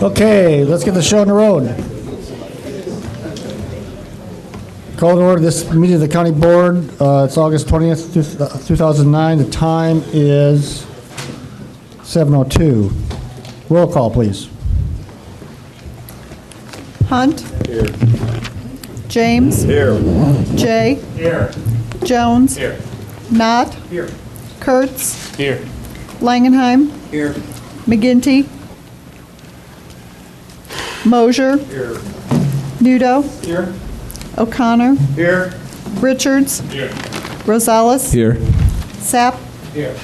Okay, let's get the show on the road. Call to order this meeting of the county board. It's August 20th, 2009. The time is 7:02. Roll call, please. Hunt. Here. James. Here. Jay. Here. Jones. Here. Knott. Here. Kurtz. Here. Langenheim. Here. McGinty. Mosier. Here. Nudo. Here. O'Connor. Here. Richards. Here. Rosales. Here. Sapp. Here.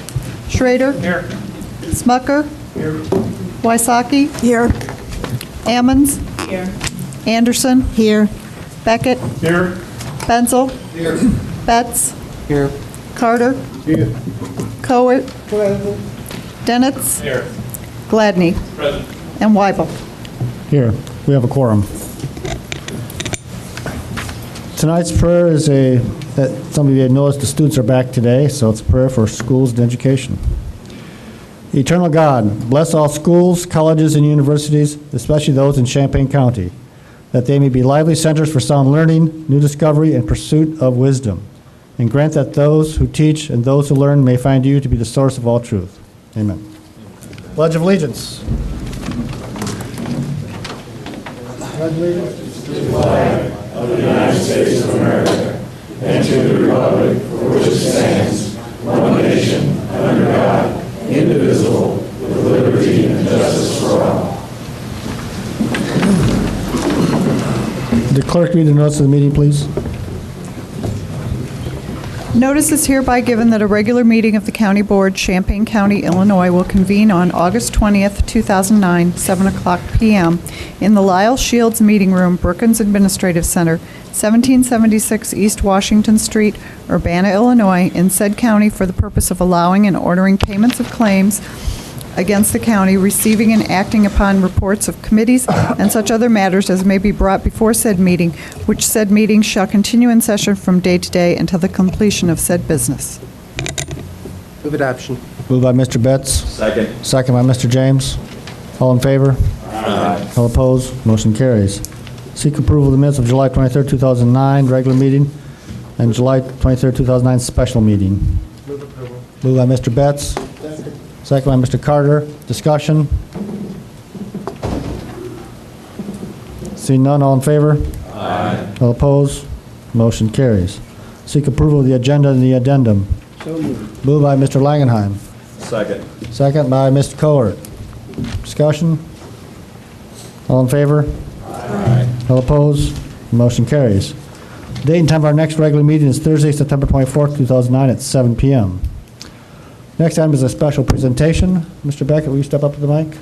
Schrader. Here. Smucker. Here. Wysocki. Here. Ammons. Here. Anderson. Here. Beckett. Here. Benzel. Here. Betts. Here. Carter. Here. Cowart. Denitz. Here. Gladney. Present. And Weibel. Here, we have a quorum. Tonight's prayer is that some of you had noticed the students are back today, so it's a prayer for schools and education. Eternal God, bless all schools, colleges, and universities, especially those in Champaign County, that they may be lively centers for sound learning, new discovery, and pursuit of wisdom. And grant that those who teach and those who learn may find you to be the source of all truth. Amen. Pledge of Allegiance. To the flag of the United States of America and to the republic for which it stands, one nation, under God, indivisible, with liberty and justice for all. The clerk read the notice of the meeting, please. Notice is hereby given that a regular meeting of the County Board, Champaign County, Illinois, will convene on August 20th, 2009, 7 o'clock p.m. in the Lyle Shields Meeting Room, Brookings Administrative Center, 1776 East Washington Street, Urbana, Illinois, in said county for the purpose of allowing and ordering payments of claims against the county, receiving and acting upon reports of committees and such other matters as may be brought before said meeting, which said meeting shall continue in session from day to day until the completion of said business. Move adoption. Moved by Mr. Betts. Second. Second by Mr. James. All in favor? Aye. All opposed? Motion carries. Seek approval of the minutes of July 23rd, 2009, regular meeting, and July 23rd, 2009, special meeting. Move approval. Moved by Mr. Betts. Second by Mr. Carter. Discussion? Seeing none, all in favor? Aye. All opposed? Motion carries. Seek approval of the agenda and the addendum. So moved. Moved by Mr. Langenheim. Second. Second by Mr. Cowart. Discussion? All in favor? Aye. All opposed? Motion carries. Date and time of our next regular meeting is Thursday, September 24th, 2009 at 7 p.m. Next item is a special presentation. Mr. Beckett, will you step up to the mic?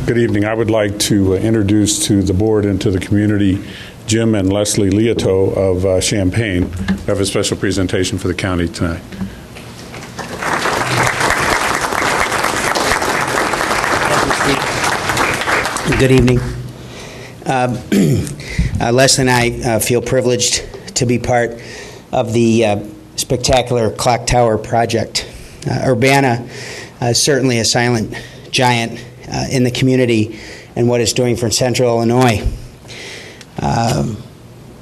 Good evening. I would like to introduce to the board and to the community Jim and Leslie Leoto of Champaign. We have a special presentation for the county tonight. Good evening. Leslie and I feel privileged to be part of the spectacular clock tower project. Urbana is certainly a silent giant in the community and what it's doing for Central Illinois.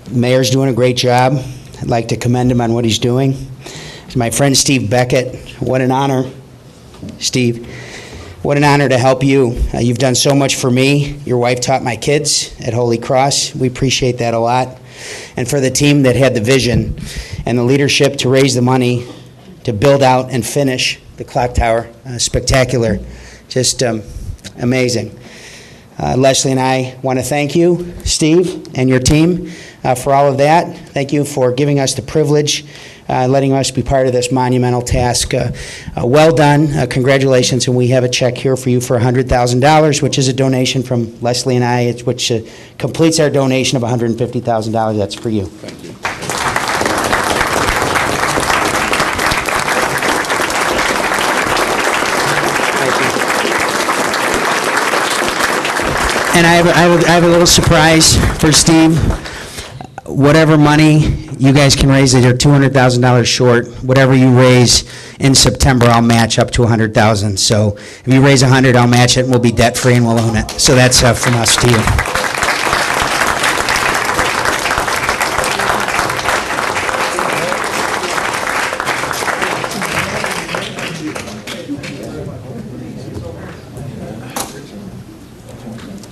Mayor's doing a great job. I'd like to commend him on what he's doing. To my friend Steve Beckett, what an honor, Steve. What an honor to help you. You've done so much for me. Your wife taught my kids at Holy Cross. We appreciate that a lot. And for the team that had the vision and the leadership to raise the money to build out and finish the clock tower, spectacular, just amazing. Leslie and I want to thank you, Steve, and your team for all of that. Thank you for giving us the privilege, letting us be part of this monumental task. Well done. Congratulations. And we have a check here for you for $100,000, which is a donation from Leslie and I, which completes our donation of $150,000. That's for you. Thank you. And I have a little surprise for Steve. Whatever money you guys can raise, they're $200,000 short. Whatever you raise in September, I'll match up to $100,000. So if you raise $100, I'll match it, and we'll be debt-free, and we'll own it. So that's from us to you.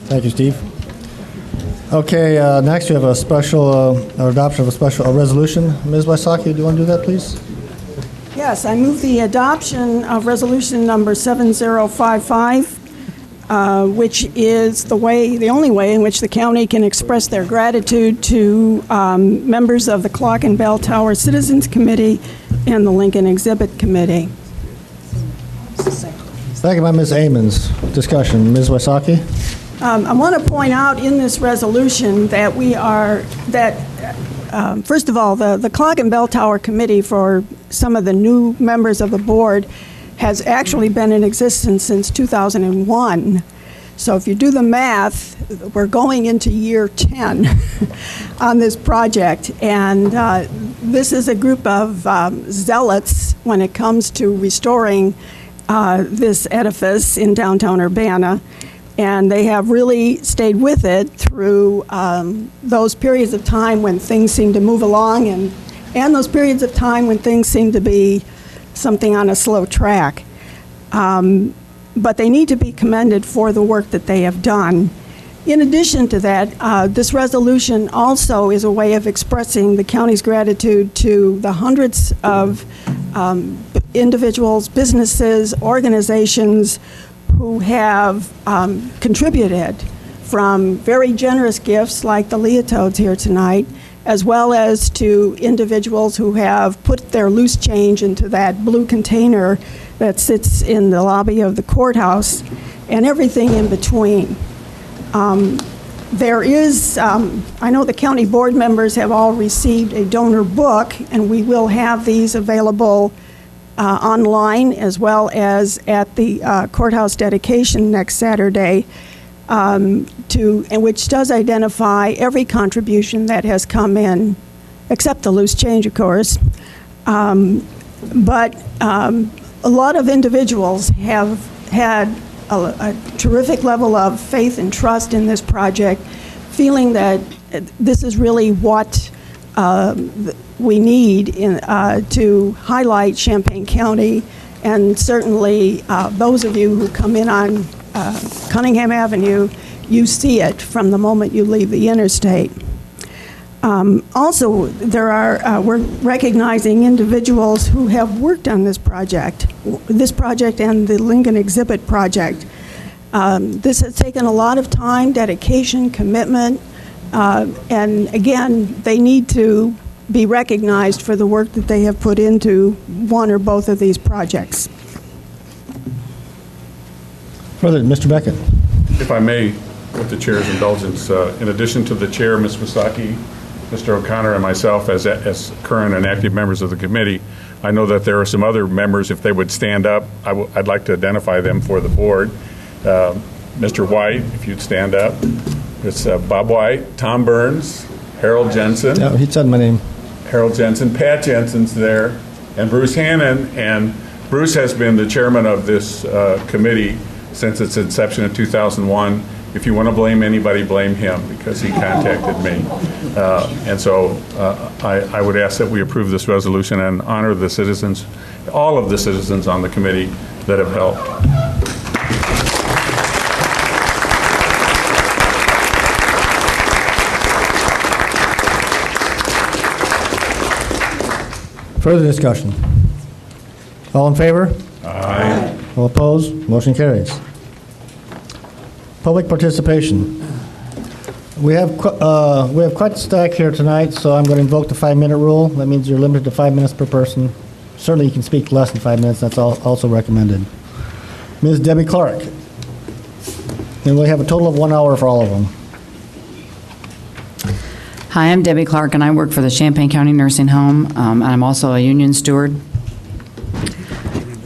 Thank you, Steve. Okay, next we have a special, adoption of a resolution. Ms. Wysocki, do you want to do that, please? Yes, I move the adoption of resolution number 7055, which is the only way in which the county can express their gratitude to members of the Clock and Bell Tower Citizens Committee and the Lincoln Exhibit Committee. Second by Ms. Amons. Discussion. Ms. Wysocki? I want to point out in this resolution that first of all, the Clock and Bell Tower Committee, for some of the new members of the board, has actually been in existence since 2001. So if you do the math, we're going into year 10 on this project. And this is a group of zealots when it comes to restoring this edifice in downtown Urbana. And they have really stayed with it through those periods of time when things seem to move along and those periods of time when things seem to be something on a slow track. But they need to be commended for the work that they have done. In addition to that, this resolution also is a way of expressing the county's gratitude to the hundreds of individuals, businesses, organizations who have contributed from very generous gifts like the Leotodes here tonight, as well as to individuals who have put their loose change into that blue container that sits in the lobby of the courthouse, and everything in between. There is, I know the county board members have all received a donor book, and we will have these available online as well as at the courthouse dedication next Saturday, and which does identify every contribution that has come in, except the loose change, of course. But a lot of individuals have had a terrific level of faith and trust in this project, feeling that this is really what we need to highlight Champaign County, and certainly those of you who come in on Cunningham Avenue, you see it from the moment you leave the interstate. Also, we're recognizing individuals who have worked on this project and the Lincoln Exhibit project. This has taken a lot of time, dedication, commitment, and again, they need to be recognized for the work that they have put into one or both of these projects. Further, Mr. Beckett. If I may, with the chair's indulgence, in addition to the chair, Ms. Wysocki, Mr. O'Connor, and myself as current and active members of the committee, I know that there are some other members. If they would stand up, I'd like to identify them for the board. Mr. White, if you'd stand up. It's Bob White, Tom Burns, Harold Jensen. Yeah, he said my name. Harold Jensen, Pat Jensen's there, and Bruce Hannon. And Bruce has been the chairman of this committee since its inception in 2001. If you want to blame anybody, blame him, because he contacted me. And so I would ask that we approve this resolution and honor the citizens, all of the citizens on the committee that have helped. Further discussion? All in favor? Aye. All opposed? Motion carries. Public participation. We have quite a stack here tonight, so I'm going to invoke the 5-minute rule. That means you're limited to 5 minutes per person. Certainly you can speak less than 5 minutes. That's also recommended. Ms. Debbie Clark. And we have a total of 1 hour for all of them. Hi, I'm Debbie Clark, and I work for the Champaign County Nursing Home, and I'm also a union steward.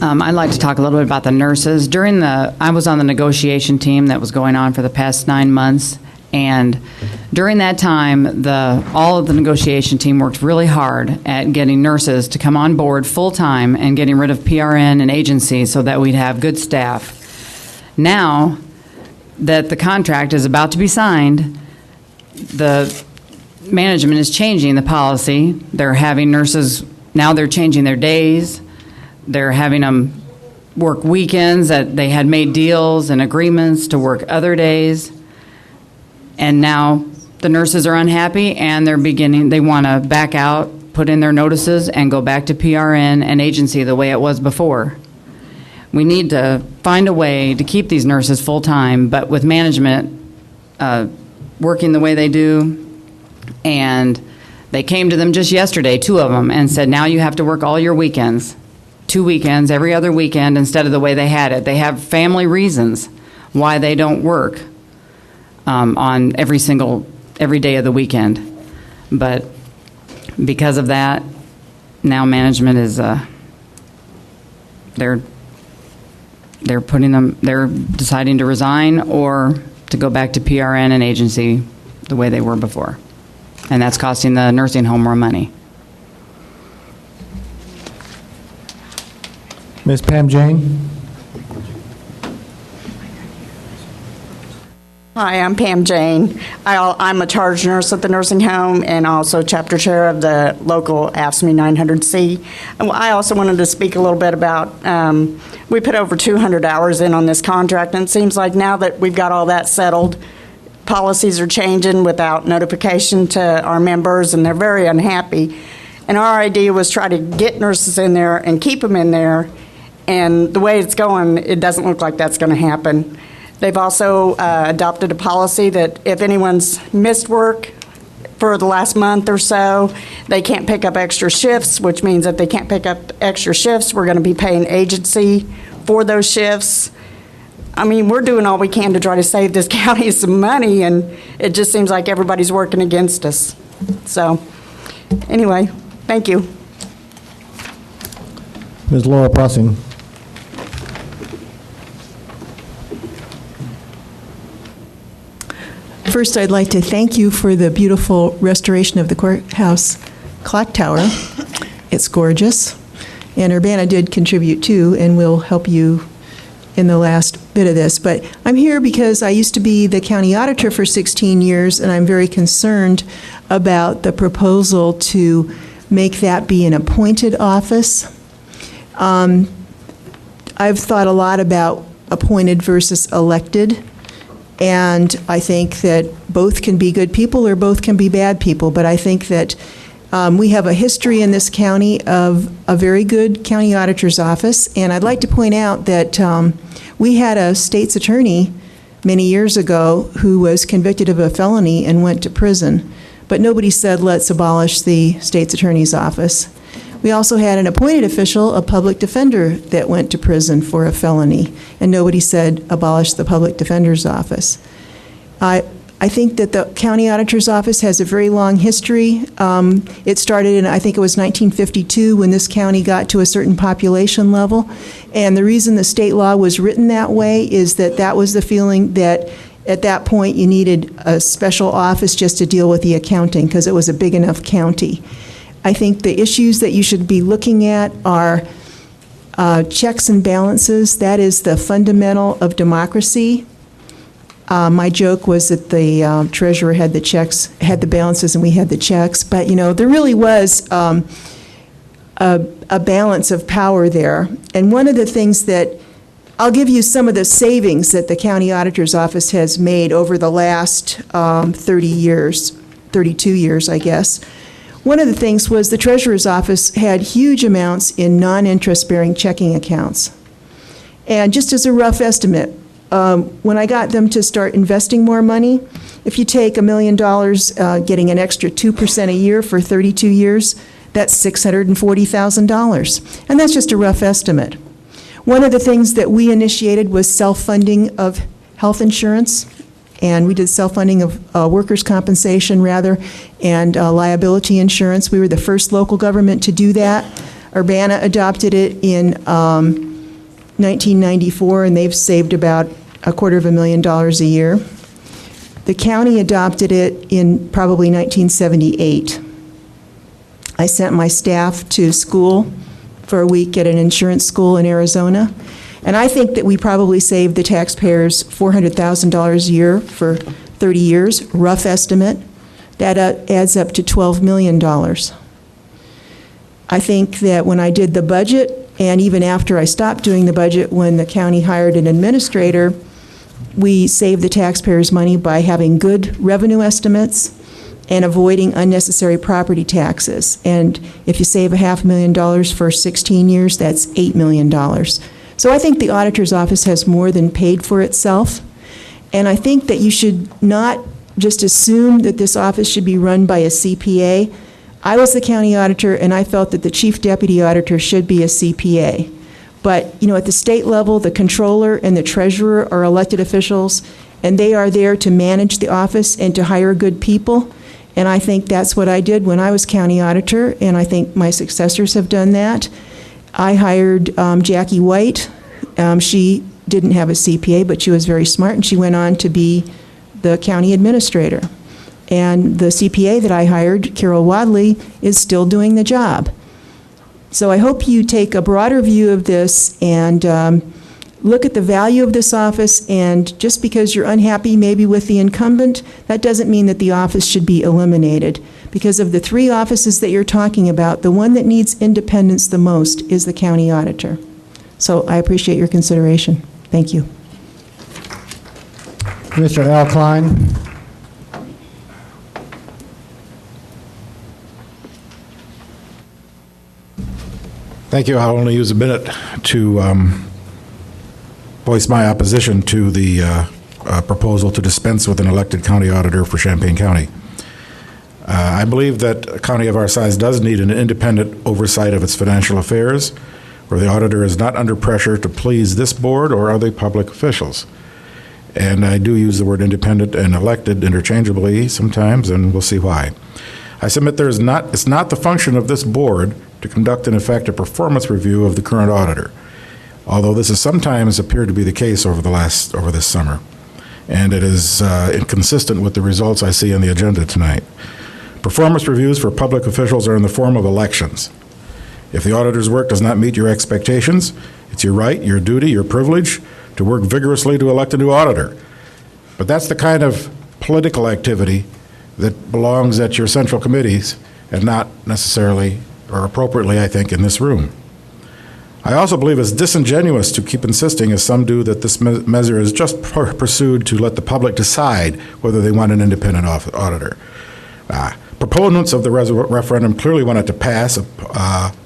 I'd like to talk a little bit about the nurses. I was on the negotiation team that was going on for the past 9 months, and during that time, all of the negotiation team worked really hard at getting nurses to come on board full-time and getting rid of PRN and agency so that we'd have good staff. Now that the contract is about to be signed, the management is changing the policy. They're having nurses, now they're changing their days. They're having them work weekends, that they had made deals and agreements to work other days. And now the nurses are unhappy and they want to back out, put in their notices, and go back to PRN and agency the way it was before. We need to find a way to keep these nurses full-time, but with management working the way they do. And they came to them just yesterday, 2 of them, and said, now you have to work all your weekends. 2 weekends, every other weekend, instead of the way they had it. They have family reasons why they don't work on every day of the weekend. But because of that, now management is they're deciding to resign or to go back to PRN and agency the way they were before. And that's costing the nursing home more money. Ms. Pam Jane? Hi, I'm Pam Jane. I'm a charge nurse at the nursing home and also chapter chair of the local AFSCME 900C. And I also wanted to speak a little bit about, we put over 200 hours in on this contract, and it seems like now that we've got all that settled, policies are changing without notification to our members, and they're very unhappy. And our idea was try to get nurses in there and keep them in there. And the way it's going, it doesn't look like that's going to happen. They've also adopted a policy that if anyone's missed work for the last month or so, they can't pick up extra shifts, which means that they can't pick up extra shifts. We're going to be paying agency for those shifts. I mean, we're doing all we can to try to save this county some money, and it just seems like everybody's working against us. So, anyway, thank you. Ms. Laura Pressing? First, I'd like to thank you for the beautiful restoration of the courthouse clock tower. It's gorgeous. And Urbana did contribute too, and will help you in the last bit of this. But I'm here because I used to be the county auditor for 16 years, and I'm very concerned about the proposal to make that be an appointed office. I've thought a lot about appointed versus elected. And I think that both can be good people or both can be bad people. But I think that we have a history in this county of a very good county auditor's office. And I'd like to point out that we had a state's attorney many years ago who was convicted of a felony and went to prison. But nobody said, let's abolish the state's attorney's office. We also had an appointed official, a public defender, that went to prison for a felony, and nobody said abolish the public defender's office. I think that the county auditor's office has a very long history. It started in, I think it was 1952, when this county got to a certain population level, and the reason the state law was written that way is that that was the feeling that at that point you needed a special office just to deal with the accounting because it was a big enough county. I think the issues that you should be looking at are checks and balances. That is the fundamental of democracy. My joke was that the treasurer had the balances, and we had the checks. But there really was a balance of power there. And one of the things that I'll give you some of the savings that the county auditor's office has made over the last 32 years, I guess. One of the things was the treasurer's office had huge amounts in non-interest-bearing checking accounts. And just as a rough estimate, when I got them to start investing more money, if you take $1 million, getting an extra 2% a year for 32 years, that's $640,000. And that's just a rough estimate. One of the things that we initiated was self-funding of health insurance. And we did self-funding of workers' compensation, rather, and liability insurance. We were the first local government to do that. Urbana adopted it in 1994, and they've saved about $250,000 a year. The county adopted it in probably 1978. I sent my staff to school for a week at an insurance school in Arizona, and I think that we probably saved the taxpayers $400,000 a year for 30 years, rough estimate. That adds up to $12 million. I think that when I did the budget, and even after I stopped doing the budget, when the county hired an administrator, we saved the taxpayers money by having good revenue estimates and avoiding unnecessary property taxes. And if you save $500,000 for 16 years, that's $8 million. So I think the auditor's office has more than paid for itself. And I think that you should not just assume that this office should be run by a CPA. I was the county auditor, and I felt that the chief deputy auditor should be a CPA. But, you know, at the state level, the controller and the treasurer are elected officials, and they are there to manage the office and to hire good people. And I think that's what I did when I was county auditor, and I think my successors have done that. I hired Jackie White. She didn't have a CPA, but she was very smart, and she went on to be the county administrator. And the CPA that I hired, Carol Wadley, is still doing the job. So I hope you take a broader view of this and look at the value of this office, and just because you're unhappy maybe with the incumbent, that doesn't mean that the office should be eliminated. Because of the 3 offices that you're talking about, the one that needs independence the most is the county auditor. So I appreciate your consideration. Thank you. Mr. Al Klein. Thank you. I'll only use a minute to voice my opposition to the proposal to dispense with an elected county auditor for Champaign County. I believe that a county of our size does need an independent oversight of its financial affairs, where the auditor is not under pressure to please this board or other public officials. And I do use the word independent and elected interchangeably sometimes, and we'll see why. I submit it's not the function of this board to conduct and effect a performance review of the current auditor, although this has sometimes appeared to be the case over this summer, and it is inconsistent with the results I see on the agenda tonight. Performance reviews for public officials are in the form of elections. If the auditor's work does not meet your expectations, it's your right, your duty, your privilege to work vigorously to elect a new auditor. But that's the kind of political activity that belongs at your central committees and not necessarily or appropriately, I think, in this room. I also believe it's disingenuous to keep insisting, as some do, that this measure is just pursued to let the public decide whether they want an independent auditor. Proponents of the referendum clearly want it to pass.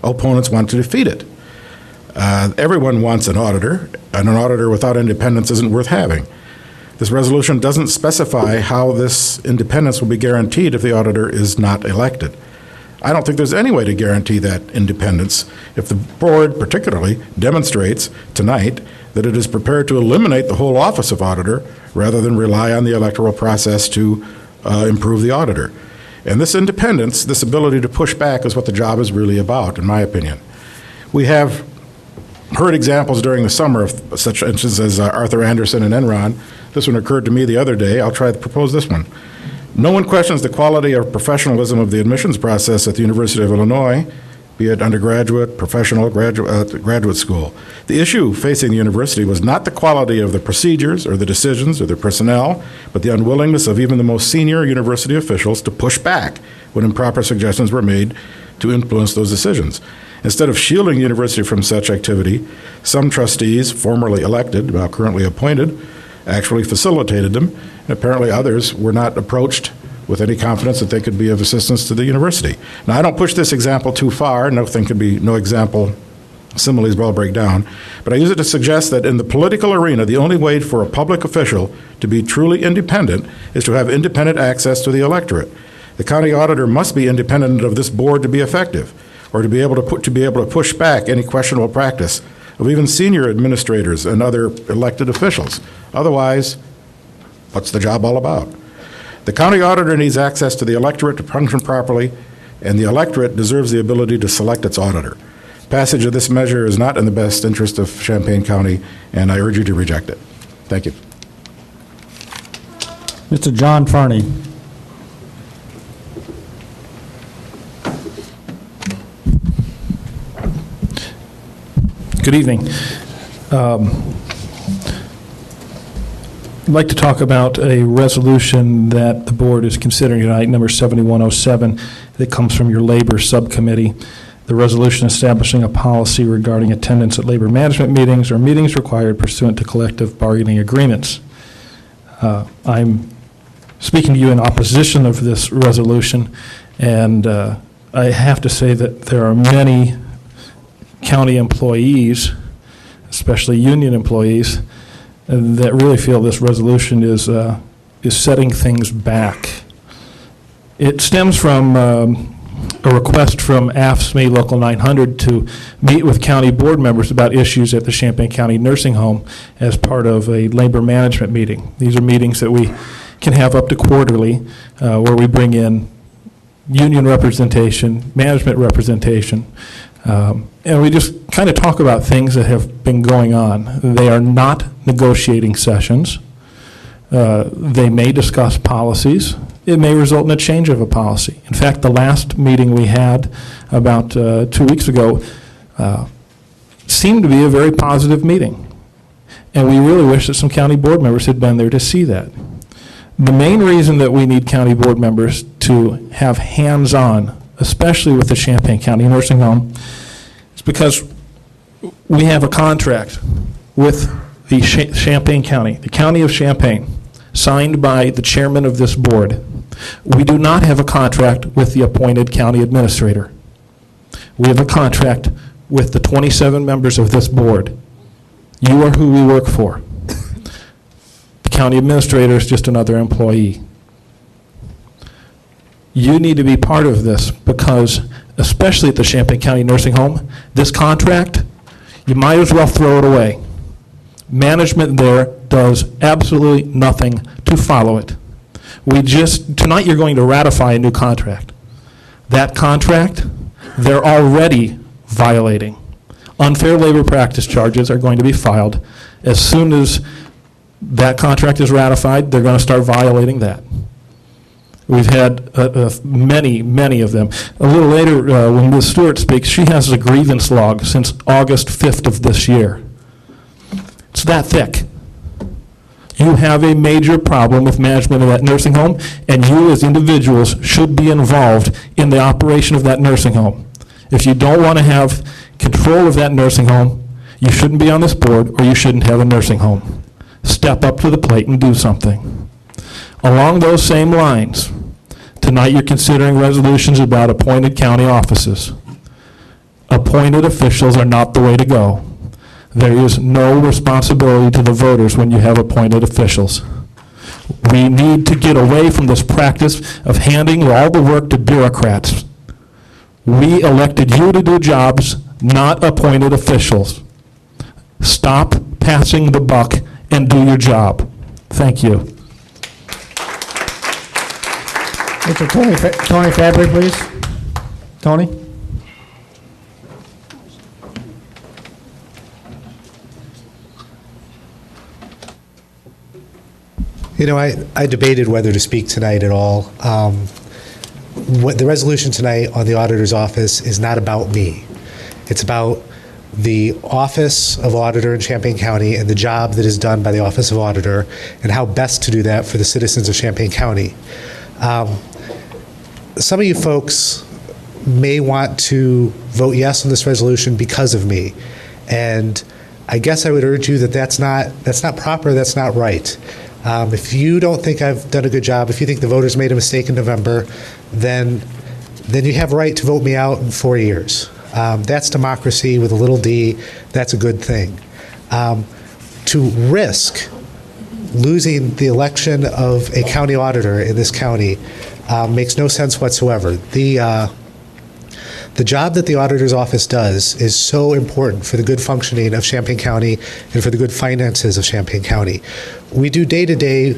Opponents want to defeat it. Everyone wants an auditor, and an auditor without independence isn't worth having. This resolution doesn't specify how this independence will be guaranteed if the auditor is not elected. I don't think there's any way to guarantee that independence if the board particularly demonstrates tonight that it is prepared to eliminate the whole office of auditor rather than rely on the electoral process to improve the auditor. And this independence, this ability to push back, is what the job is really about, in my opinion. We have heard examples during the summer of such instances as Arthur Anderson and Enron. This one occurred to me the other day. I'll try to propose this one. No one questions the quality or professionalism of the admissions process at the University of Illinois, be it undergraduate, professional, graduate school. The issue facing the university was not the quality of the procedures or the decisions or the personnel, but the unwillingness of even the most senior university officials to push back when improper suggestions were made to influence those decisions. Instead of shielding the university from such activity, some trustees, formerly elected, now currently appointed, actually facilitated them, and apparently others were not approached with any confidence that they could be of assistance to the university. Now, I don't push this example too far. No example similes will break down. But I use it to suggest that in the political arena, the only way for a public official to be truly independent is to have independent access to the electorate. The county auditor must be independent of this board to be effective, or to be able to push back any questionable practice of even senior administrators and other elected officials. Otherwise, what's the job all about? The county auditor needs access to the electorate to function properly, and the electorate deserves the ability to select its auditor. Passage of this measure is not in the best interest of Champaign County, and I urge you to reject it. Thank you. Mr. John Farney. Good evening. I'd like to talk about a resolution that the board is considering tonight, number 7107, that comes from your Labor Subcommittee. The resolution establishing a policy regarding attendance at labor management meetings or meetings required pursuant to collective bargaining agreements. I'm speaking to you in opposition of this resolution, and I have to say that there are many county employees, especially union employees, that really feel this resolution is setting things back. It stems from a request from AFSCME Local 900 to meet with county board members about issues at the Champaign County Nursing Home as part of a labor management meeting. These are meetings that we can have up to quarterly, where we bring in union representation, management representation, and we just kind of talk about things that have been going on. They are not negotiating sessions. They may discuss policies. It may result in a change of a policy. In fact, the last meeting we had about 2 weeks ago seemed to be a very positive meeting. And we really wish that some county board members had been there to see that. The main reason that we need county board members to have hands-on, especially with the Champaign County Nursing Home, is because we have a contract with the Champaign County, the County of Champaign, signed by the chairman of this board. We do not have a contract with the appointed county administrator. We have a contract with the 27 members of this board. You are who we work for. The county administrator is just another employee. You need to be part of this because, especially at the Champaign County Nursing Home, this contract, you might as well throw it away. Management there does absolutely nothing to follow it. Tonight you're going to ratify a new contract. That contract, they're already violating. Unfair labor practice charges are going to be filed. As soon as that contract is ratified, they're going to start violating that. We've had many of them. A little later, when Ms. Stewart speaks, she has a grievance log since August 5th of this year. It's that thick. You have a major problem with management of that nursing home, and you as individuals should be involved in the operation of that nursing home. If you don't want to have control of that nursing home, you shouldn't be on this board, or you shouldn't have a nursing home. Step up to the plate and do something. Along those same lines, tonight you're considering resolutions about appointed county offices. Appointed officials are not the way to go. There is no responsibility to the voters when you have appointed officials. We need to get away from this practice of handing all the work to bureaucrats. We elected you to do jobs, not appointed officials. Stop passing the buck and do your job. Thank you. Mr. Tony Fabry, please. Tony? You know, I debated whether to speak tonight at all. What the resolution tonight on the auditor's office is not about me. It's about the Office of Auditor in Champaign County and the job that is done by the Office of Auditor and how best to do that for the citizens of Champaign County. Some of you folks may want to vote yes on this resolution because of me. And I guess I would urge you that that's not proper, that's not right. If you don't think I've done a good job, if you think the voters made a mistake in November, then you have a right to vote me out in 4 years. That's democracy with a little d. That's a good thing. To risk losing the election of a county auditor in this county makes no sense whatsoever. The The job that the auditor's office does is so important for the good functioning of Champaign County and for the good finances of Champaign County. We do day-to-day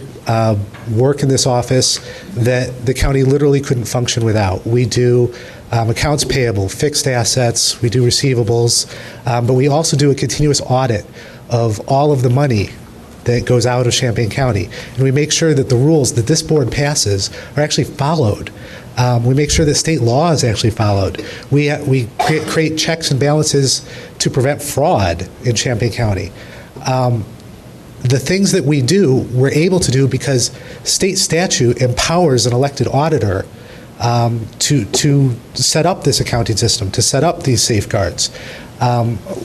work in this office that the county literally couldn't function without. We do accounts payable, fixed assets, we do receivables, but we also do a continuous audit of all of the money that goes out of Champaign County. And we make sure that the rules that this board passes are actually followed. We make sure that state law is actually followed. We create checks and balances to prevent fraud in Champaign County. The things that we do, we're able to do because state statute empowers an elected auditor to set up this accounting system, to set up these safeguards.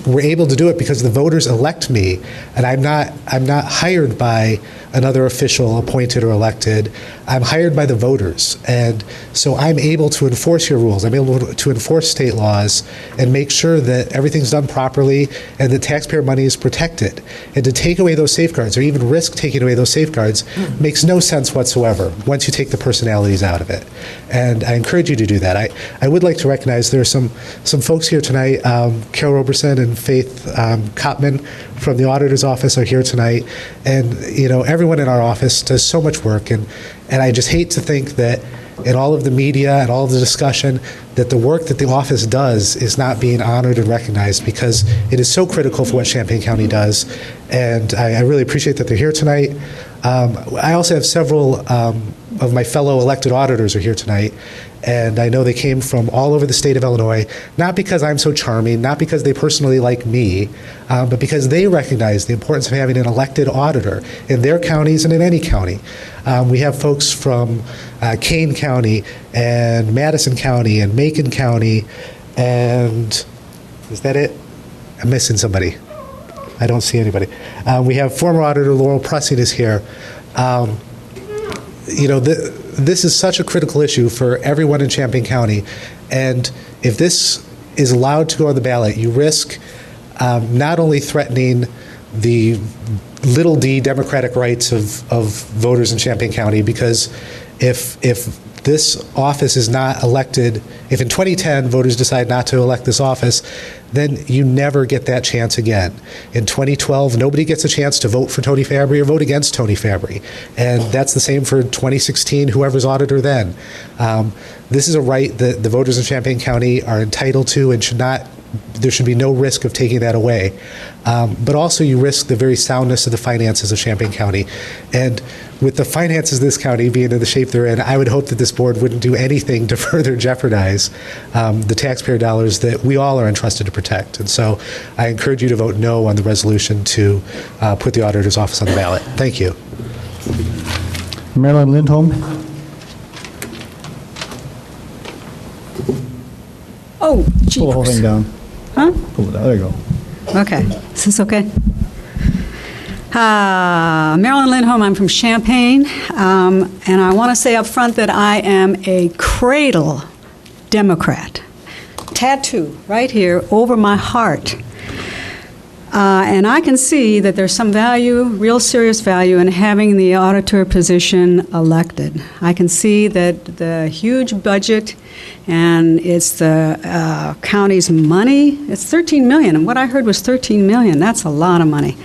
We're able to do it because the voters elect me, and I'm not hired by another official appointed or elected. I'm hired by the voters, and so I'm able to enforce your rules. I'm able to enforce state laws and make sure that everything's done properly and that taxpayer money is protected. And to take away those safeguards, or even risk taking away those safeguards, makes no sense whatsoever once you take the personalities out of it. And I encourage you to do that. I would like to recognize there are some folks here tonight. Carol Roberson and Faith Kopman from the auditor's office are here tonight, and everyone in our office does so much work, and I just hate to think that in all of the media and all of the discussion that the work that the office does is not being honored and recognized, because it is so critical for what Champaign County does, and I really appreciate that they're here tonight. I also have several of my fellow elected auditors are here tonight, and I know they came from all over the state of Illinois, not because I'm so charming, not because they personally like me, but because they recognize the importance of having an elected auditor in their counties and in any county. We have folks from Kane County and Madison County and Macon County, and is that it? I'm missing somebody. I don't see anybody. We have former auditor Laurel Pressing is here. This is such a critical issue for everyone in Champaign County, and if this is allowed to go on the ballot, you risk not only threatening the little d democratic rights of voters in Champaign County, because if this office is not elected, if in 2010 voters decide not to elect this office, then you never get that chance again. In 2012, nobody gets a chance to vote for Tony Fabry or vote against Tony Fabry. And that's the same for 2016, whoever's auditor then. This is a right that the voters in Champaign County are entitled to, and there should be no risk of taking that away. But also you risk the very soundness of the finances of Champaign County. And with the finances of this county being in the shape they're in, I would hope that this board wouldn't do anything to further jeopardize the taxpayer dollars that we all are entrusted to protect. And so I encourage you to vote no on the resolution to put the auditor's office on the ballot. Thank you. Marilyn Lindholm. Oh, Pull the whole thing down. Huh? Pull it down. There you go. Okay. Is this okay? Marilyn Lindholm, I'm from Champaign, and I want to say up front that I am a cradle Democrat. Tattoo right here over my heart. And I can see that there's some value, real serious value, in having the auditor position elected. I can see that the huge budget, and it's the county's money. It's $13 million, and what I heard was $13 million. That's a lot of money.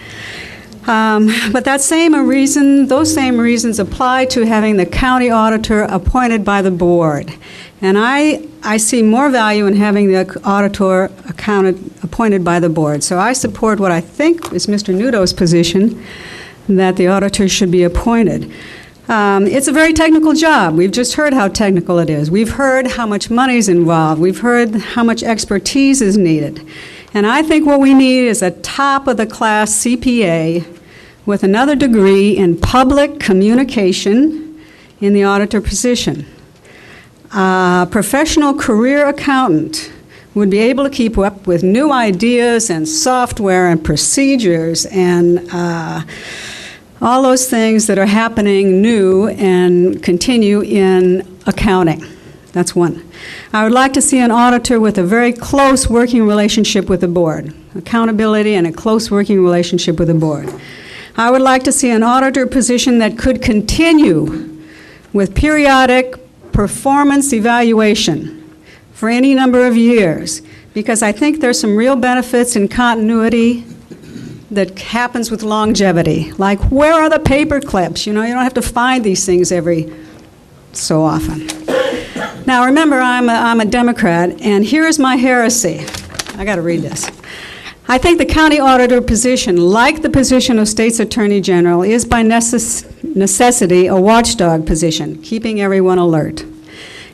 But those same reasons apply to having the county auditor appointed by the board. And I see more value in having the auditor appointed by the board. So I support what I think is Mr. Nudo's position, that the auditor should be appointed. It's a very technical job. We've just heard how technical it is. We've heard how much money is involved. We've heard how much expertise is needed. And I think what we need is a top-of-the-class CPA with another degree in public communication in the auditor position. A professional career accountant would be able to keep up with new ideas and software and procedures and all those things that are happening new and continue in accounting. That's one. I would like to see an auditor with a very close working relationship with the board, accountability and a close working relationship with the board. I would like to see an auditor position that could continue with periodic performance evaluation for any number of years, because I think there's some real benefits in continuity that happens with longevity. Like, where are the paper clips? You know, you don't have to find these things every so often. Now, remember, I'm a Democrat, and here's my heresy. I got to read this. I think the county auditor position, like the position of state's attorney general, is by necessity a watchdog position, keeping everyone alert.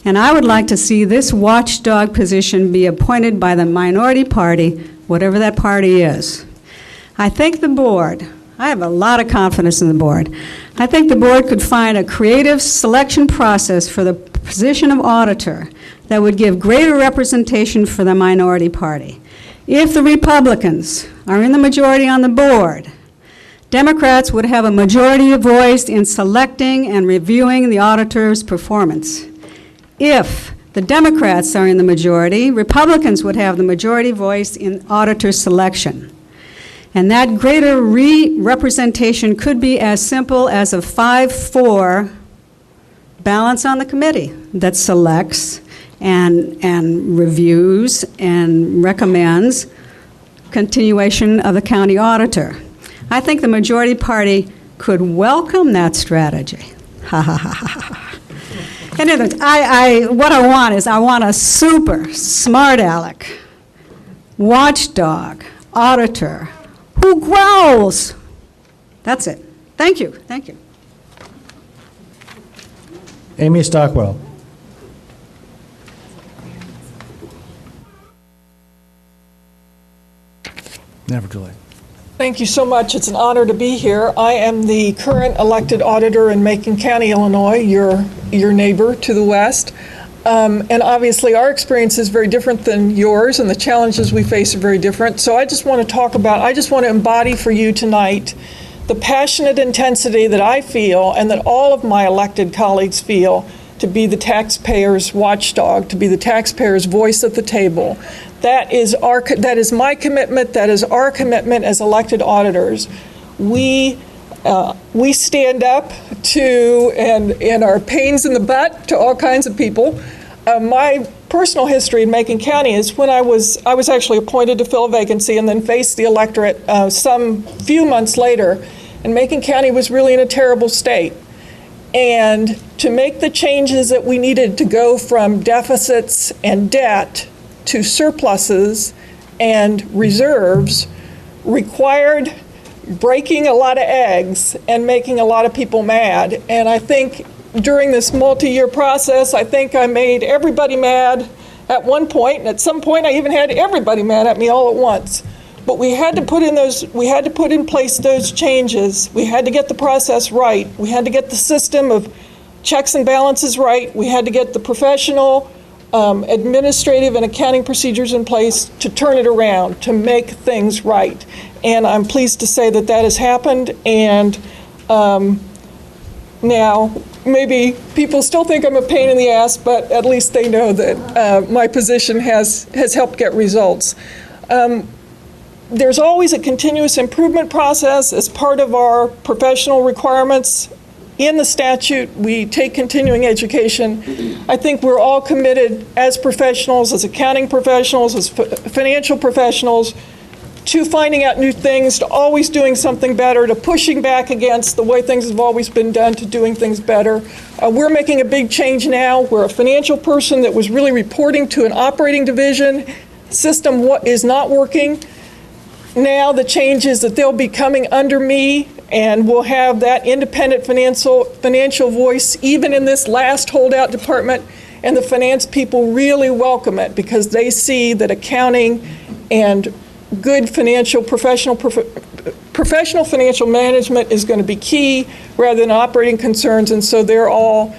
And I would like to see this watchdog position be appointed by the minority party, whatever that party is. I think the board, I have a lot of confidence in the board, I think the board could find a creative selection process for the position of auditor that would give greater representation for the minority party. If the Republicans are in the majority on the board, Democrats would have a majority voice in selecting and reviewing the auditor's performance. If the Democrats are in the majority, Republicans would have the majority voice in auditor selection. And that greater representation could be as simple as a 5-4 balance on the committee that selects and reviews and recommends continuation of the county auditor. I think the majority party could welcome that strategy. Ha ha ha ha ha. In other words, what I want is I want a super smart aleck, watchdog, auditor, who growls. That's it. Thank you. Thank you. Amy Stockwell. Never too late. Thank you so much. It's an honor to be here. I am the current elected auditor in Macon County, Illinois, your neighbor to the west. And obviously our experience is very different than yours, and the challenges we face are very different. So I just want to embody for you tonight the passionate intensity that I feel and that all of my elected colleagues feel to be the taxpayer's watchdog, to be the taxpayer's voice at the table. That is my commitment. That is our commitment as elected auditors. We stand up to and are pains in the butt to all kinds of people. My personal history in Macon County is when I was actually appointed to fill a vacancy and then faced the electorate some few months later, and Macon County was really in a terrible state. And to make the changes that we needed to go from deficits and debt to surpluses and reserves required breaking a lot of eggs and making a lot of people mad. And I think during this multi-year process, I think I made everybody mad at one point, and at some point I even had everybody mad at me all at once. But we had to put in place those changes. We had to get the process right. We had to get the system of checks and balances right. We had to get the professional administrative and accounting procedures in place to turn it around, to make things right. And I'm pleased to say that that has happened. And now, maybe people still think I'm a pain in the ass, but at least they know that my position has helped get results. There's always a continuous improvement process as part of our professional requirements. In the statute, we take continuing education. I think we're all committed as professionals, as accounting professionals, as financial professionals, to finding out new things, to always doing something better, to pushing back against the way things have always been done, to doing things better. We're making a big change now. We're a financial person that was really reporting to an operating division system. What is not working? Now the change is that they'll be coming under me, and we'll have that independent financial voice even in this last holdout department, and the finance people really welcome it because they see that accounting and good professional financial management is going to be key rather than operating concerns, and so they're all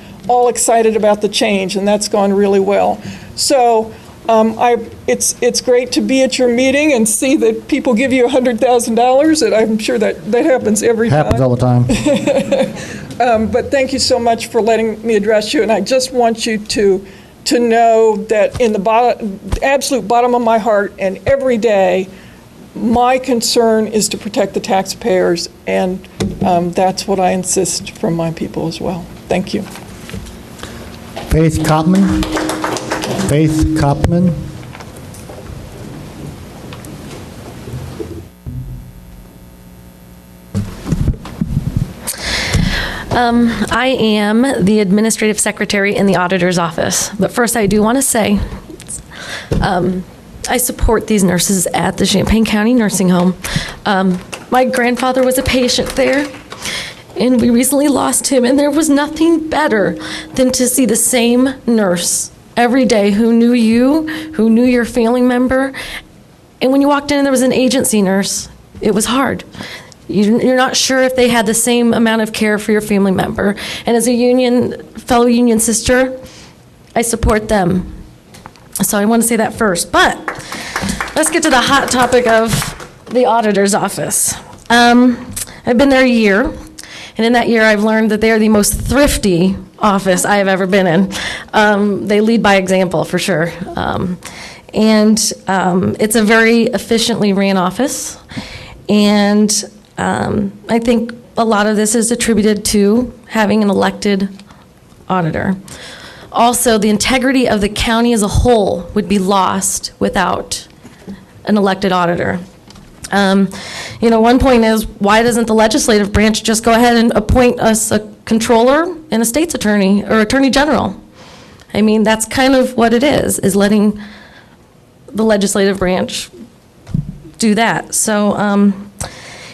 excited about the change, and that's gone really well. So it's great to be at your meeting and see that people give you $100,000, and I'm sure that happens every time. Happens all the time. But thank you so much for letting me address you, and I just want you to know that in the absolute bottom of my heart and every day, my concern is to protect the taxpayers, and that's what I insist from my people as well. Thank you. Faith Kopman. Faith Kopman. I am the administrative secretary in the auditor's office. But first, I do want to say I support these nurses at the Champaign County Nursing Home. My grandfather was a patient there, and we recently lost him, and there was nothing better than to see the same nurse every day who knew you, who knew your family member. And when you walked in and there was an agency nurse, it was hard. You're not sure if they had the same amount of care for your family member. And as a fellow union sister, I support them. So I want to say that first. But let's get to the hot topic of the auditor's office. I've been there a year, and in that year I've learned that they are the most thrifty office I have ever been in. They lead by example, for sure. It's a very efficiently ran office. And I think a lot of this is attributed to having an elected auditor. Also, the integrity of the county as a whole would be lost without an elected auditor. One point is, why doesn't the legislative branch just go ahead and appoint us a controller and a state's attorney or attorney general? I mean, that's kind of what it is letting the legislative branch do that. So,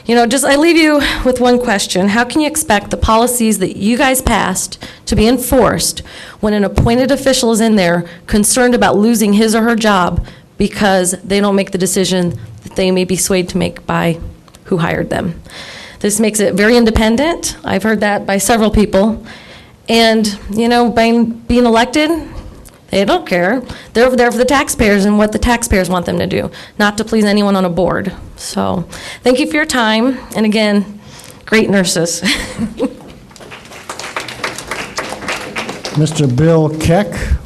I leave you with one question. How can you expect the policies that you guys passed to be enforced when an appointed official is in there concerned about losing his or her job because they don't make the decision that they may be swayed to make by who hired them? This makes it very independent. I've heard that by several people. And, by being elected, they don't care. They're there for the taxpayers and what the taxpayers want them to do, not to please anyone on a board. So thank you for your time. And again, great nurses. Mr. Bill Keck.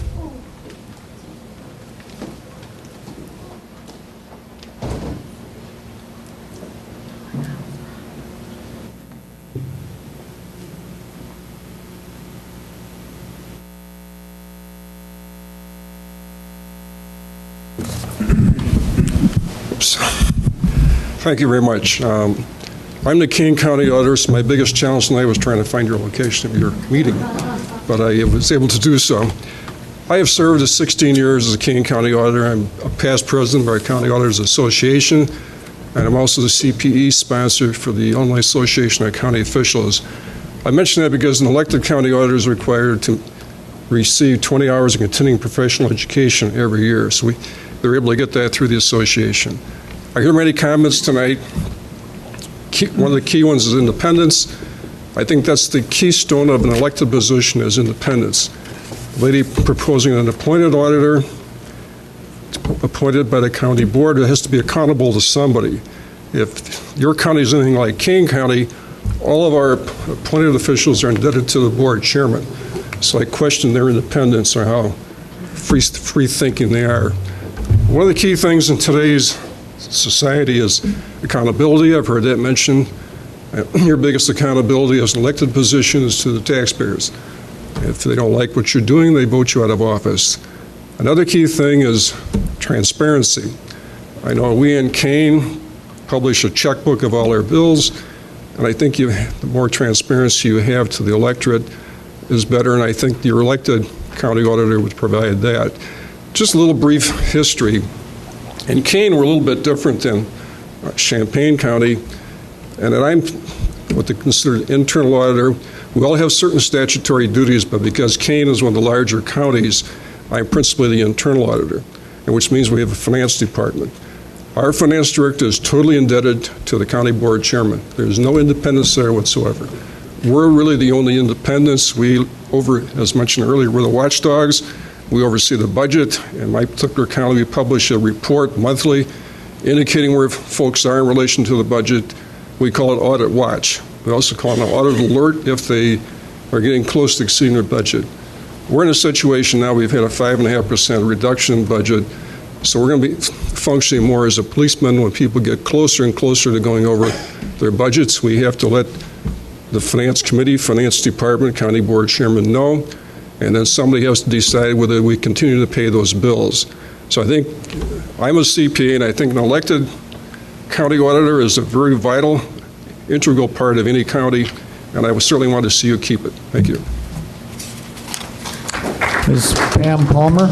Thank you very much. I'm the Kane County Auditor, so my biggest challenge tonight was trying to find your location of your meeting, but I was able to do so. I have served as 16 years as a Kane County Auditor. I'm a past president of our County Auditors Association, and I'm also the CPE sponsor for the Illinois Association of County Officials. I mention that because an elected county auditor is required to receive 20 hours of continuing professional education every year, so they're able to get that through the association. I hear many comments tonight. One of the key ones is independence. I think that's the keystone of an elected position is independence. The lady proposing an appointed auditor, appointed by the county board, it has to be accountable to somebody. If your county is anything like Kane County, all of our appointed officials are indebted to the board chairman. So I question their independence or how free thinking they are. One of the key things in today's society is accountability. I've heard that mentioned. Your biggest accountability as an elected position is to the taxpayers. If they don't like what you're doing, they vote you out of office. Another key thing is transparency. I know we in Kane publish a checkbook of all our bills, and I think the more transparency you have to the electorate is better, and I think your elected county auditor would provide that. Just a little brief history. In Kane, we're a little bit different than Champaign County, and that I'm what they consider internal auditor. We all have certain statutory duties, but because Kane is one of the larger counties, I'm principally the internal auditor, which means we have a finance department. Our finance director is totally indebted to the county board chairman. There's no independence there whatsoever. We're really the only independents. As mentioned earlier, we're the watchdogs. We oversee the budget. In my particular county, we publish a report monthly indicating where folks are in relation to the budget. We call it Audit Watch. We also call it an Audit Alert if they are getting close to exceeding their budget. We're in a situation now, we've had a 5.5% reduction in budget, so we're going to be functioning more as a policeman. When people get closer and closer to going over their budgets, we have to let the finance committee, finance department, county board chairman know. and then somebody has to decide whether we continue to pay those bills. So I think I'm a CPA, and I think an elected county auditor is a very vital, integral part of any county, and I would certainly want to see you keep it. Thank you. Ms. Pam Palmer.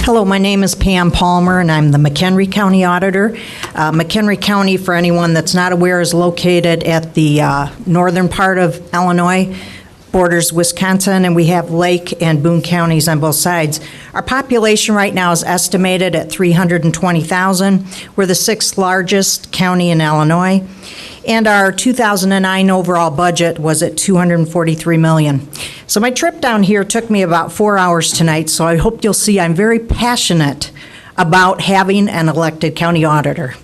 Hello, my name is Pam Palmer, and I'm the McHenry County Auditor. McHenry County, for anyone that's not aware, is located at the northern part of Illinois, borders Wisconsin, and we have Lake and Boone counties on both sides. Our population right now is estimated at 320,000. We're the sixth largest county in Illinois, and our 2009 overall budget was at $243 million. So my trip down here took me about 4 hours tonight, so I hope you'll see I'm very passionate about having an elected county auditor.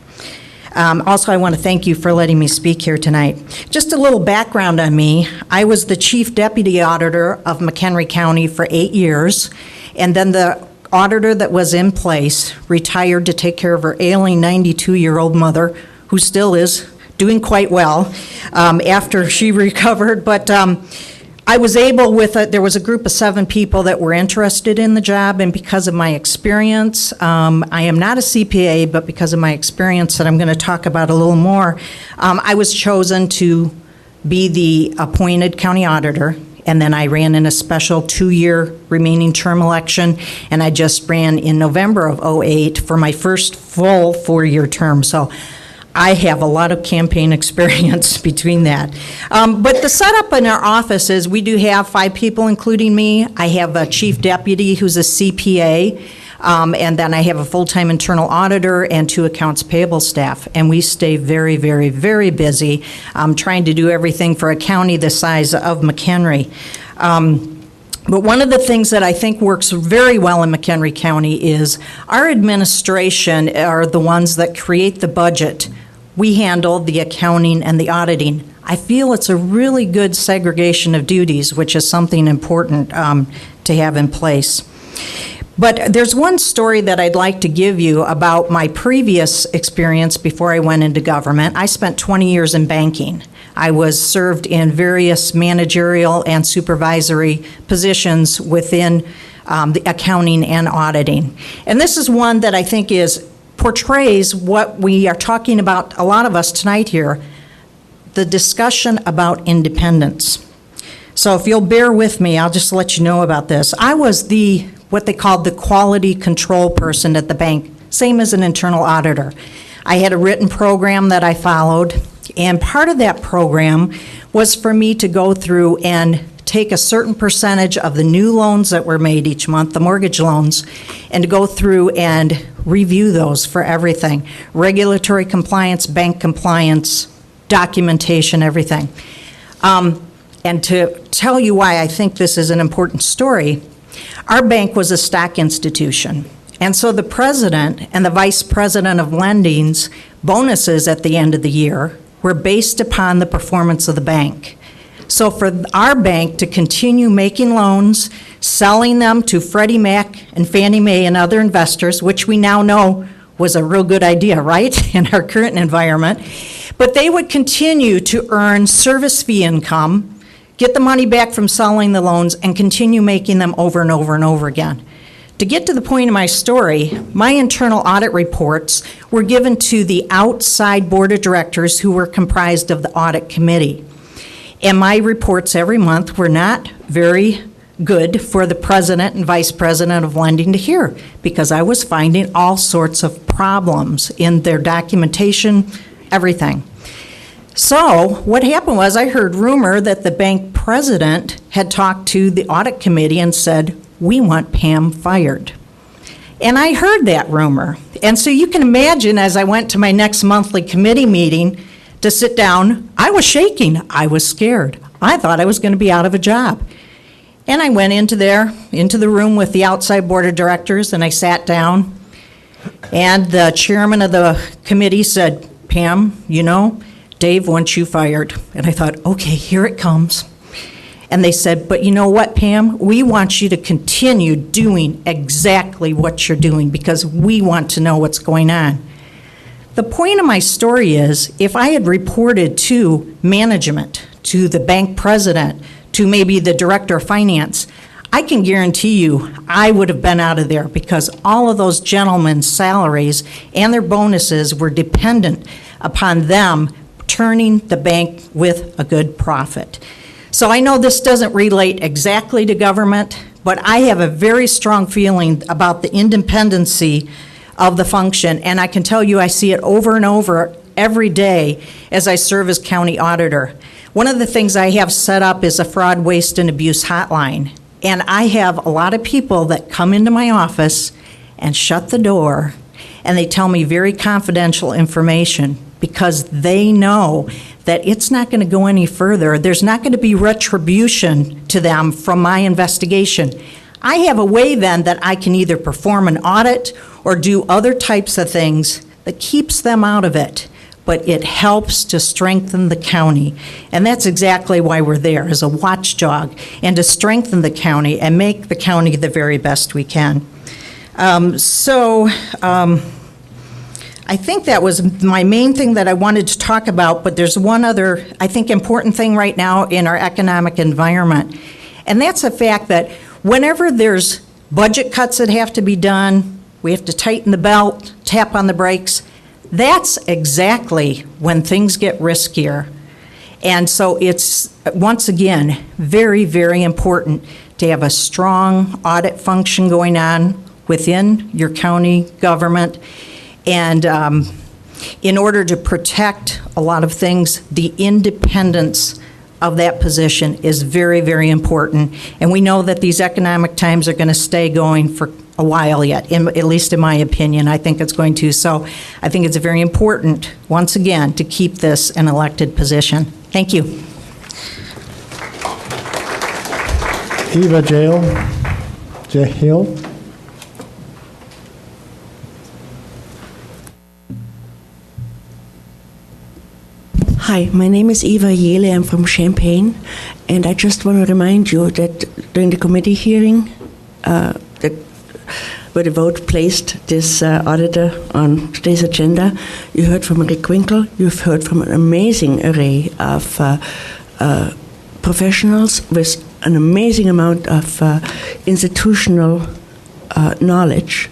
Also, I want to thank you for letting me speak here tonight. Just a little background on me. I was the Chief Deputy Auditor of McHenry County for 8 years, and then the auditor that was in place retired to take care of her ailing 92-year-old mother, who still is doing quite well after she recovered. But I was able there was a group of 7 people that were interested in the job, and because of my experience, I am not a CPA, but because of my experience that I'm going to talk about a little more, I was chosen to be the appointed county auditor, and then I ran in a special 2-year remaining term election, and I just ran in November of '08 for my first full 4-year term. So I have a lot of campaign experience between that. But the setup in our office is we do have 5 people, including me. I have a chief deputy who's a CPA, and then I have a full-time internal auditor and 2 accounts payable staff. And we stay very, very, very busy trying to do everything for a county the size of McHenry. But one of the things that I think works very well in McHenry County is our administration are the ones that create the budget. We handle the accounting and the auditing. I feel it's a really good segregation of duties, which is something important to have in place. But there's one story that I'd like to give you about my previous experience before I went into government. I spent 20 years in banking. I was served in various managerial and supervisory positions within the accounting and auditing. And this is one that I think portrays what we are talking about, a lot of us tonight here, the discussion about independence. So if you'll bear with me, I'll just let you know about this. I was what they called the quality control person at the bank, same as an internal auditor. I had a written program that I followed, and part of that program was for me to go through and take a certain percentage of the new loans that were made each month, the mortgage loans, and to go through and review those for everything. Regulatory compliance, bank compliance, documentation, everything. And to tell you why I think this is an important story, our bank was a stock institution. And so the president and the vice president of lending's bonuses at the end of the year were based upon the performance of the bank. So for our bank to continue making loans, selling them to Freddie Mac and Fannie Mae and other investors, which we now know was a real good idea, right, in our current environment, but they would continue to earn service fee income, get the money back from selling the loans, and continue making them over and over and over again. To get to the point of my story, my internal audit reports were given to the outside board of directors who were comprised of the audit committee. And my reports every month were not very good for the president and vice president of lending to hear, because I was finding all sorts of problems in their documentation, everything. So what happened was I heard rumor that the bank president had talked to the audit committee and said, "We want Pam fired." And I heard that rumor. And so you can imagine, as I went to my next monthly committee meeting to sit down, I was shaking. I was scared. I thought I was going to be out of a job. And I went into the room with the outside board of directors, and I sat down. And the chairman of the committee said, "Pam, Dave wants you fired." And I thought, okay, here it comes. And they said, but you know what, Pam? We want you to continue doing exactly what you're doing because we want to know what's going on. The point of my story is, if I had reported to management, to the bank president, to maybe the director of finance, I can guarantee you I would have been out of there because all of those gentlemen's salaries and their bonuses were dependent upon them turning the bank with a good profit. So I know this doesn't relate exactly to government, but I have a very strong feeling about the independency of the function, and I can tell you I see it over and over every day as I serve as county auditor. One of the things I have set up is a fraud, waste, and abuse hotline, and I have a lot of people that come into my office and shut the door, and they tell me very confidential information because they know that it's not going to go any further. There's not going to be retribution to them from my investigation. I have a way then that I can either perform an audit or do other types of things that keeps them out of it, but it helps to strengthen the county. And that's exactly why we're there, as a watchdog, and to strengthen the county and make the county the very best we can. I think that was my main thing that I wanted to talk about, but there's one other, I think, important thing right now in our economic environment, and that's the fact that whenever there's budget cuts that have to be done, we have to tighten the belt, tap on the brakes, that's exactly when things get riskier. And so it's, once again, very, very important to have a strong audit function going on within your county government. And in order to protect a lot of things, the independence of that position is very, very important. And we know that these economic times are going to stay going for a while yet, at least in my opinion. I think it's going to. So I think it's very important, once again, to keep this an elected position. Thank you. Eva Jail. Hi, my name is Eva Jele. I'm from Champaign, and I just want to remind you that during the committee hearing, where the vote placed this auditor on today's agenda, you heard from Rick Winkle. You've heard from an amazing array of professionals with an amazing amount of institutional knowledge,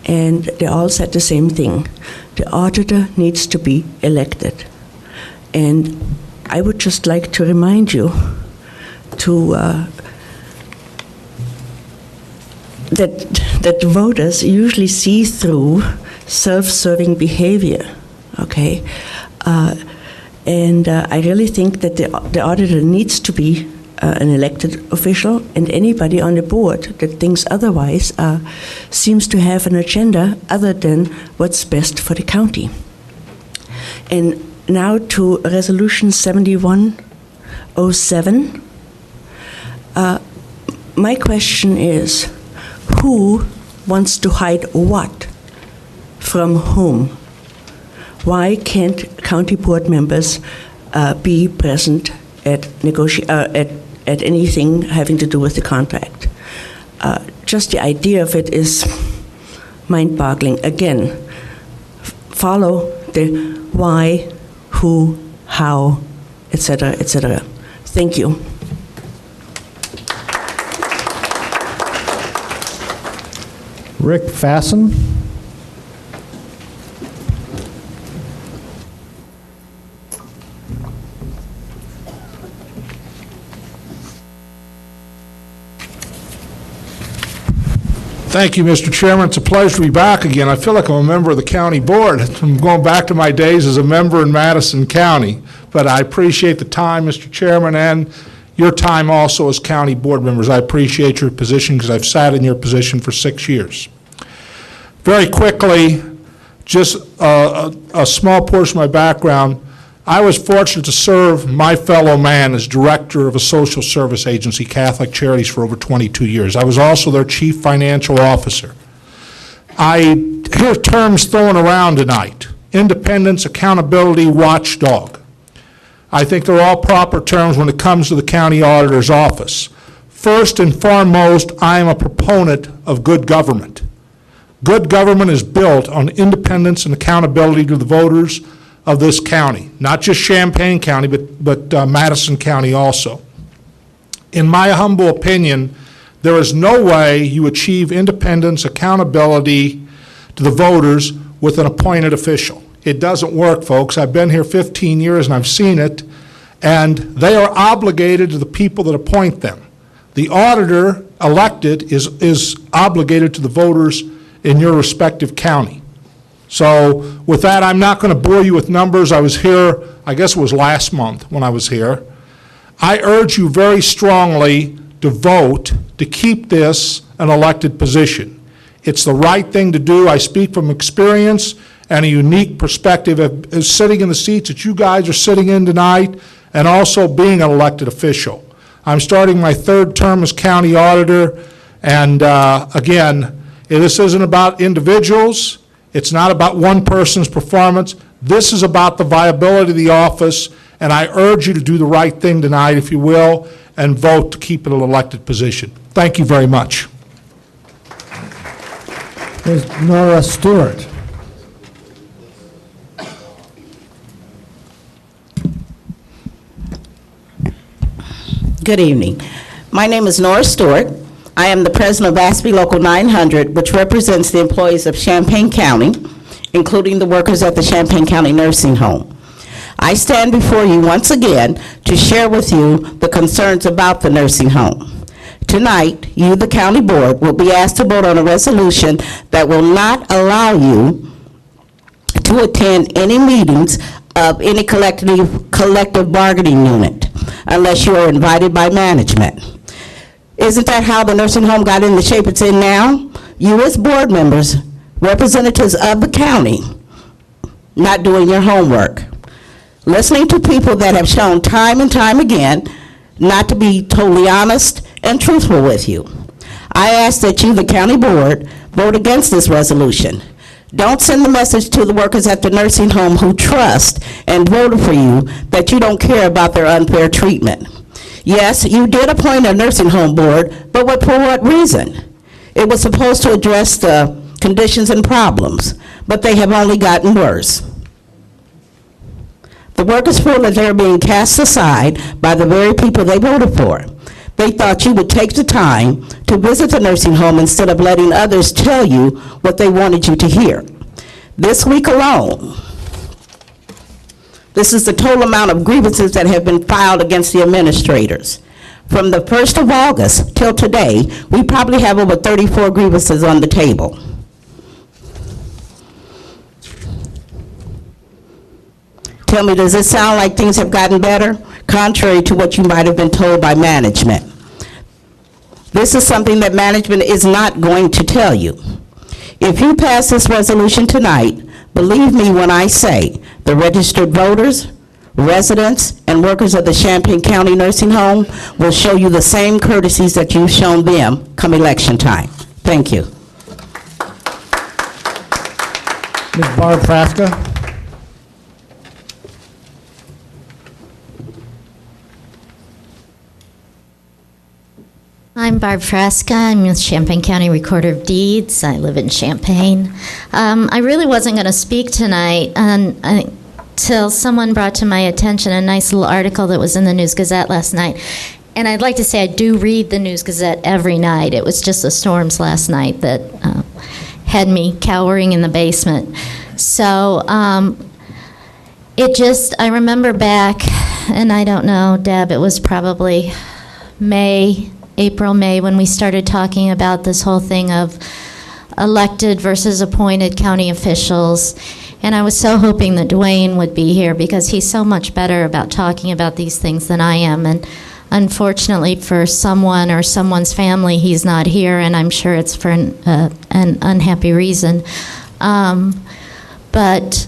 and they all said the same thing: the auditor needs to be elected. And I would just like to remind you to that voters usually see through self-serving behavior, okay? And I really think that the auditor needs to be an elected official, and anybody on the board that thinks otherwise seems to have an agenda other than what's best for the county. And now to Resolution 7107. My question is, who wants to hide what from whom? Why can't county board members be present at anything having to do with the contract? Just the idea of it is mind-boggling. Again, follow the why, who, how, etc., etc. Thank you. Rick Fasten. Thank you, Mr. Chairman. It's a pleasure to be back again. I feel like I'm a member of the county board. I'm going back to my days as a member in Madison County. But I appreciate the time, Mr. Chairman, and your time also as county board members. I appreciate your position because I've sat in your position for 6 years. Very quickly, just a small portion of my background. I was fortunate to serve my fellow man as director of a social service agency, Catholic Charities, for over 22 years. I was also their chief financial officer. I hear terms thrown around tonight: independence, accountability, watchdog. I think they're all proper terms when it comes to the county auditor's office. First and foremost, I am a proponent of good government. Good government is built on independence and accountability to the voters of this county, not just Champaign County, but Madison County also. In my humble opinion, there is no way you achieve independence, accountability to the voters with an appointed official. It doesn't work, folks. I've been here 15 years and I've seen it, and they are obligated to the people that appoint them. The auditor elected is obligated to the voters in your respective county. So with that, I'm not going to bore you with numbers. I was here, I guess it was last month when I was here. I urge you very strongly to vote to keep this an elected position. It's the right thing to do. I speak from experience and a unique perspective of sitting in the seats that you guys are sitting in tonight, and also being an elected official. I'm starting my third term as county auditor, and again, this isn't about individuals. It's not about one person's performance. This is about the viability of the office, and I urge you to do the right thing tonight, if you will, and vote to keep it an elected position. Thank you very much. Ms. Nora Stewart. Good evening. My name is Nora Stewart. I am the president of ASPE Local 900, which represents the employees of Champaign County, including the workers at the Champaign County Nursing Home. I stand before you once again to share with you the concerns about the nursing home. Tonight, you, the county board, will be asked to vote on a resolution that will not allow you to attend any meetings of any collective bargaining unit unless you are invited by management. Isn't that how the nursing home got in the shape it's in now? You as board members, representatives of the county, not doing your homework. Listening to people that have shown time and time again not to be totally honest and truthful with you. I ask that you, the county board, vote against this resolution. Don't send the message to the workers at the nursing home who trust and voted for you that you don't care about their unfair treatment. Yes, you did appoint a nursing home board, but for what reason? It was supposed to address the conditions and problems, but they have only gotten worse. The workers feel that they're being cast aside by the very people they voted for. They thought you would take the time to visit the nursing home instead of letting others tell you what they wanted you to hear. This week alone, this is the total amount of grievances that have been filed against the administrators. From the 1st of August till today, we probably have over 34 grievances on the table. Tell me, does it sound like things have gotten better? Contrary to what you might have been told by management. This is something that management is not going to tell you. If you pass this resolution tonight, believe me when I say the registered voters, residents, and workers of the Champaign County Nursing Home will show you the same courtesies that you've shown them come election time. Thank you. Ms. Barb Praska. I'm Barb Frasca. I'm the Champaign County Recorder of Deeds. I live in Champaign. I really wasn't going to speak tonight until someone brought to my attention a nice little article that was in the News Gazette last night. And I'd like to say I do read the News Gazette every night. It was just the storms last night that had me cowering in the basement. So I remember back, and I don't know, Deb, it was probably April, May, when we started talking about this whole thing of elected versus appointed county officials. And I was so hoping that Dwayne would be here because he's so much better about talking about these things than I am. And unfortunately for someone or someone's family, he's not here, and I'm sure it's for an unhappy reason. But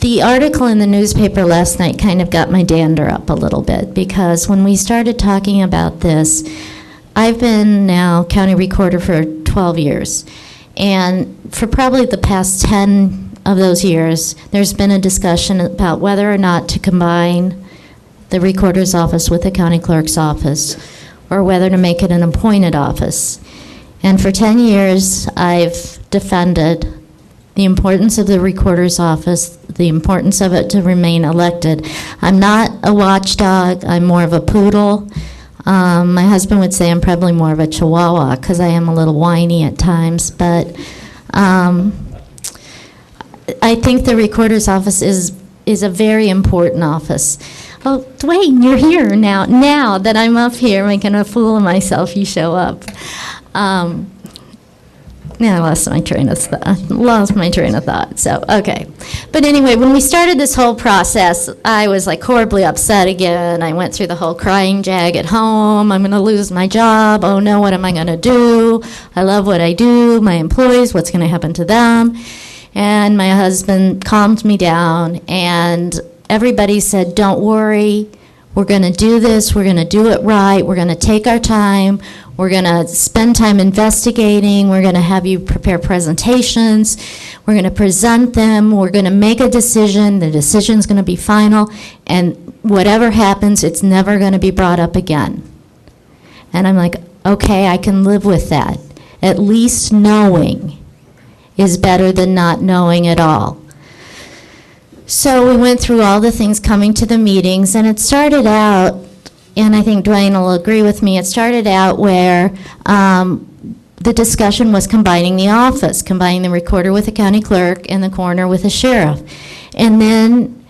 the article in the newspaper last night kind of got my dander up a little bit, because when we started talking about this, I've been now county recorder for 12 years. And for probably the past 10 of those years, there's been a discussion about whether or not to combine the recorder's office with the county clerk's office, or whether to make it an appointed office. And for 10 years, I've defended the importance of the recorder's office, the importance of it to remain elected. I'm not a watchdog, I'm more of a poodle. My husband would say I'm probably more of a chihuahua because I am a little whiny at times, but I think the recorder's office is a very important office. Oh, Dwayne, you're here now. Now that I'm up here making a fool of myself, you show up. Now I lost my train of thought. So, okay. But anyway, when we started this whole process, I was like horribly upset again. I went through the whole crying jag at home. I'm going to lose my job. Oh no, what am I going to do? I love what I do. My employees, what's going to happen to them? And my husband calmed me down, and everybody said, don't worry. We're going to do this. We're going to do it right. We're going to take our time. We're going to spend time investigating. We're going to have you prepare presentations. We're going to present them. We're going to make a decision. The decision's going to be final. And whatever happens, it's never going to be brought up again. And I'm like, okay, I can live with that. At least knowing is better than not knowing at all. So we went through all the things coming to the meetings, and it started out, and I think Dwayne will agree with me, it started out where the discussion was combining the office, combining the recorder with the county clerk and the coroner with the sheriff. And then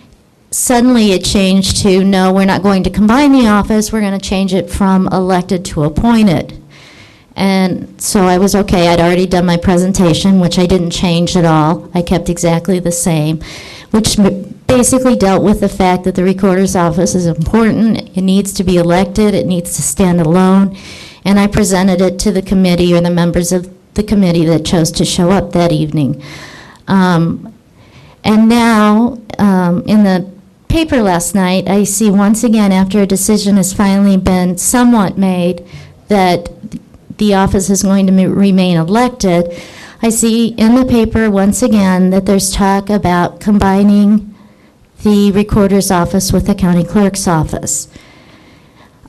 suddenly it changed to, no, we're not going to combine the office, we're going to change it from elected to appointed. And so I was okay. I'd already done my presentation, which I didn't change at all. I kept exactly the same, which basically dealt with the fact that the recorder's office is important. It needs to be elected. It needs to stand alone. And I presented it to the committee, or the members of the committee that chose to show up that evening. And now, in the paper last night, I see once again, after a decision has finally been somewhat made that the office is going to remain elected, I see in the paper once again that there's talk about combining the recorder's office with the county clerk's office.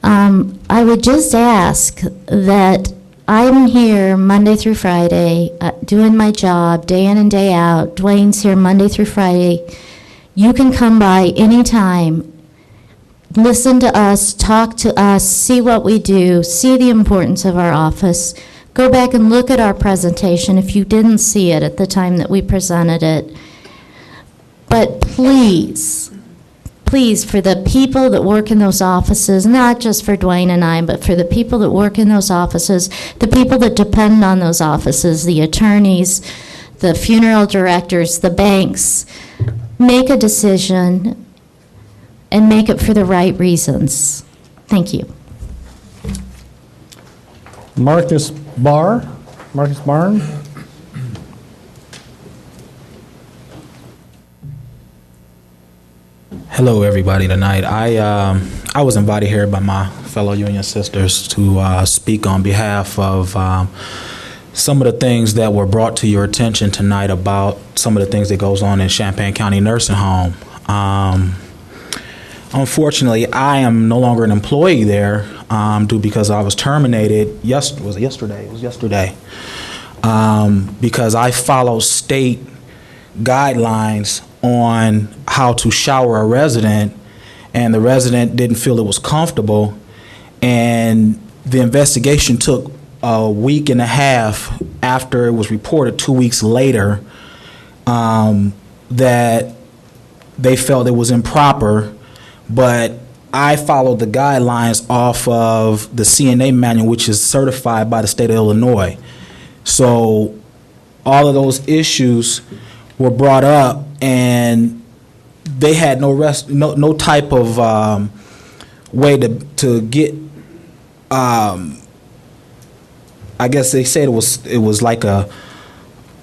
I would just ask that I'm here Monday through Friday, doing my job day in and day out. Dwayne's here Monday through Friday. You can come by anytime. Listen to us, talk to us, see what we do, see the importance of our office. Go back and look at our presentation if you didn't see it at the time that we presented it. But please, please, for the people that work in those offices, not just for Dwayne and I, but for the people that work in those offices, the people that depend on those offices, the attorneys, the funeral directors, the banks, make a decision and make it for the right reasons. Thank you. Marcus Barn. Hello, everybody. Tonight, I was invited here by my fellow union sisters to speak on behalf of some of the things that were brought to your attention tonight about some of the things that goes on in Champaign County Nursing Home. Unfortunately, I am no longer an employee there due because I was terminated. Yesterday. It was yesterday. Because I follow state guidelines on how to shower a resident, and the resident didn't feel it was comfortable, and the investigation took a week and a half after it was reported 2 weeks later that they felt it was improper. But I followed the guidelines off of the CNA manual, which is certified by the state of Illinois. So all of those issues were brought up, and they had no type of way to get. I guess they said it was like an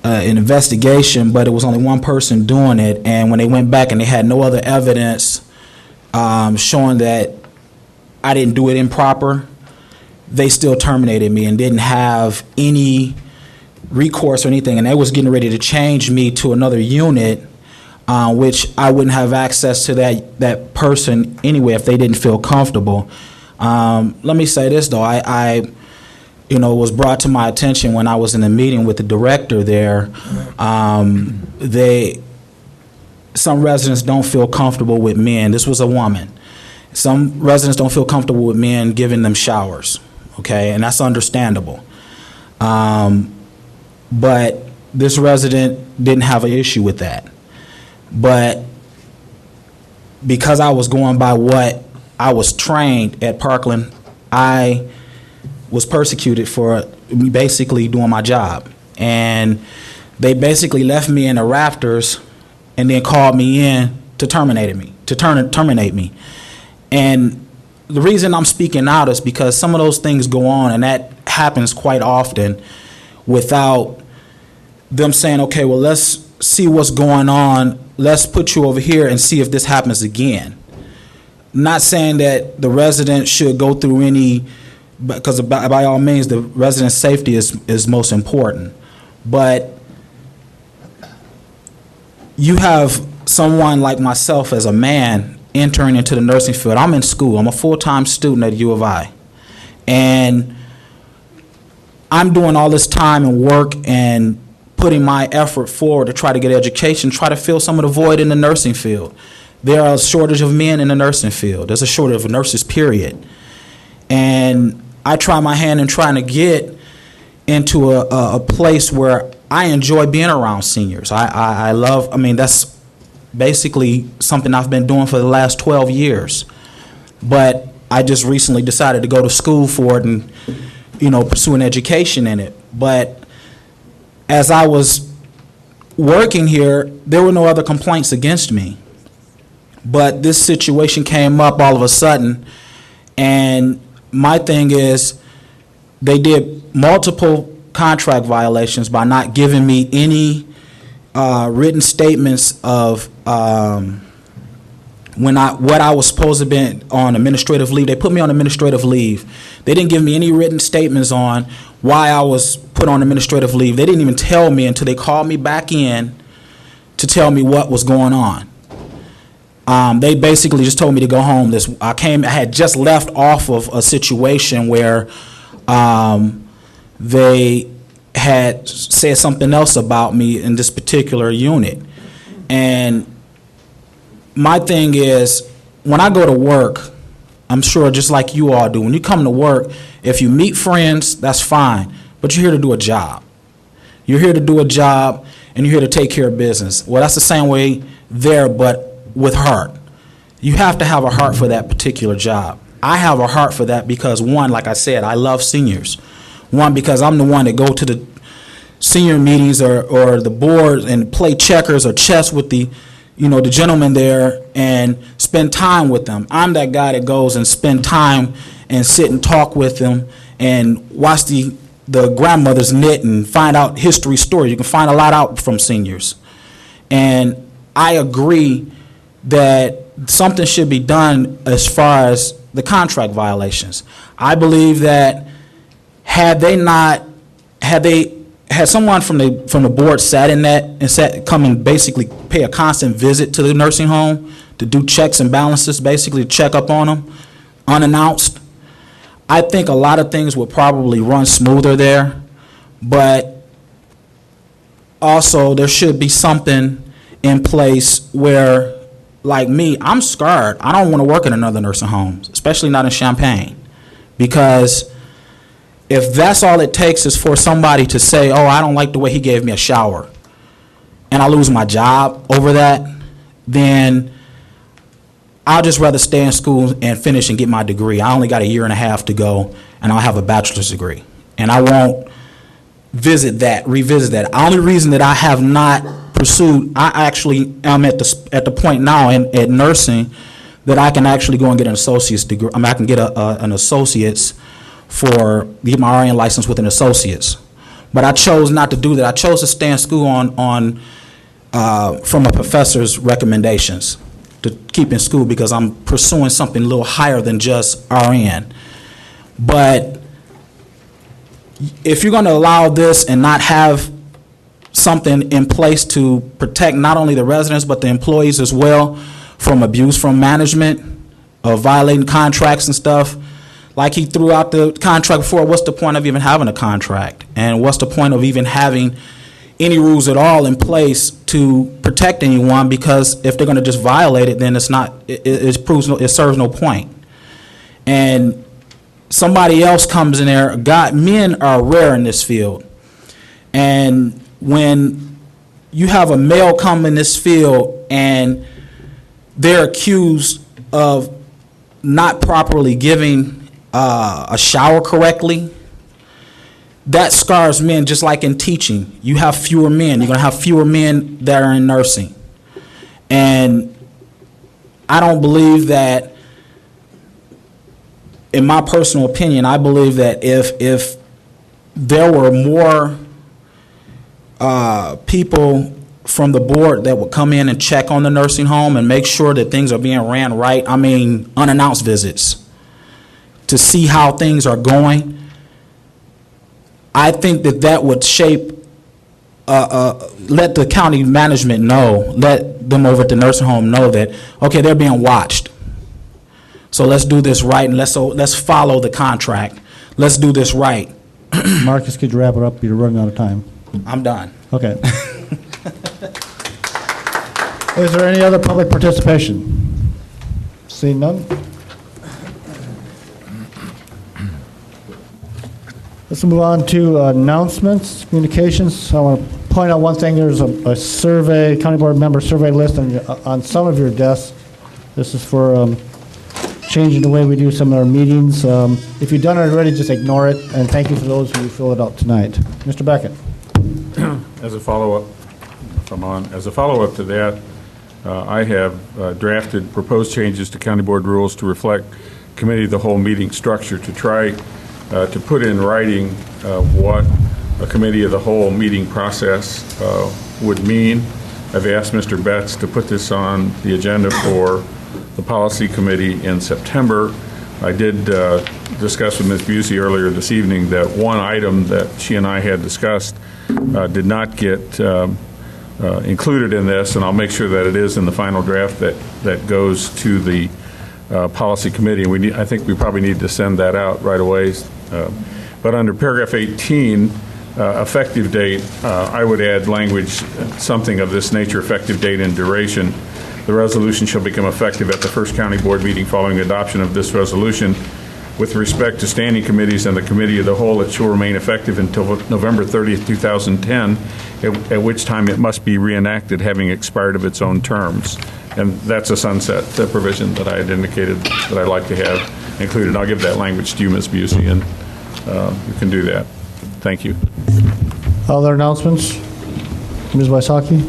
investigation, but it was only one person doing it. And when they went back and they had no other evidence showing that I didn't do it improper, they still terminated me and didn't have any recourse or anything, and they was getting ready to change me to another unit, which I wouldn't have access to that person anyway if they didn't feel comfortable. Let me say this though, I it was brought to my attention when I was in a meeting with the director there. Some residents don't feel comfortable with men. This was a woman. Some residents don't feel comfortable with men giving them showers, okay, and that's understandable. But this resident didn't have an issue with that. But because I was going by what I was trained at Parkland, I was persecuted for basically doing my job. And they basically left me in the rafters and then called me in to terminate me. And the reason I'm speaking out is because some of those things go on, and that happens quite often without them saying, okay, well, let's see what's going on. Let's put you over here and see if this happens again. Not saying that the resident should go through any, because by all means, the resident's safety is most important. But you have someone like myself as a man entering into the nursing field. I'm in school. I'm a full-time student at U of I. And I'm doing all this time and work and putting my effort forward to try to get education, try to fill some of the void in the nursing field. There are a shortage of men in the nursing field. There's a shortage of nurses, period. And I try my hand in trying to get into a place where I enjoy being around seniors. I love, that's basically something I've been doing for the last 12 years. But I just recently decided to go to school for it and, pursue an education in it. But as I was working here, there were no other complaints against me. But this situation came up all of a sudden, and my thing is they did multiple contract violations by not giving me any written statements of what I was supposed to be on administrative leave. They put me on administrative leave. They didn't give me any written statements on why I was put on administrative leave. They didn't even tell me until they called me back in to tell me what was going on. They basically just told me to go home. I had just left off of a situation where they had said something else about me in this particular unit. And my thing is, when I go to work, I'm sure just like you all do, when you come to work, if you meet friends, that's fine, but you're here to do a job. You're here to do a job, and you're here to take care of business. Well, that's the same way there, but with heart. You have to have a heart for that particular job. I have a heart for that because, one, like I said, I love seniors. One, because I'm the one that go to the senior meetings or the board and play checkers or chess with the gentleman there and spend time with them. I'm that guy that goes and spend time and sit and talk with them and watch the grandmothers knit and find out history stories. You can find a lot out from seniors. And I agree that something should be done as far as the contract violations. I believe that had someone from the board sat in that and come and basically pay a constant visit to the nursing home to do checks and balances, basically check up on them unannounced, I think a lot of things would probably run smoother there. But also there should be something in place where, like me, I'm scarred. I don't want to work in another nursing home, especially not in Champaign, because if that's all it takes is for somebody to say, oh, I don't like the way he gave me a shower, and I lose my job over that, then I'll just rather stay in school and finish and get my degree. I only got a year and a half to go, and I'll have a bachelor's degree. And I won't revisit that. The only reason that I have not pursued, I actually am at the point now at nursing that I can actually go and get an associate's degree. I can get an associate's get my RN license with an associate's. But I chose not to do that. I chose to stay in school from a professor's recommendations to keep in school because I'm pursuing something a little higher than just RN. But if you're going to allow this and not have something in place to protect not only the residents but the employees as well from abuse from management, of violating contracts and stuff, like he threw out the contract before, what's the point of even having a contract? And what's the point of even having any rules at all in place to protect anyone? Because if they're going to just violate it, then it serves no point. And somebody else comes in there. Men are rare in this field. And when you have a male come in this field and they're accused of not properly giving a shower correctly, that scars men. Just like in teaching, you have fewer men. You're going to have fewer men that are in nursing. And I don't believe that, in my personal opinion, I believe that if there were more people from the board that would come in and check on the nursing home and make sure that things are being ran right, I mean unannounced visits, to see how things are going, I think that would shape, let the county management know, let them over at the nursing home know that, okay, they're being watched. So let's do this right, and let's follow the contract. Let's do this right. Marcus, could you wrap it up? You're running out of time. I'm done. Okay. Is there any other public participation? Seeing none? Let's move on to announcements, communications. I want to point out one thing. There's a survey, county board member survey list on some of your desks. This is for changing the way we do some of our meetings. If you've done it already, just ignore it. And thank you for those who filled it out tonight. Mr. Beckett. As a follow-up, if I'm on, as a follow-up to that, I have drafted proposed changes to county board rules to reflect committee of the whole meeting structure, to try to put in writing what a committee of the whole meeting process would mean. I've asked Mr. Betts to put this on the agenda for the policy committee in September. I did discuss with Ms. Busey earlier this evening that one item that she and I had discussed did not get included in this, and I'll make sure that it is in the final draft that goes to the policy committee. And I think we probably need to send that out right away. But under paragraph 18, effective date, I would add language, something of this nature: effective date and duration. The resolution shall become effective at the first county board meeting following adoption of this resolution. With respect to standing committees and the committee of the whole, it shall remain effective until November 30th, 2010, at which time it must be reenacted, having expired of its own terms. And that's a sunset provision that I had indicated that I'd like to have included. I'll give that language to you, Ms. Busey, and you can do that. Thank you. Other announcements? Ms. Wysocki?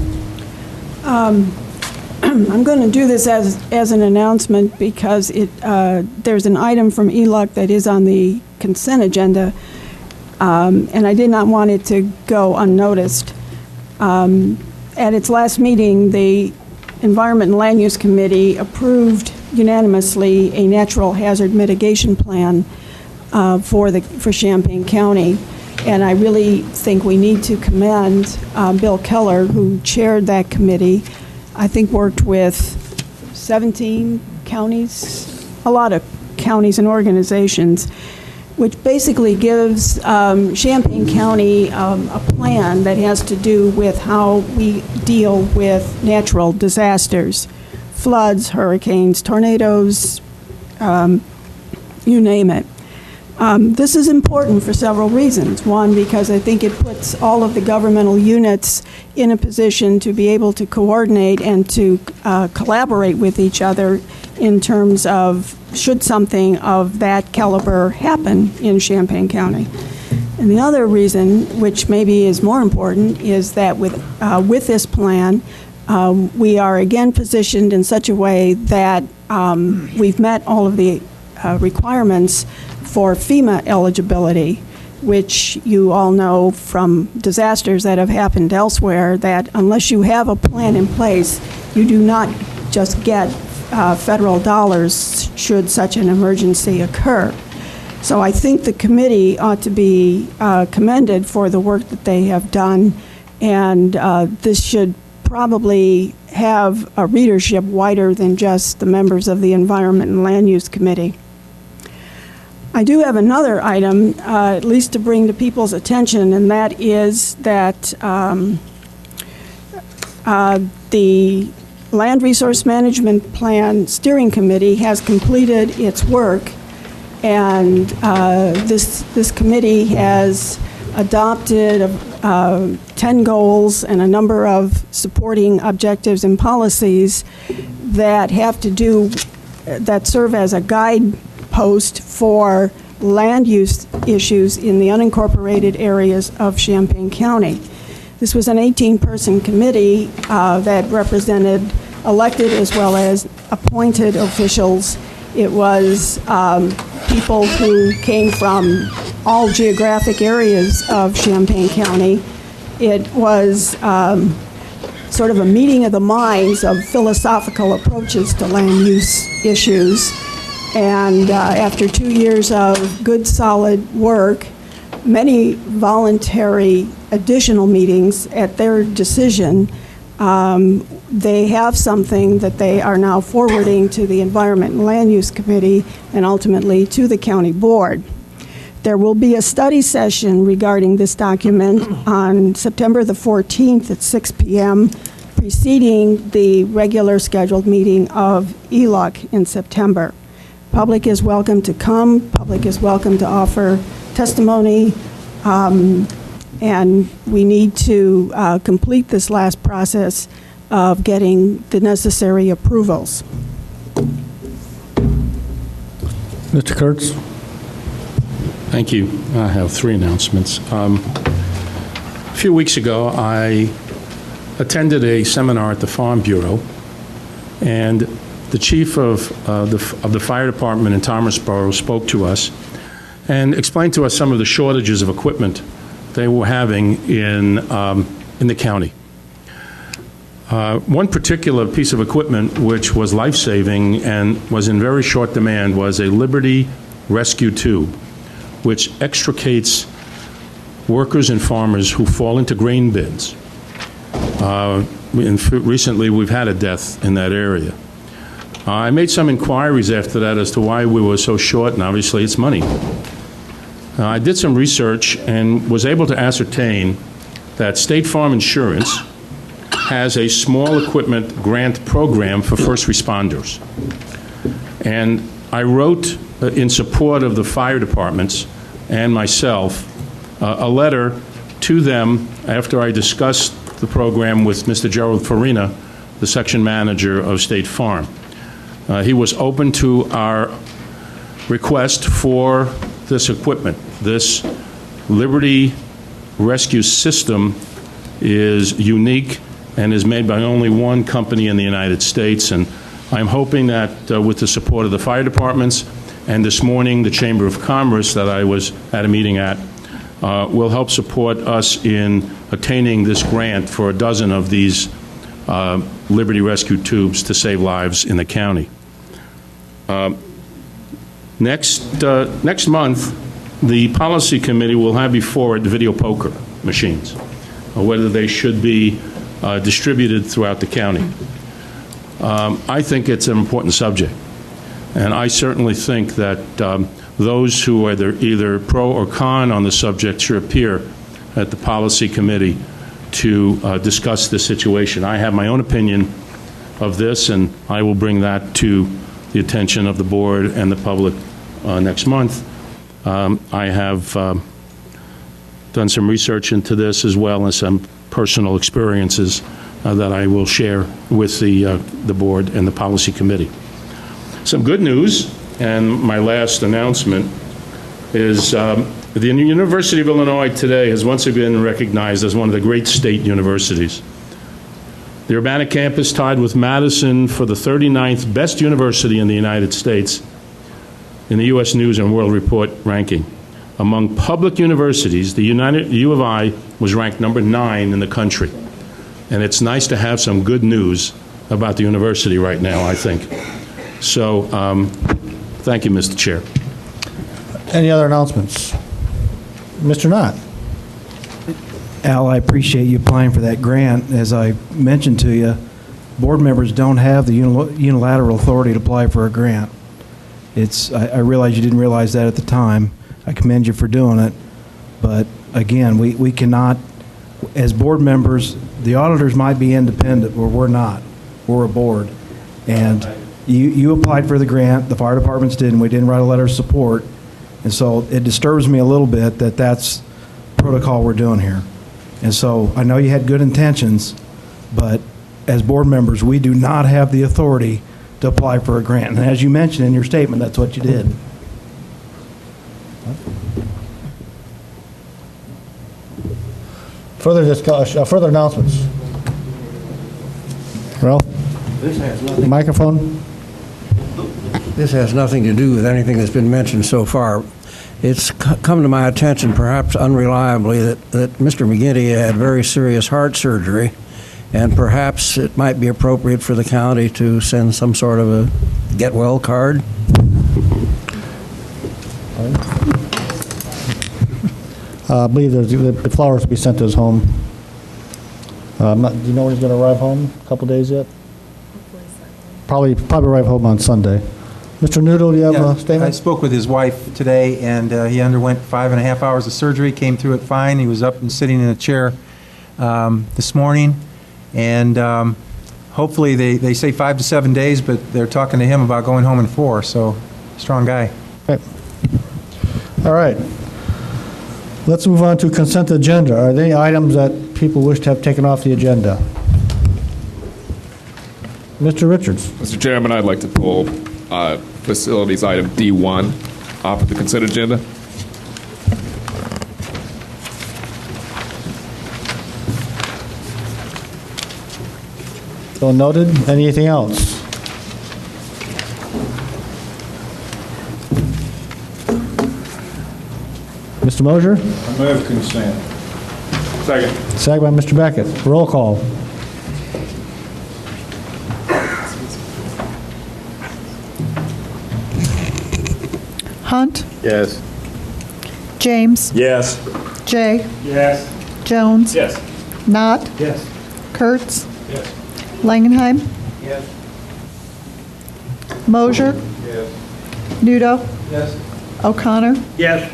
I'm going to do this as an announcement because there's an item from ELUC that is on the consent agenda, and I did not want it to go unnoticed. At its last meeting, the Environment and Land Use Committee approved unanimously a natural hazard mitigation plan for Champaign County. And I really think we need to commend Bill Keller, who chaired that committee. I think worked with 17 counties, a lot of counties and organizations, which basically gives Champaign County a plan that has to do with how we deal with natural disasters, floods, hurricanes, tornadoes, you name it. This is important for several reasons. One, because I think it puts all of the governmental units in a position to be able to coordinate and to collaborate with each other in terms of should something of that caliber happen in Champaign County. And the other reason, which maybe is more important, is that with this plan, we are again positioned in such a way that we've met all of the requirements for FEMA eligibility, which you all know from disasters that have happened elsewhere, that unless you have a plan in place, you do not just get federal dollars should such an emergency occur. So I think the committee ought to be commended for the work that they have done, and this should probably have a readership wider than just the members of the Environment and Land Use Committee. I do have another item, at least to bring to people's attention, and that is that the Land Resource Management Plan Steering Committee has completed its work, and this committee has adopted 10 goals and a number of supporting objectives and policies that have to do, that serve as a guidepost for land use issues in the unincorporated areas of Champaign County. This was an 18-person committee that represented elected as well as appointed officials. It was people who came from all geographic areas of Champaign County. It was sort of a meeting of the minds of philosophical approaches to land use issues. And after 2 years of good, solid work, many voluntary additional meetings at their decision, they have something that they are now forwarding to the Environment and Land Use Committee and ultimately to the County Board. There will be a study session regarding this document on September the 14th at 6 p.m., preceding the regular scheduled meeting of ELUC in September. Public is welcome to come. Public is welcome to offer testimony. And we need to complete this last process of getting the necessary approvals. Mr. Kurtz. Thank you. I have 3 announcements. A few weeks ago, I attended a seminar at the Farm Bureau, and the chief of the fire department in Thomasboro spoke to us and explained to us some of the shortages of equipment they were having in the county. One particular piece of equipment which was life-saving and was in very short demand was a Liberty rescue tube, which extricates workers and farmers who fall into grain bins. Recently, we've had a death in that area. I made some inquiries after that as to why we were so short, and obviously it's money. I did some research and was able to ascertain that State Farm Insurance has a small equipment grant program for first responders. And I wrote in support of the fire departments and myself a letter to them after I discussed the program with Mr. Gerald Farina, the section manager of State Farm. He was open to our request for this equipment. This Liberty rescue system is unique and is made by only one company in the United States, and I'm hoping that with the support of the fire departments and this morning the Chamber of Commerce that I was at a meeting at will help support us in attaining this grant for a dozen of these Liberty rescue tubes to save lives in the county. Next month, the policy committee will have before it video poker machines, whether they should be distributed throughout the county. I think it's an important subject, and I certainly think that those who are either pro or con on the subject should appear at the policy committee to discuss this situation. I have my own opinion of this, and I will bring that to the attention of the board and the public next month. I have done some research into this as well as some personal experiences that I will share with the board and the policy committee. Some good news, and my last announcement is the University of Illinois today has once again been recognized as one of the great state universities. The Urbana campus tied with Madison for the 39th best university in the United States in the U.S. News and World Report ranking. Among public universities, the U of I was ranked number 9 in the country. And it's nice to have some good news about the university right now, I think. So, thank you, Mr. Chair. Any other announcements? Mr. Knott? Al, I appreciate you applying for that grant. As I mentioned to you, board members don't have the unilateral authority to apply for a grant. I realize you didn't realize that at the time. I commend you for doing it. But again, we cannot, as board members, the auditors might be independent, but we're not. We're a board. And you applied for the grant, the fire departments didn't. We didn't write a letter of support. And so it disturbs me a little bit that that's protocol we're doing here. And so I know you had good intentions, but as board members, we do not have the authority to apply for a grant. And as you mentioned in your statement, that's what you did. Further discussion, further announcements? Ralph? This has nothing. Microphone? This has nothing to do with anything that's been mentioned so far. It's come to my attention, perhaps unreliably, that Mr. McGinty had very serious heart surgery, and perhaps it might be appropriate for the county to send some sort of a get well card. I believe the flowers will be sent to his home. Do you know when he's going to arrive home? A couple days yet? Probably arrive home on Sunday. Mr. Noodle, do you have a statement? I spoke with his wife today, and he underwent 5.5 hours of surgery, came through it fine. He was up and sitting in a chair this morning, and hopefully they say 5 to 7 days, but they're talking to him about going home in 4, so strong guy. Okay. All right. Let's move on to consent agenda. Are there any items that people wish to have taken off the agenda? Mr. Richards. Mr. Chairman, I'd like to pull facilities item D1 off of the consent agenda. So noted. Anything else? Mr. Mosier? I move consent. Second. Second by Mr. Beckett. Roll call. Hunt? Yes. James? Yes. Jay? Yes. Jones? Yes. Knott? Yes. Kurtz? Yes. Langenheim? Yes. Mosier? Yes. Nudo? Yes. O'Connor? Yes.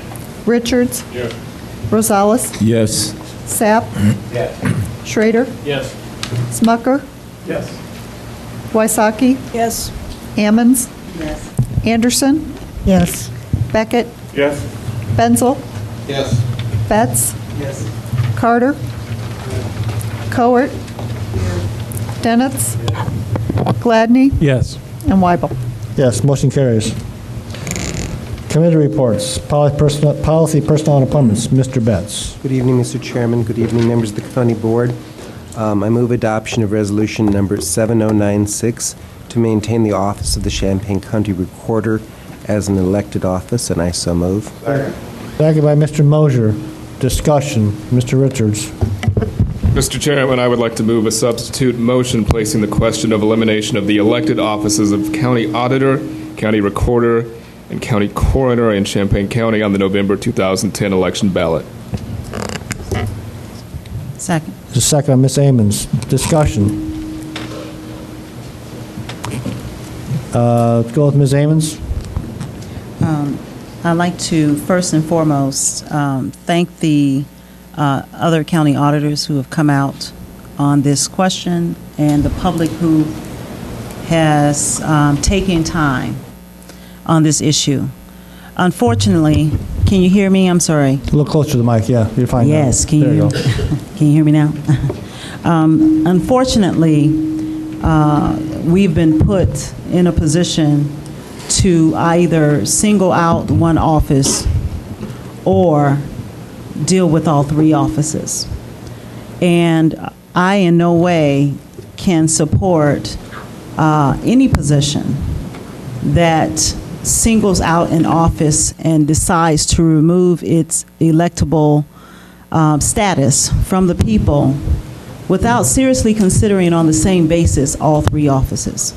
Richards? Yes. Rosales? Yes. Sapp? Yes. Schrader? Yes. Smucker? Yes. Wysocki? Yes. Ammons? Yes. Anderson? Yes. Beckett? Yes. Benzel? Yes. Betts? Yes. Carter? Cowart? Denitz? Gladney? Yes. And Weibel? Yes, motion carries. Committee reports, policy, personnel, and appointments. Mr. Betts. Good evening, Mr. Chairman. Good evening, members of the county board. I move adoption of resolution number 7096 to maintain the office of the Champaign County Recorder as an elected office, and I so move. Second by Mr. Mosier. Discussion. Mr. Richards. Mr. Chairman, I would like to move a substitute motion placing the question of elimination of the elected offices of county auditor, county recorder, and county coroner in Champaign County on the November 2010 election ballot. Second. The second by Ms. Ammons. Discussion. Let's go with Ms. Ammons. I'd like to first and foremost thank the other county auditors who have come out on this question and the public who has taken time on this issue. Unfortunately, can you hear me? I'm sorry. A little closer to the mic, yeah. You're fine. Yes, now. can There you, can you hear me now? Unfortunately, we've been put in a position to either single out one office or deal with all three offices. And I in no way can support any position that singles out an office and decides to remove its electable status from the people without seriously considering on the same basis all three offices.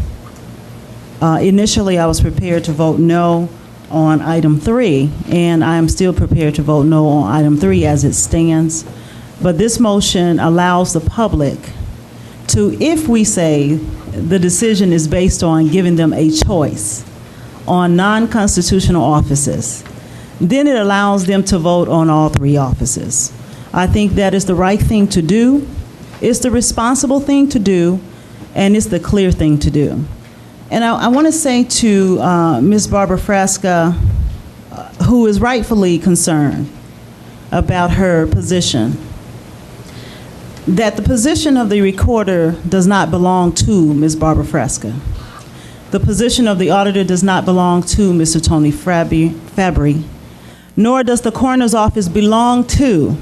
Initially, I was prepared to vote no on item 3, and I am still prepared to vote no on item 3 as it stands. But this motion allows the public to, if we say the decision is based on giving them a choice on non-constitutional offices, then it allows them to vote on all 3 offices. I think that is the right thing to do. It's the responsible thing to do, and it's the clear thing to do. And I want to say to Ms. Barbara Frasca, who is rightfully concerned about her position, that the position of the recorder does not belong to Ms. Barbara Frasca. The position of the auditor does not belong to Mr. Tony Fabry, nor does the coroner's office belong to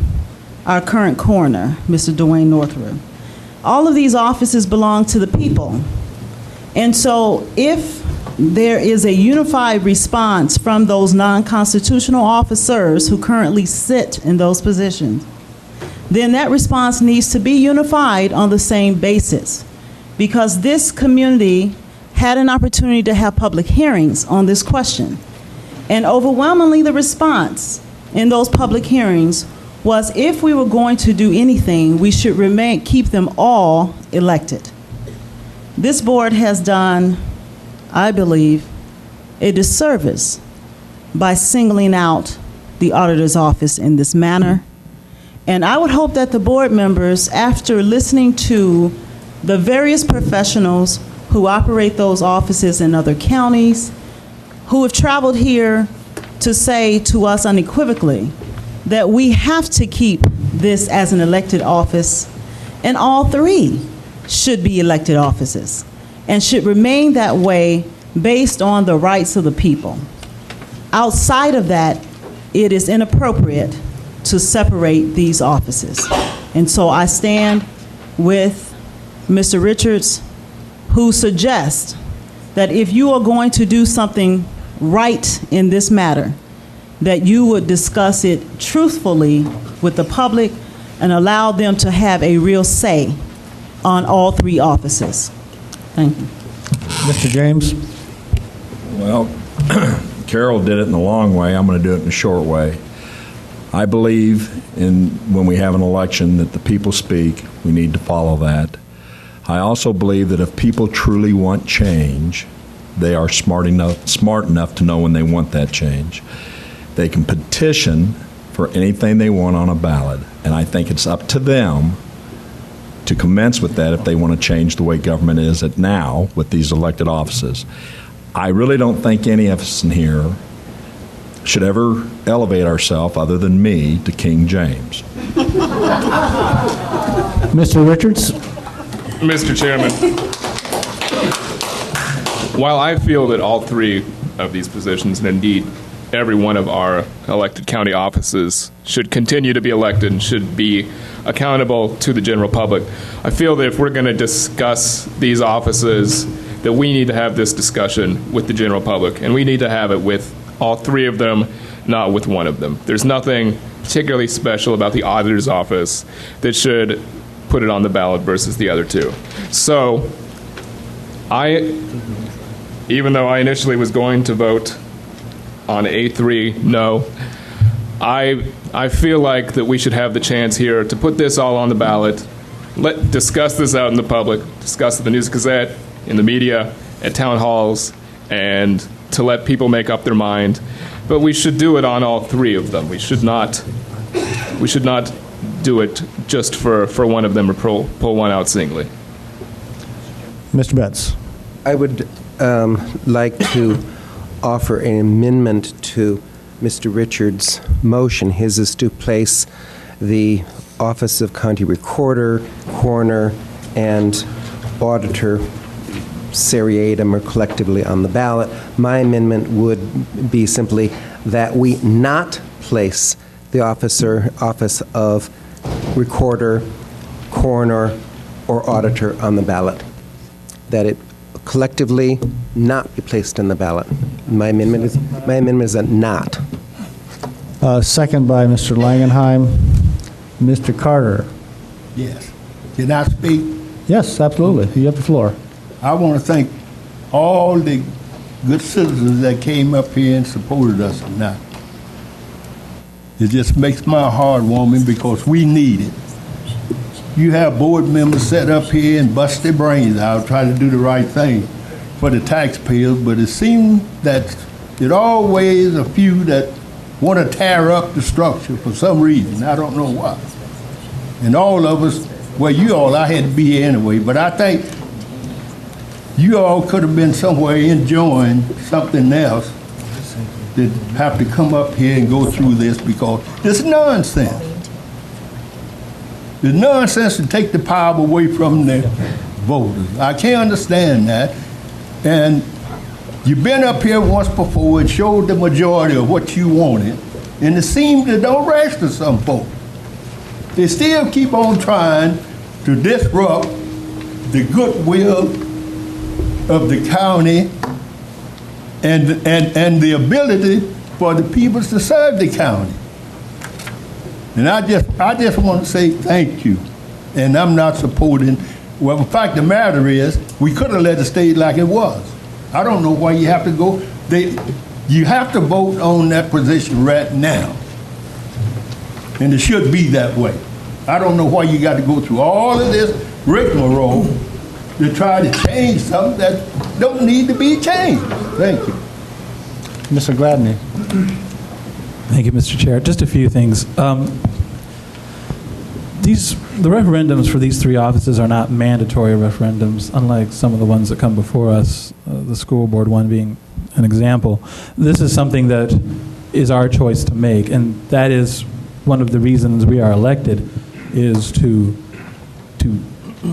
our current coroner, Mr. Dwayne Northrup. All of these offices belong to the people. And so if there is a unified response from those non-constitutional officers who currently sit in those positions, then that response needs to be unified on the same basis, because this community had an opportunity to have public hearings on this question. And overwhelmingly the response in those public hearings was, if we were going to do anything, we should keep them all elected. This board has done, I believe, a disservice by singling out the auditor's office in this manner. And I would hope that the board members, after listening to the various professionals who operate those offices in other counties, who have traveled here to say to us unequivocally that we have to keep this as an elected office, and all 3 should be elected offices and should remain that way based on the rights of the people. Outside of that, it is inappropriate to separate these offices. And so I stand with Mr. Richards, who suggests that if you are going to do something right in this matter, that you would discuss it truthfully with the public and allow them to have a real say on all 3 offices. Thank you. Mr. James? Well, Carol did it in the long way. I'm going to do it in a short way. I believe when we have an election that the people speak, we need to follow that. I also believe that if people truly want change, they are smart enough to know when they want that change. They can petition for anything they want on a ballot, and I think it's up to them to commence with that if they want to change the way government is at now with these elected offices. I really don't think any of us in here should ever elevate ourselves, other than me, to King James. Mr. Richards? Mr. Chairman, while I feel that all 3 of these positions, and indeed every one of our elected county offices, should continue to be elected and should be accountable to the general public, I feel that if we're going to discuss these offices, that we need to have this discussion with the general public, and we need to have it with all 3 of them, not with one of them. There's nothing particularly special about the auditor's office that should put it on the ballot versus the other 2. So, even though I initially was going to vote on A3 no, I feel like that we should have the chance here to put this all on the ballot, discuss this out in the public, discuss it in the News Gazette, in the media, at town halls, and to let people make up their mind. But we should do it on all 3 of them. We should not do it just for one of them or pull one out singly. Mr. Betts? I would like to offer an amendment to Mr. Richards' motion. His is to place the Office of County Recorder, Coroner, and Auditor seriatim or collectively on the ballot. My amendment would be simply that we not place the office of Recorder, Coroner, or Auditor on the ballot. That it collectively not be placed on the ballot. My amendment is a not. Second by Mr. Langenheim. Mr. Carter? Yes. Can I speak? Yes, absolutely. You have the floor. I want to thank all the good citizens that came up here and supported us or not. It just makes my heart warming because we need it. You have board members set up here and bust their brains out, try to do the right thing for the taxpayers, but it seems that there's always a few that want to tear up the structure for some reason. I don't know why. And all of us, well, you all, I had to be here anyway, but I think you all could have been somewhere enjoying something else that have to come up here and go through this because it's nonsense. It's nonsense to take the power away from the voters. I can't understand that. And you've been up here once before and showed the majority of what you wanted, and it seems to don't rest to some folks. They still keep on trying to disrupt the goodwill of the county and the ability for the people to serve the county. And I just want to say thank you. And I'm not supporting, well, the fact of the matter is, we could have let it stay like it was. I don't know why you have to go, you have to vote on that position right now. And it should be that way. I don't know why you got to go through all of this rigmarole to try to change something that don't need to be changed. Thank you. Mr. Gladney. Thank you, Mr. Chair. Just a few things. The referendums for these three offices are not mandatory referendums, unlike some of the ones that come before us, the school board one being an example. This is something that is our choice to make, and that is one of the reasons we are elected, is to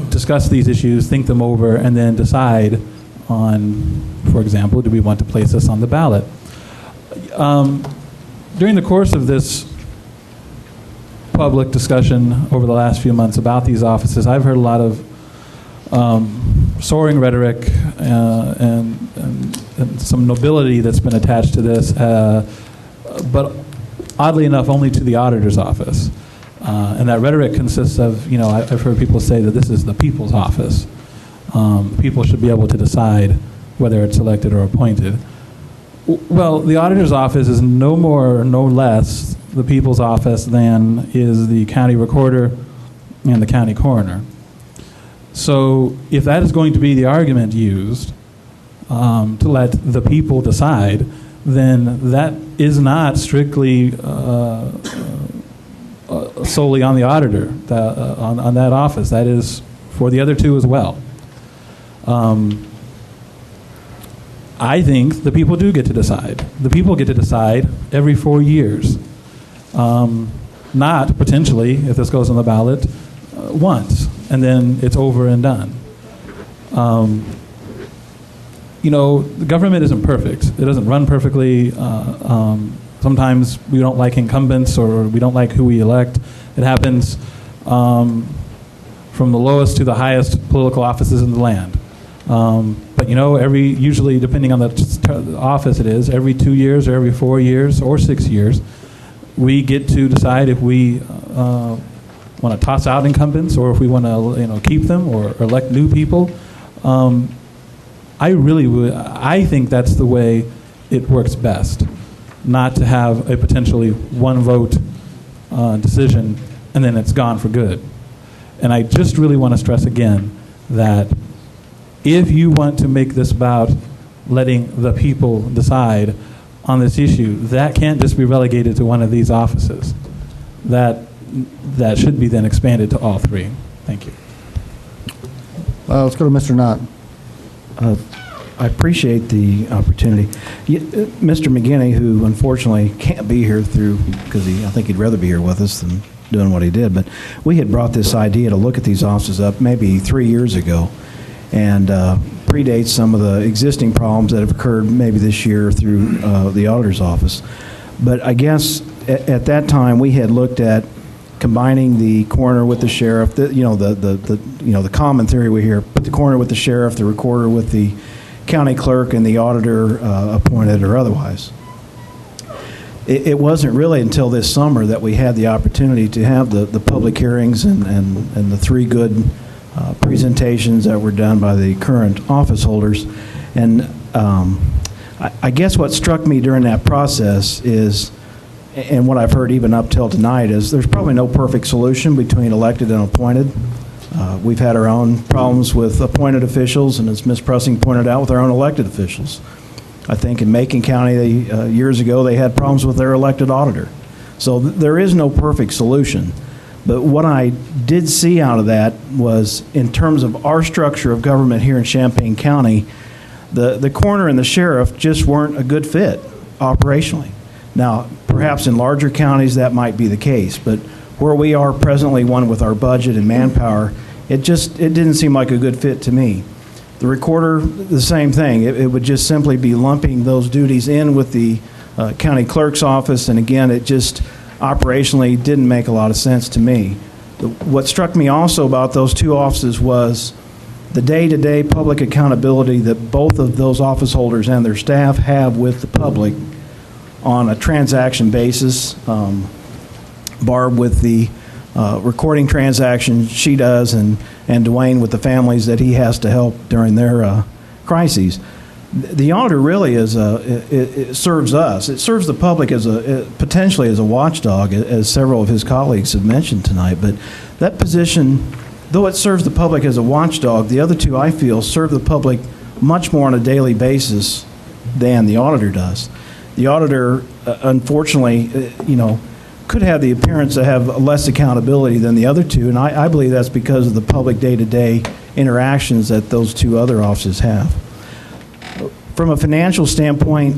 discuss these issues, think them over, and then decide on, for example, do we want to place this on the ballot? During the course of this public discussion over the last few months about these offices, I've heard a lot of soaring rhetoric and some nobility that's been attached to this, but oddly enough, only to the auditor's office. And that rhetoric consists of, I've heard people say that this is the people's office. People should be able to decide whether it's elected or appointed. Well, the auditor's office is no more, no less the people's office than is the county recorder and the county coroner. So if that is going to be the argument used to let the people decide, then that is not strictly solely on the auditor, on that office. That is for the other two as well. I think the people do get to decide. The people get to decide every 4 years. Not potentially, if this goes on the ballot, once, and then it's over and done. The government isn't perfect. It doesn't run perfectly. Sometimes we don't like incumbents or we don't like who we elect. It happens from the lowest to the highest political offices in the land. But usually depending on the office it is, every 2 years or every 4 years or 6 years, we get to decide if we want to toss out incumbents or if we want to keep them or elect new people. I think that's the way it works best, not to have a potentially one vote decision and then it's gone for good. And I just really want to stress again that if you want to make this about letting the people decide on this issue, that can't just be relegated to one of these offices. That should be then expanded to all three. Thank you. Let's go to Mr. Knott. I appreciate the opportunity. Mr. McGinney, who unfortunately can't be here because I think he'd rather be here with us than doing what he did, but we had brought this idea to look at these offices up maybe 3 years ago, and predates some of the existing problems that have occurred maybe this year through the auditor's office. But I guess at that time we had looked at combining the coroner with the sheriff. The common theory we hear: put the coroner with the sheriff, the recorder with the county clerk, and the auditor appointed or otherwise. It wasn't really until this summer that we had the opportunity to have the public hearings and the three good presentations that were done by the current office holders. And I guess what struck me during that process is, and what I've heard even up till tonight, is there's probably no perfect solution between elected and appointed. We've had our own problems with appointed officials, and as Ms. Pressing pointed out, with our own elected officials. I think in Macon County, years ago, they had problems with their elected auditor. So there is no perfect solution. But what I did see out of that was, in terms of our structure of government here in Champaign County, the coroner and the sheriff just weren't a good fit operationally. Now, perhaps in larger counties that might be the case, but where we are presently, one with our budget and manpower, it didn't seem like a good fit to me. The recorder, the same thing. It would just simply be lumping those duties in with the county clerk's office, and again, it just operationally didn't make a lot of sense to me. What struck me also about those two offices was the day-to-day public accountability that both of those office holders and their staff have with the public on a transaction basis. Barb with the recording transactions she does, and Dwayne with the families that he has to help during their crises. The auditor really it serves us. It serves the public as potentially as a watchdog, as several of his colleagues have mentioned tonight. But that position, though it serves the public as a watchdog, the other two, I feel, serve the public much more on a daily basis than the auditor does. The auditor, unfortunately, could have the appearance to have less accountability than the other two, and I believe that's because of the public day-to-day interactions that those two other offices have. From a financial standpoint,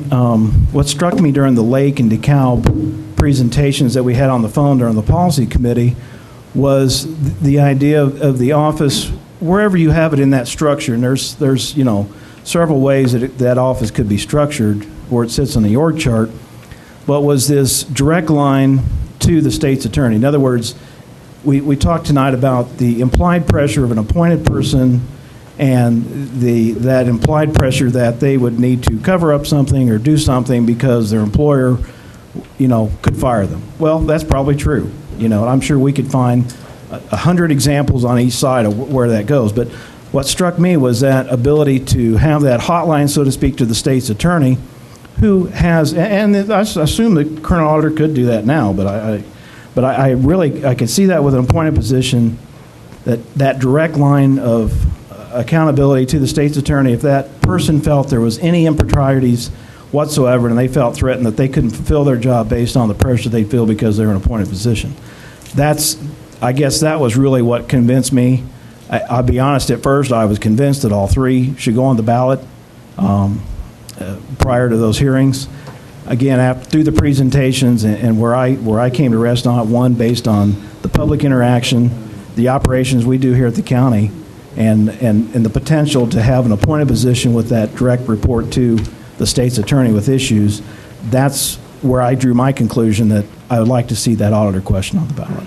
what struck me during the Lake and DeKalb presentations that we had on the phone during the policy committee was the idea of the office, wherever you have it in that structure, and there's several ways that office could be structured where it sits on the org chart, but was this direct line to the state's attorney. In other words, we talked tonight about the implied pressure of an appointed person and that implied pressure that they would need to cover up something or do something because their employer, could fire them. Well, that's probably true. I'm sure we could find 100 examples on each side of where that goes. But what struck me was that ability to have that hotline, so to speak, to the state's attorney, who has, and I assume the current auditor could do that now, but I really could see that with an appointed position, that direct line of accountability to the state's attorney. If that person felt there was any improprieties whatsoever and they felt threatened that they couldn't fulfill their job based on the pressure they feel because they're in an appointed position. I guess that was really what convinced me. I'll be honest, at first I was convinced that all three should go on the ballot prior to those hearings. Again, through the presentations and where I came to rest on it, one, based on the public interaction, the operations we do here at the county, and the potential to have an appointed position with that direct report to the state's attorney with issues, that's where I drew my conclusion that I would like to see that auditor question on the ballot.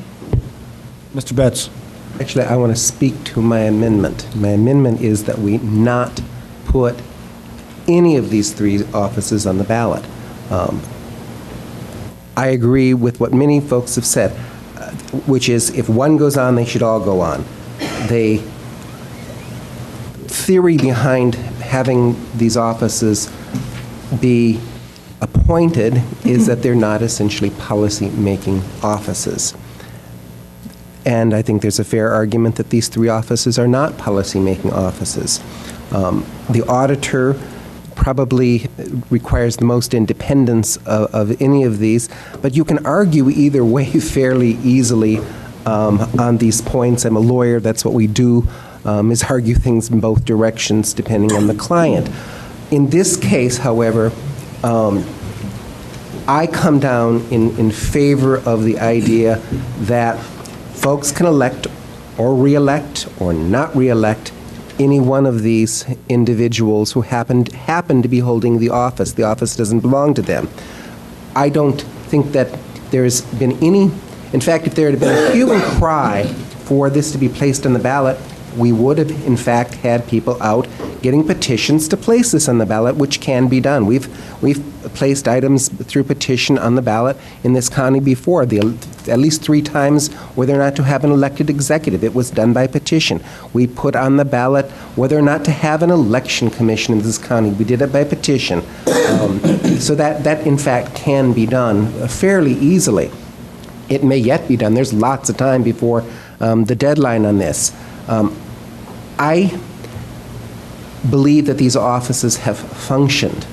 Mr. Betts. Actually, I want to speak to my amendment. My amendment is that we not put any of these three offices on the ballot. I agree with what many folks have said, which is if one goes on, they should all go on. The theory behind having these offices be appointed is that they're not essentially policy-making offices. And I think there's a fair argument that these three offices are not policy-making offices. The auditor probably requires the most independence of any of these, but you can argue either way fairly easily on these points. I'm a lawyer, that's what we do, is argue things in both directions depending on the client. In this case, however, I come down in favor of the idea that folks can elect or re-elect or not re-elect any one of these individuals who happen to be holding the office. The office doesn't belong to them. I don't think that there's been any, in fact, if there had been a hue and cry for this to be placed on the ballot, we would have, in fact, had people out getting petitions to place this on the ballot, which can be done. We've placed items through petition on the ballot in this county before. The at least 3 times whether or not to have an elected executive. It was done by petition. We put on the ballot whether or not to have an election commission in this county. We did it by petition. So that in fact can be done fairly easily. It may yet be done. There's lots of time before the deadline on this. I believe that these offices have functioned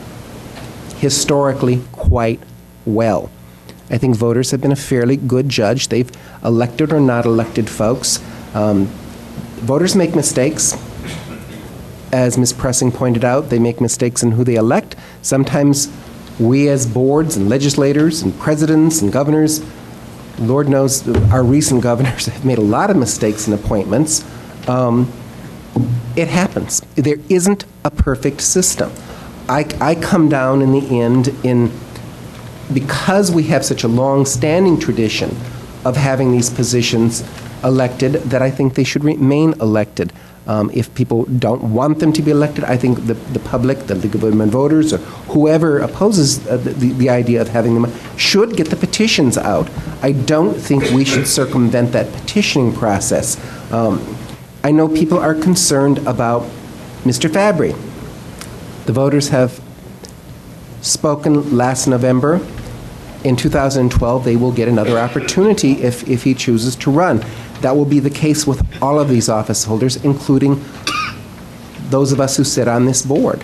historically quite well. I think voters have been a fairly good judge. They've elected or not elected folks. Voters make mistakes. As Ms. Pressing pointed out, they make mistakes in who they elect. Sometimes we as boards and legislators and presidents and governors, Lord knows our recent governors have made a lot of mistakes in appointments. It happens. There isn't a perfect system. I come down in the end because we have such a long-standing tradition of having these positions elected, that I think they should remain elected. If people don't want them to be elected, I think the public, the League of Women Voters, or whoever opposes the idea of having them, should get the petitions out. I don't think we should circumvent that petitioning process. I know people are concerned about Mr. Fabry. The voters have spoken last November. In 2012, they will get another opportunity if he chooses to run. That will be the case with all of these office holders, including those of us who sit on this board.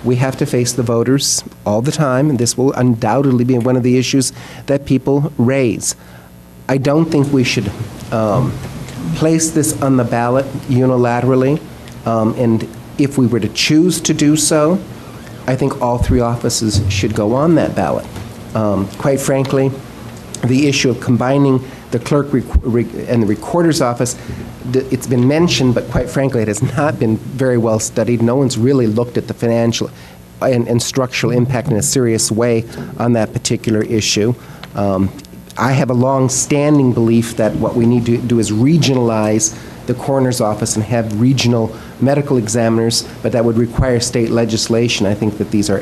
We have to face the voters all the time, and this will undoubtedly be one of the issues that people raise. I don't think we should place this on the ballot unilaterally, and if we were to choose to do so, I think all 3 offices should go on that ballot. Quite frankly, the issue of combining the clerk and the recorder's office, it's been mentioned, but quite frankly, it has not been very well studied. No one's really looked at the financial and structural impact in a serious way on that particular issue. I have a long-standing belief that what we need to do is regionalize the coroner's office and have regional medical examiners, but that would require state legislation. I think that these are,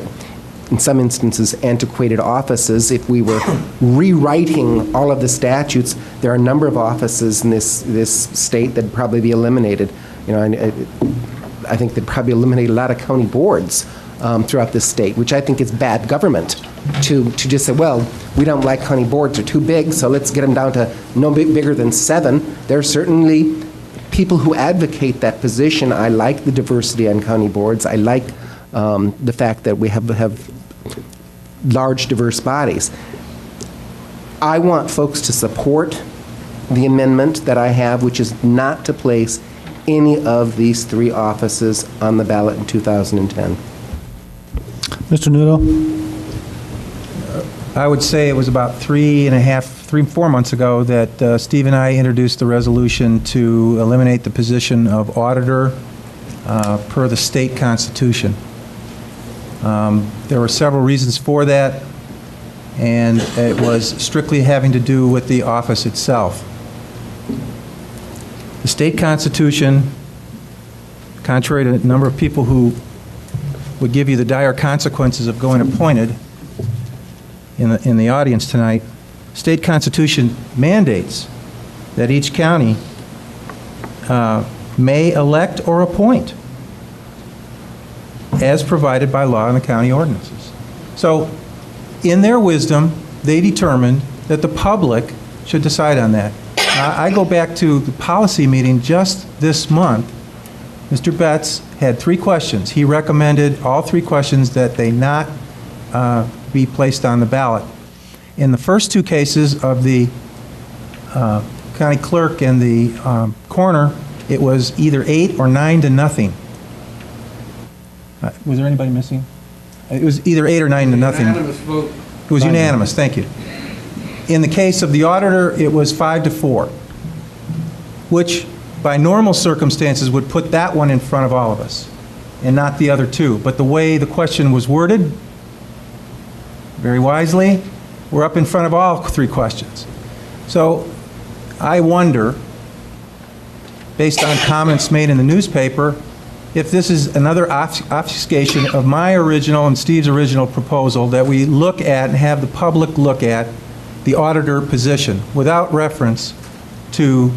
in some instances, antiquated offices. If we were rewriting all of the statutes, there are a number of offices in this state that would probably be eliminated. You know, I think they'd probably eliminate a lot of county boards throughout this state, which I think is bad government to just say, well, we don't like county boards, they're too big, so let's get them down to no bigger than 7. There are certainly people who advocate that position. I like the diversity on county boards. I like the fact that we have large, diverse bodies. I want folks to support the amendment that I have, which is not to place any of these 3 offices on the ballot in 2010. Mr. Nudo? I would say it was about 4 months ago that Steve and I introduced the resolution to eliminate the position of auditor per the state constitution. There were several reasons for that, and it was strictly having to do with the office itself. The state constitution, contrary to a number of people who would give you the dire consequences of going appointed in the audience tonight, state constitution mandates that each county may elect or appoint as provided by law in the county ordinances. So, in their wisdom, they determined that the public should decide on that. I go back to the policy meeting just this month. Mr. Betts had 3 questions. He recommended all 3 questions that they not be placed on the ballot. In the first 2 cases of the county clerk and the coroner, it was either 8 or 9 to nothing. Was there anybody missing? It was either 8 or 9 to nothing. Unanimous vote. It was unanimous, thank you. In the case of the auditor, it was 5 to 4, which by normal circumstances would put that one in front of all of us and not the other 2. But the way the question was worded, very wisely, we're up in front of all 3 questions. So I wonder, based on comments made in the newspaper, if this is another obfuscation of my original and Steve's original proposal that we look at and have the public look at the auditor position without reference to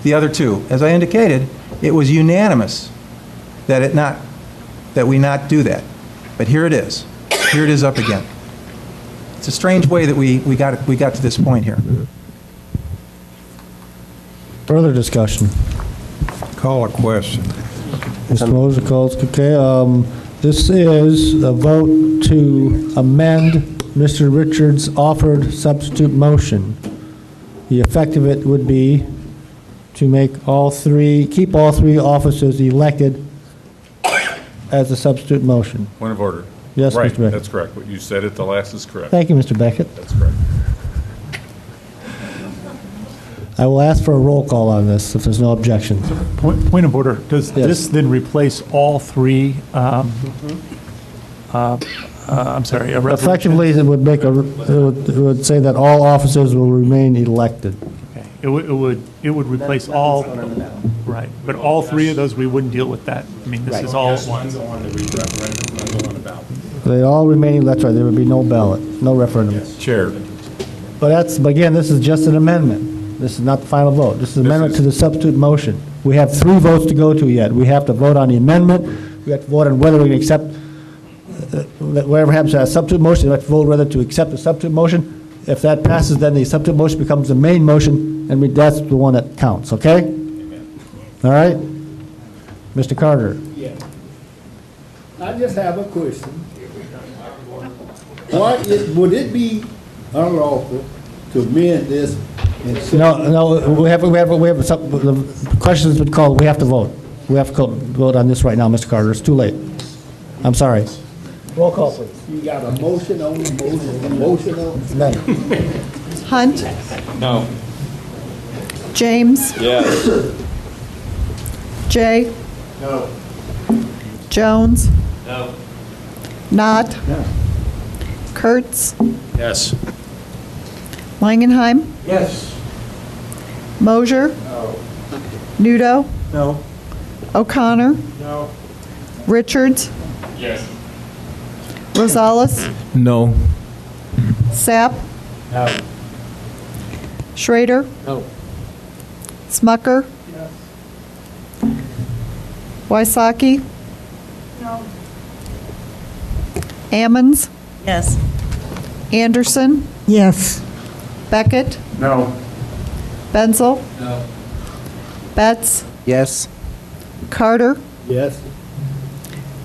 the other two. As I indicated, it was unanimous that we not do that. But here it is. Here it is up again. It's a strange way that we got to this point here. Further discussion? Call a question. Mr. Moser calls, okay. This is a vote to amend Mr. Richards' offered substitute motion. The effect of it would be to make keep all three officers elected as a substitute motion. Point of order. Yes, right, Mr. Beckett. That's correct. What you said at the last is correct. Thank you, Mr. Beckett. That's correct. I will ask for a roll call on this if there's no objection. Point of order. Does this then replace all three? I'm sorry. A resolution? Effectively, it would say that all officers will remain elected. Okay. It would replace all. Right. But all three of those, we wouldn't deal with that. I mean, this is all. One's on the referendum, one's on the ballot. They all remain. That's right. There would be no ballot, no referendum. Yes. Chair. But again, this is just an amendment. This is not the final vote. This is an amendment to the substitute motion. We have 3 votes to go to yet. We have to vote on the amendment. We have to vote on whether we can accept whatever happens to a substitute motion. We have to vote whether to accept the substitute motion. If that passes, then the substitute motion becomes the main motion, and that's the one that counts. Okay? All right. Mr. Carter. Yeah. I just have a question. Would it be unlawful to amend this? No, we have some, the question has been called, we have to vote. We have to vote on this right now, Mr. Carter. It's too late. I'm sorry. Roll call, please. You got a motion on the motion on? Hunt? No. James? Yes. Jay? No. Jones? No. Knott? No. Kurtz? Yes. Langenheim? Yes. Mosier? No. Nudo? No. O'Connor? No. Richards? Yes. Rosales? No. Sapp? No. Schrader? No. Smucker? Yes. Wysocki? No. Ammons? Yes. Anderson? Yes. Beckett? No. Benzel? No. Betts? Yes. Carter? Yes.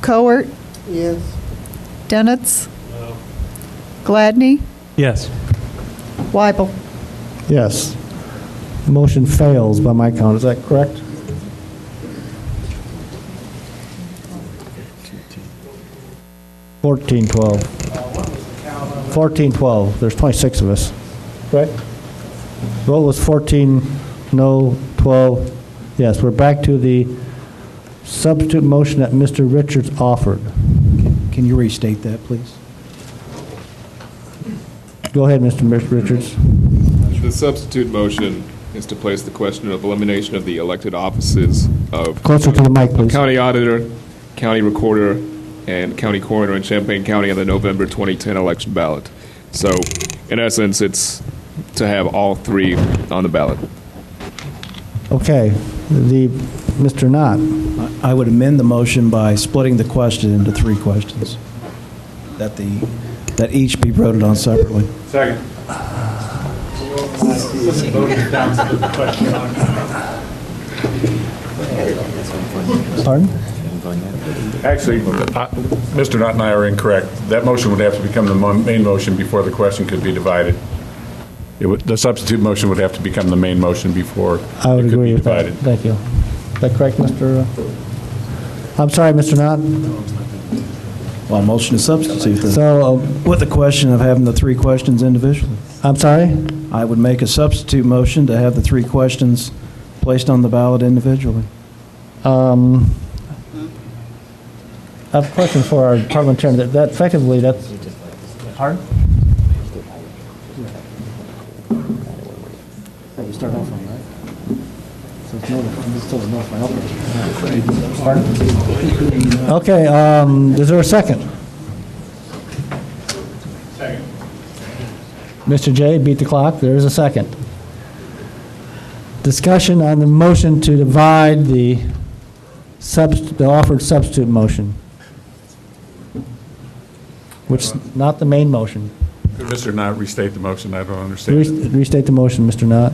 Cowart? Yes. Denitz? No. Gladney? Yes. Weibel? Yes. Motion fails by my count. Is that correct? Fourteen, 12. 14, 12. There's 26 of us. Correct? Vote was 14, no, 12. Yes, we're back to the substitute motion that Mr. Richards offered. Can you restate that, please? Go ahead, Mr. Richards. The substitute motion is to place the question of elimination of the elected offices of Closer to the mic, please. county auditor, county recorder, and county coroner in Champaign County on the November 2010 election ballot. So, in essence, it's to have all 3 on the ballot. Okay. Mr. Knott. I would amend the motion by splitting the question into 3 questions, that each be voted on separately. Second. Pardon? Actually, Mr. Knott and I are incorrect. That motion would have to become the main motion before the question could be divided. The substitute motion would have to become the main motion before I would it could agree be with that. divided. Thank you. Is that correct, Mr.? I'm sorry, Mr. Knott? Well, motion to substitute then. So, With the question of having the 3 questions individually. I'm sorry? I would make a substitute motion to have the 3 questions placed on the ballot individually. I have a question for our parliamentarian. That effectively, that's... Pardon? You start off on, right? So it's still a no final. Pardon? Okay, is there a second? Second. Mr. J beat the clock. There is a second. Discussion on the motion to divide the offered substitute motion, which is not the main motion. Could Mr. Knott restate the motion? I don't understand. Restate the motion, Mr. Knott.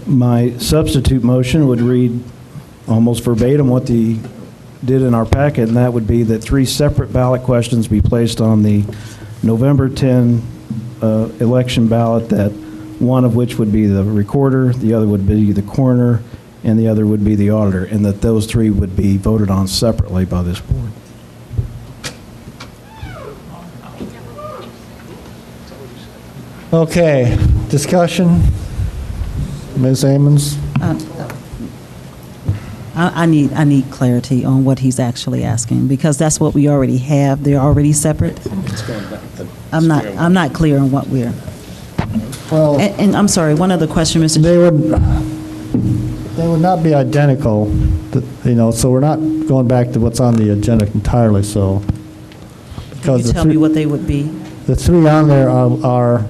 My substitute motion would read almost verbatim what the did in our packet, and that would be that 3 separate ballot questions be placed on the November 10 election ballot, that one of which would be the recorder, the other would be the coroner, and the other would be the auditor, and that those 3 would be voted on separately by this board. Okay, discussion. Ms. Ammons? I need clarity on what he's actually asking, because that's what we already have. They're already separate. I'm not clear on what we're. Well, and I'm sorry, one other question, Mr. They would not be identical, so we're not going back to what's on the agenda entirely, so. Can you tell me what they would be? The 3 on there are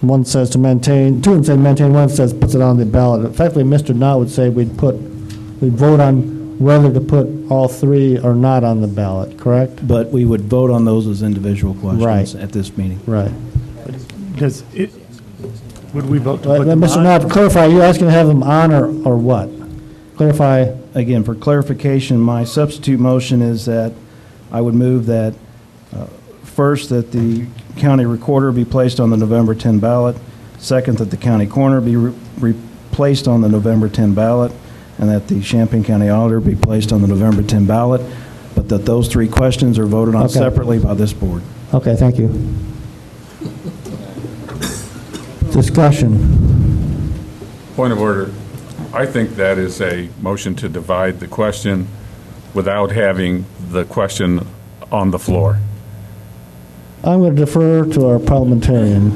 one says to maintain, 2 would say maintain, 1 says puts it on the ballot. Effectively, Mr. Knott would say we'd vote on whether to put all 3 or not on the ballot, correct? But we would vote on those as individual questions at this meeting. Right. Would we vote to put them Mr. on? Knott, clarify, are you asking to have them on or what? Clarify. Again, for clarification, my substitute motion is that I would move that first, that the county recorder be placed on the November 10 ballot. Second, that the county coroner be replaced on the November 10 ballot, and that the Champaign County auditor be placed on the November 10 ballot, but that those 3 questions are voted on separately by this board. Okay, thank you. Discussion. Point of order. I think that is a motion to divide the question without having the question on the floor. I'm going to defer to our parliamentarian.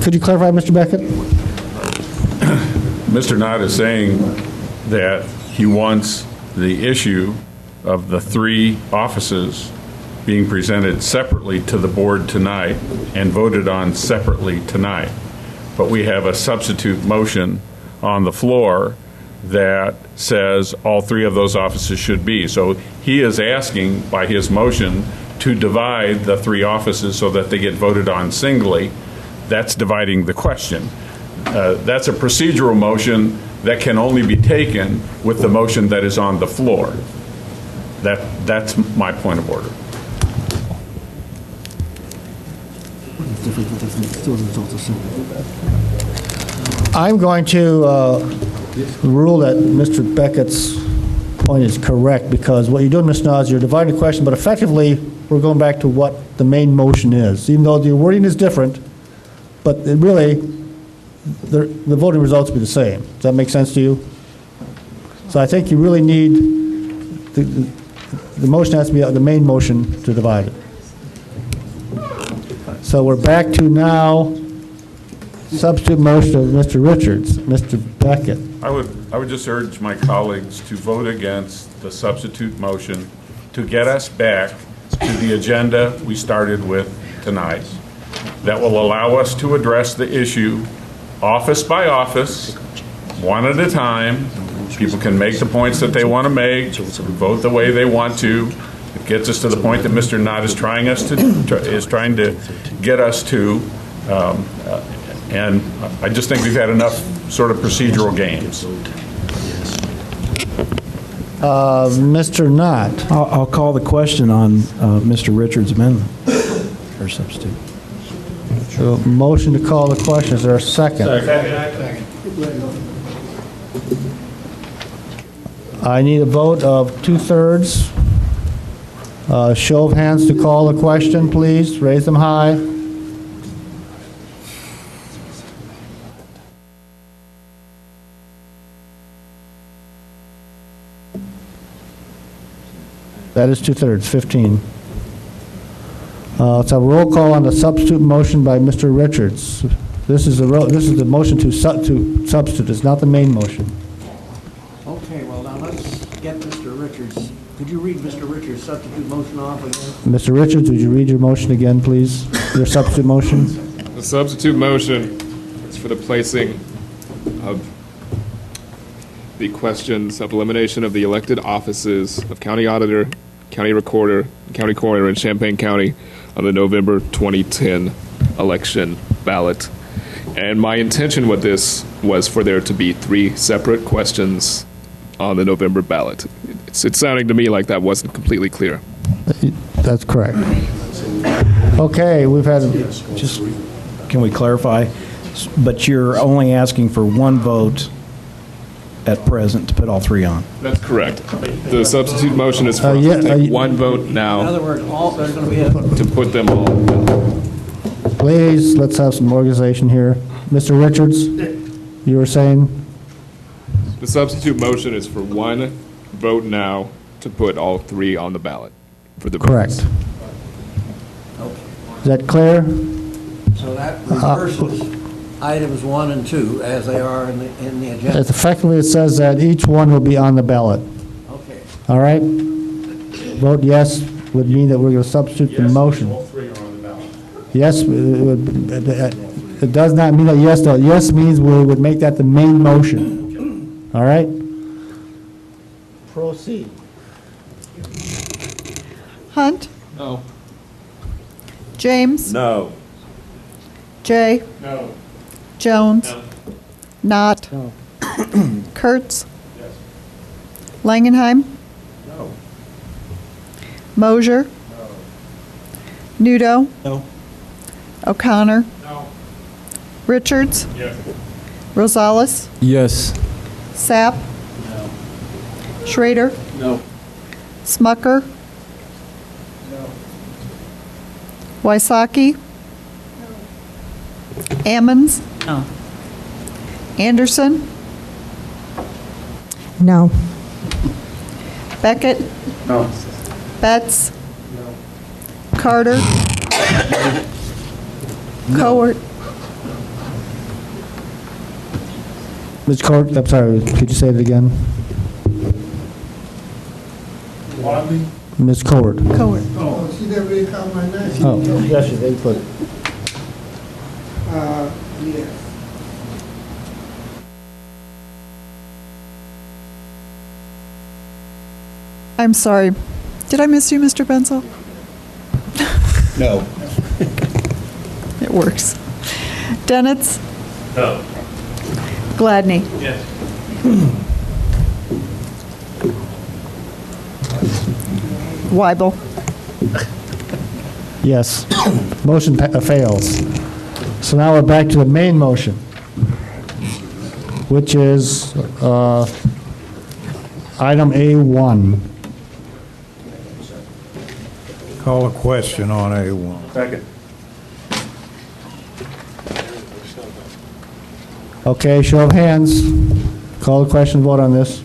Could you clarify, Mr. Beckett? Mr. Knott is saying that he wants the issue of the 3 offices being presented separately to the board tonight and voted on separately tonight. But we have a substitute motion on the floor that says all 3 of those offices should be. So he is asking by his motion to divide the 3 offices so that they get voted on singly. That's dividing the question. That's a procedural motion that can only be taken with the motion that is on the floor. That's my point of order. I'm going to rule that Mr. Beckett's point is correct, because what you're doing, Mr. Knott, is you're dividing the question, but effectively we're going back to what the main motion is, even though the wording is different, but it really, the voting results will be the same. Does that make sense to you? So I think you really need, the motion has to be the main motion to divide it. So we're back to now substitute motion of Mr. Richards. Mr. Beckett. I would just urge my colleagues to vote against the substitute motion to get us back to the agenda we started with tonight. That will allow us to address the issue office by office, one at a time. People can make the points that they want to make, vote the way they want to. It gets us to the point that Mr. Knott is trying to get us to, and I just think we've had enough sort of procedural games. Mr. Knott. I'll call the question on Mr. Richards' amendment or substitute. So, motion to call the question. Is there a second? I need a vote of 2/3. Show of hands to call the question, please. Raise them high. That is 2/3, 15. Let's have a roll call on the substitute motion by Mr. Richards. This is the motion to substitute. It's not the main motion. Okay, well, now let's get Mr. Richards. Could you read Mr. Richards' substitute motion off again? Mr. Richards, would you read your motion again, please? Your substitute motion? The substitute motion is for the placing of the questions of elimination of the elected offices of county auditor, county recorder, county coroner in Champaign County on the November 2010 election ballot. And my intention with this was for there to be 3 separate questions on the November ballot. It's sounding to me like that wasn't completely clear. That's correct. Okay, we've had, Just, can we clarify? But you're only asking for one vote at present to put all 3 on? That's correct. The substitute motion is for us yeah, to take one vote now In other words, all, there's going to be a... to put them all. please, let's have some organization here. Mr. Richards, you were saying? The substitute motion is for one vote now to put all 3 on the ballot for the Correct. votes. Is that clear? So that reverses items 1 and 2 as they are in the agenda. It's effectively, it says that each one will be on the ballot. Okay. All right? Vote yes would mean that we're going to substitute the motion. All 3 are on the ballot. Yes, it does not mean a yes, though. Yes means we would make that the main motion. All right? Proceed. Hunt? No. James? No. Jay? No. Jones? No. Not? No. Kurtz? Yes. Langenheim? No. Mosier? No. Nudo? No. O'Connor? No. Richards? Yes. Rosales? Yes. Sapp? No. Schrader? No. Smucker? No. Wysocki? Ammons? No. Anderson? No. Beckett? No. Betts? No. Carter? Cowart? Ms. Court, I'm sorry, could you say it again? Wadley? Ms. Cowart. Cowart. Oh, she never really called my name. Oh, yes, they put it. Yeah. I'm sorry. Did I miss you, Mr. Benzel? No. It works. Dennett's? No. Gladney? Yes. Weibel? Yes. Motion fails. So now we're back to the main motion, which is item A1. Call a question on A1. Second. Okay, show of hands. Call the question, vote on this.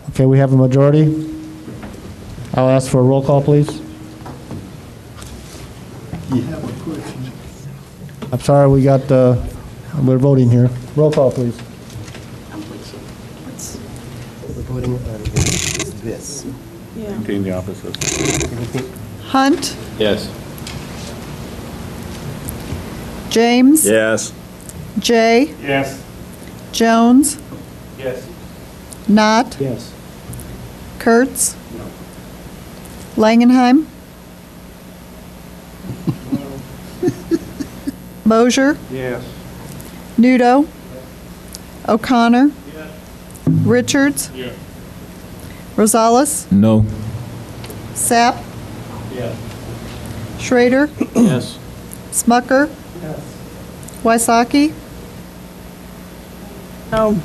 Okay, we have a majority. I'll ask for a roll call, please. You have a question? I'm sorry, we're voting here. Roll call, please. We're voting on this. Yeah. Contain the opposite. Hunt? Yes. James? Yes. Jay? Yes. Jones? Yes. Not? Yes. Kurtz? Langenheim? Mosier? Yes. Nudo? O'Connor? Richards? Yes. Rosales? No. Sapp? Yes. Schrader? Yes. Smucker? Wysocki? No.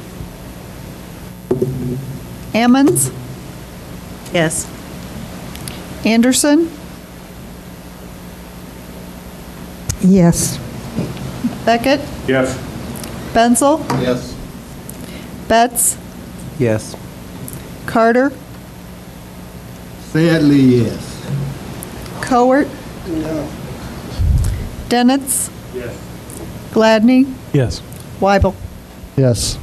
Ammons? Yes. Anderson? Yes. Beckett? Yes. Benzel? Yes. Betts? Yes. Carter? Sadly, yes. Cowart? Dennett's? Yes. Gladney? Yes. Weibel? Yes.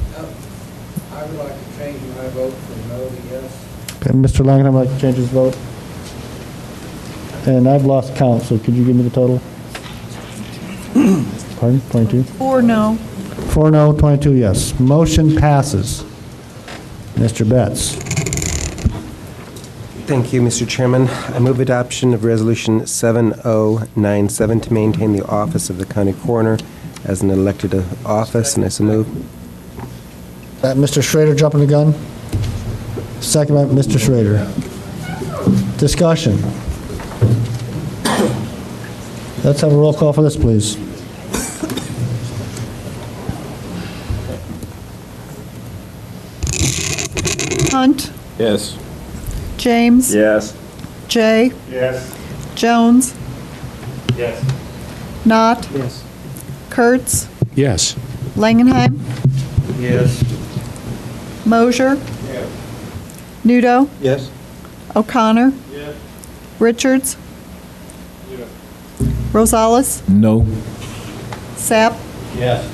I would like to change my vote from no to yes. Okay, Mr. Langenheim would like to change his vote. And I've lost count, so could you give me the total? Pardon? 22? 4 no. 4 no, 22 yes. Motion passes. Mr. Betts. Thank you, Mr. Chairman. I move adoption of Resolution 7097 to maintain the office of the county coroner as an elected office, and I so move. Mr. Schrader jumping the gun? Second by Mr. Schrader. Discussion. Let's have a roll call for this, please. Hunt? Yes. James? Yes. Jay? Yes. Jones? Yes. Knott? Yes. Kurtz? Yes. Langenheim? Yes. Mosier? Yes. Nudo? Yes. O'Connor? Yes. Richards? Yes. Rosales? No. Sapp? Yes.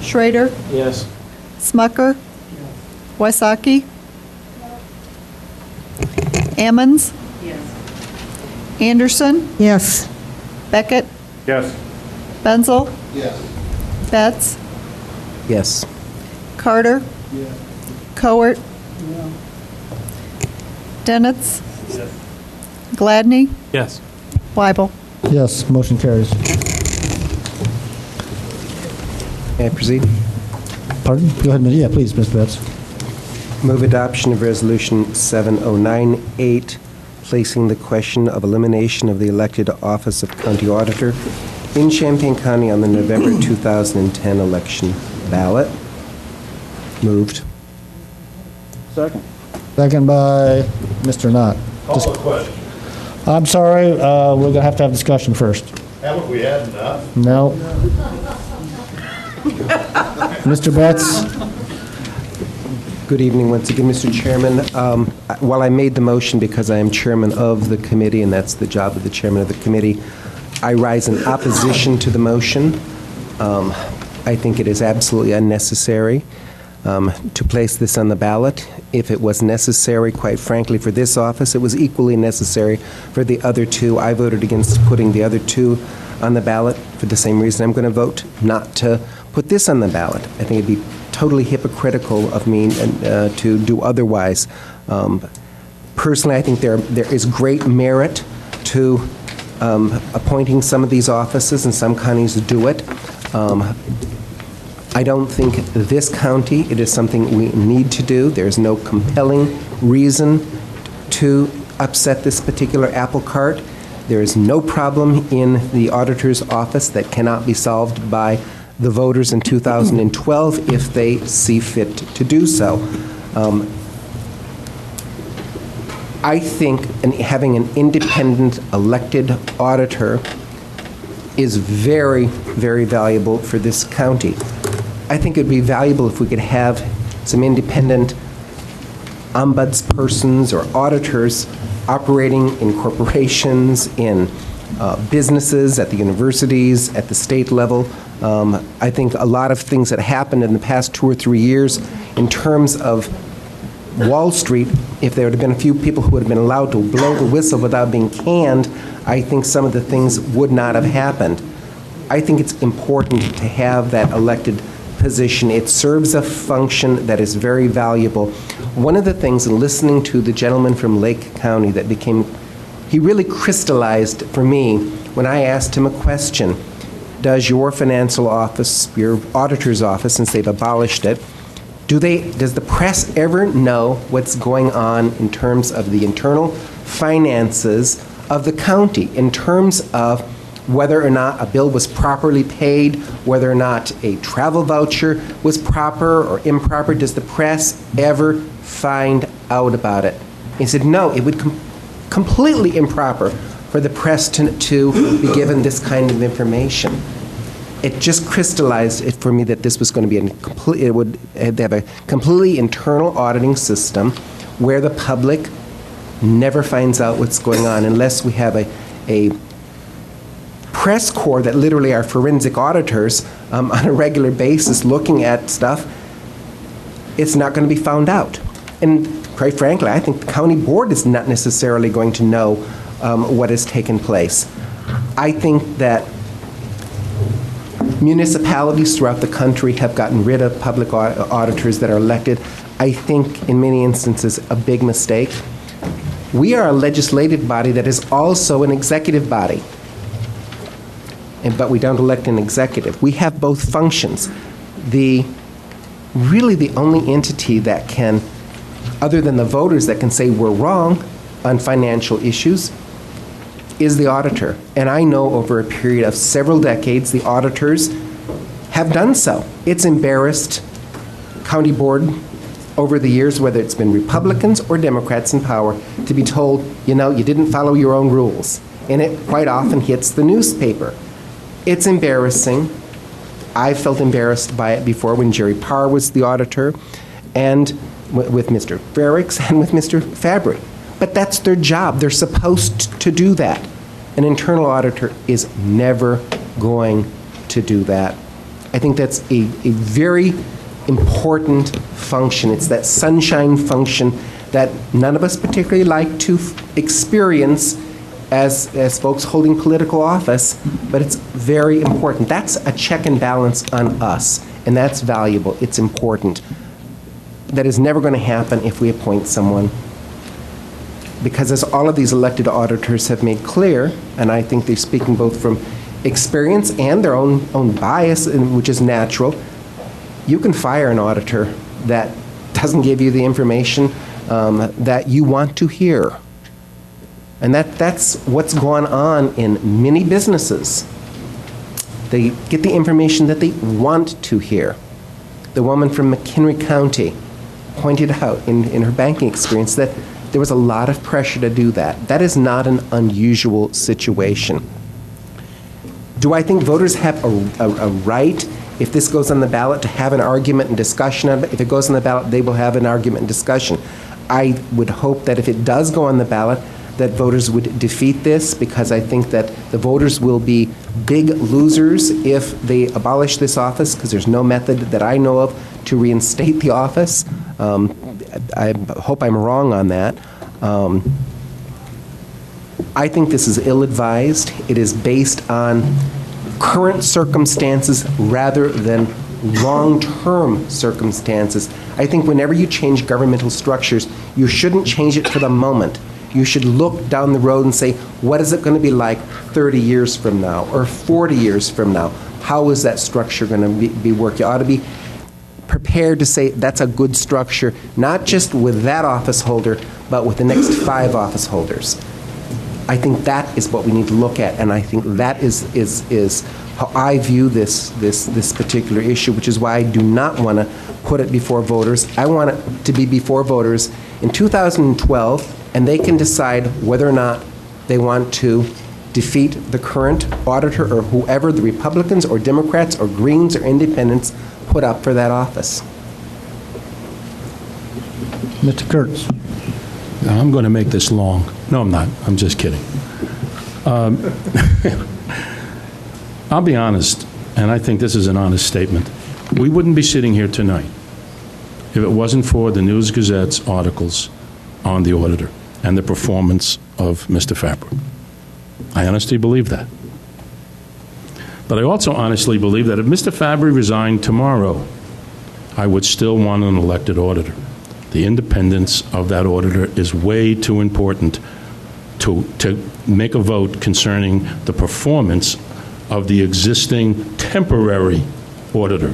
Schrader? Yes. Smucker? Wysocki? Ammons? Anderson? Yes. Beckett? Yes. Benzel? Yes. Betts? Yes. Carter? Yes. Cowart? Dennett's? Yes. Gladney? Yes. Weibel? Yes, motion carries. May I proceed? Pardon? Go ahead, yeah, please, Mr. Betts. Move adoption of Resolution 7098, placing the question of elimination of the elected office of county auditor in Champaign County on the November 2010 election ballot. Moved. Second. Second by Mr. Knott. Call the question. I'm sorry, we're going to have discussion first. Haven't we had enough? No. Mr. Betts? Good evening once again, Mr. Chairman. While I made the motion because I am chairman of the committee, and that's the job of the chairman of the committee, I rise in opposition to the motion. I think it is absolutely unnecessary to place this on the ballot. If it was necessary, quite frankly, for this office, it was equally necessary for the other two. I voted against putting the other two on the ballot for the same reason I'm going to vote not to put this on the ballot. I think it'd be totally hypocritical of me to do otherwise. Personally, I think there is great merit to appointing some of these offices, and some counties do it. I don't think this county, it is something we need to do. There's no compelling reason to upset this particular apple cart. There is no problem in the auditor's office that cannot be solved by the voters in 2012 if they see fit to do so. I think having an independent elected auditor is very, very valuable for this county. I think it would be valuable if we could have some independent ombudspersons or auditors operating in corporations, in businesses, at the universities, at the state level. I think a lot of things that happened in the past 2 or 3 years in terms of Wall Street, if there had been a few people who had been allowed to blow the whistle without being canned, I think some of the things would not have happened. I think it's important to have that elected position. It serves a function that is very valuable. One of the things, in listening to the gentleman from Lake County, that he really crystallized for me when I asked him a question. Does your financial office, your auditor's office, since they've abolished it, does the press ever know what's going on in terms of the internal finances of the county in terms of whether or not a bill was properly paid, whether or not a travel voucher was proper or improper. Does the press ever find out about it? He said, no, it would completely improper for the press to be given this kind of information. It just crystallized it for me that this was going to be it would have a completely internal auditing system where the public never finds out what's going on unless we have a press corps that literally are forensic auditors on a regular basis looking at stuff. It's not going to be found out. And quite frankly, I think the county board is not necessarily going to know what has taken place. I think that municipalities throughout the country have gotten rid of public auditors that are elected. I think in many instances a big mistake. We are a legislative body that is also an executive body, but we don't elect an executive. We have both functions. Really the only entity that can, other than the voters, that can say we're wrong on financial issues is the auditor. And I know over a period of several decades, the auditors have done so. It's embarrassed county board over the years, whether it's been Republicans or Democrats in power, to be told, you know, you didn't follow your own rules. And it quite often hits the newspaper. It's embarrassing. I felt embarrassed by it before when Jerry Parr was the auditor, and with Mr. Frericks and with Mr. Fabry. But that's their job. They're supposed to do that. An internal auditor is never going to do that. I think that's a very important function. It's that sunshine function that none of us particularly like to experience as folks holding political office, but it's very important. That's a check and balance on us, and that's valuable. It's important. That is never going to happen if we appoint someone, because as all of these elected auditors have made clear, and I think they're speaking both from experience and their own bias, which is natural, you can fire an auditor that doesn't give you the information that you want to hear. And that's what's gone on in many businesses. They get the information that they want to hear. The woman from McHenry County pointed out in her banking experience that there was a lot of pressure to do that. That is not an unusual situation. Do I think voters have a right, if this goes on the ballot, to have an argument and discussion of it? If it goes on the ballot, they will have an argument and discussion. I would hope that if it does go on the ballot, that voters would defeat this, because I think that the voters will be big losers if they abolish this office, because there's no method that I know of to reinstate the office. I hope I'm wrong on that. I think this is ill-advised. It is based on current circumstances rather than long-term circumstances. I think whenever you change governmental structures, you shouldn't change it for the moment. You should look down the road and say, what is it going to be like 30 years from now or 40 years from now? How is that structure going to be working? You ought to be prepared to say that's a good structure, not just with that office holder, but with the next 5 office holders. I think that is what we need to look at, and I think that is how I view this particular issue, which is why I do not want to put it before voters. I want it to be before voters in 2012, and they can decide whether or not they want to defeat the current auditor or whoever the Republicans or Democrats or Greens or Independents put up for that office. Mr. Kurtz. I'm going to make this long. No, I'm not. I'm just kidding. I'll be honest, and I think this is an honest statement. We wouldn't be sitting here tonight if it wasn't for the News Gazette's articles on the auditor and the performance of Mr. Fabry. I honestly believe that. But I also honestly believe that if Mr. Fabry resigned tomorrow, I would still want an elected auditor. The independence of that auditor is way too important to make a vote concerning the performance of the existing temporary auditor,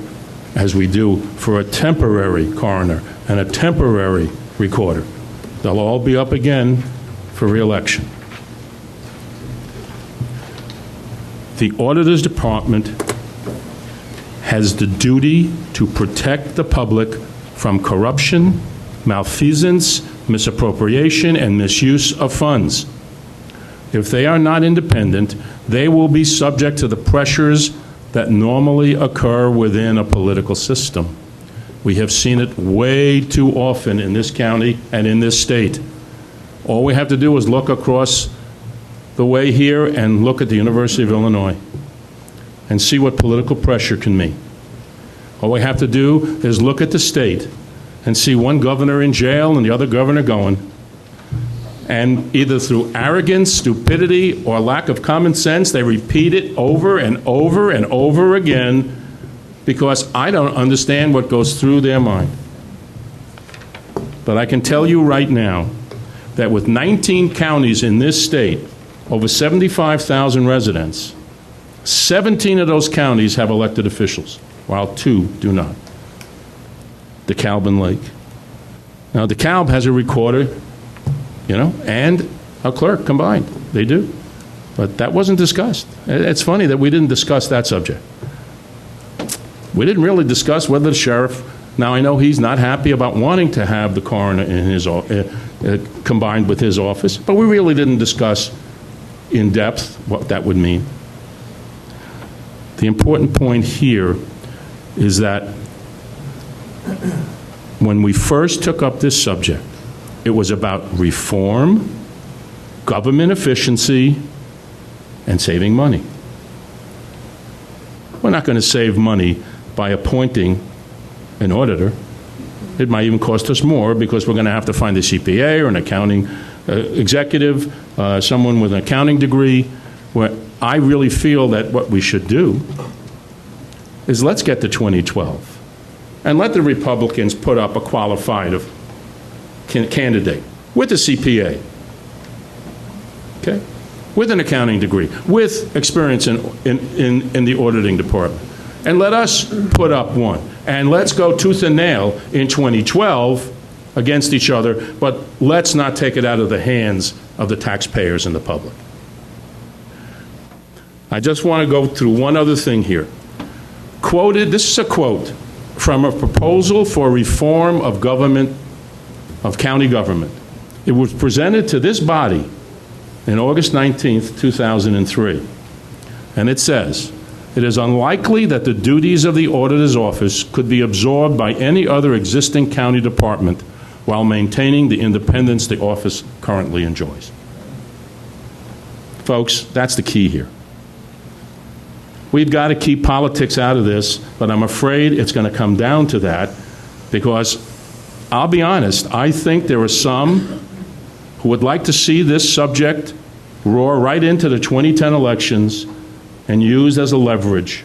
as we do for a temporary coroner and a temporary recorder. They'll all be up again for re-election. the Auditor's Department has the duty to protect the public from corruption, malfeasance, misappropriation, and misuse of funds. If they are not independent, they will be subject to the pressures that normally occur within a political system. We have seen it way too often in this county and in this state. All we have to do is look across the way here and look at the University of Illinois and see what political pressure can mean. All we have to do is look at the state and see one governor in jail and the other governor going. And either through arrogance, stupidity, or lack of common sense, they repeat it over and over and over again because I don't understand what goes through their mind. But I can tell you right now that with 19 counties in this state, over 75,000 residents, 17 of those counties have elected officials, while 2 do not. DeKalb and Lake. Now, DeKalb has a recorder, and a clerk combined. They do. But that wasn't discussed. It's funny that we didn't discuss that subject. We didn't really discuss whether the sheriff, now I know he's not happy about wanting to have the coroner in his combined with his office, but we really didn't discuss in depth what that would mean. The important point here is that when we first took up this subject, it was about reform, government efficiency, and saving money. We're not going to save money by appointing an auditor. It might even cost us more because we're going to have to find a CPA or an accounting executive, someone with an accounting degree. Where I really feel that what we should do is let's get to 2012 and let the Republicans put up a qualified candidate with a CPA, okay, with an accounting degree, with experience in the auditing department. And let us put up one. And let's go tooth and nail in 2012 against each other, but let's not take it out of the hands of the taxpayers and the public. I just want to go through one other thing here. Quoted, this is a quote from a proposal for reform of government, of county government. It was presented to this body in August 19th, 2003. And it says, "It is unlikely that the duties of the auditor's office could be absorbed by any other existing county department while maintaining the independence the office currently enjoys." Folks, that's the key here. We've got to keep politics out of this, but I'm afraid it's going to come down to that because, I'll be honest, I think there are some who would like to see this subject roar right into the 2010 elections and used as a leverage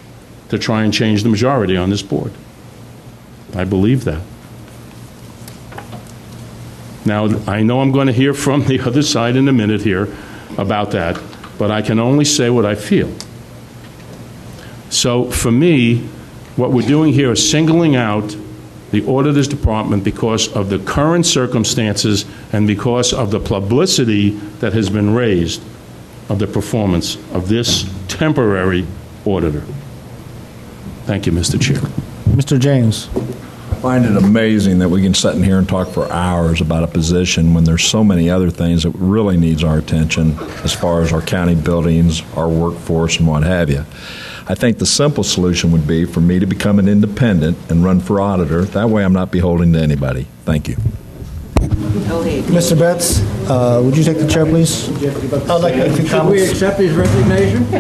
to try and change the majority on this board. I believe that. Now, I know I'm going to hear from the other side in a minute here about that, but I can only say what I feel. So for me, what we're doing here is singling out the Auditor's Department because of the current circumstances and because of the publicity that has been raised of the performance of this temporary auditor. Thank you, Mr. Chair. Mr. James. I find it amazing that we can sit in here and talk for hours about a position when there's so many other things that really needs our attention as far as our county buildings, our workforce, and what have you. I think the simple solution would be for me to become an independent and run for auditor. That way I'm not beholden to anybody. Thank you. Mr. Betts, would you take the chair, please? I'd like to make a few comments. Should we accept his resignation? Do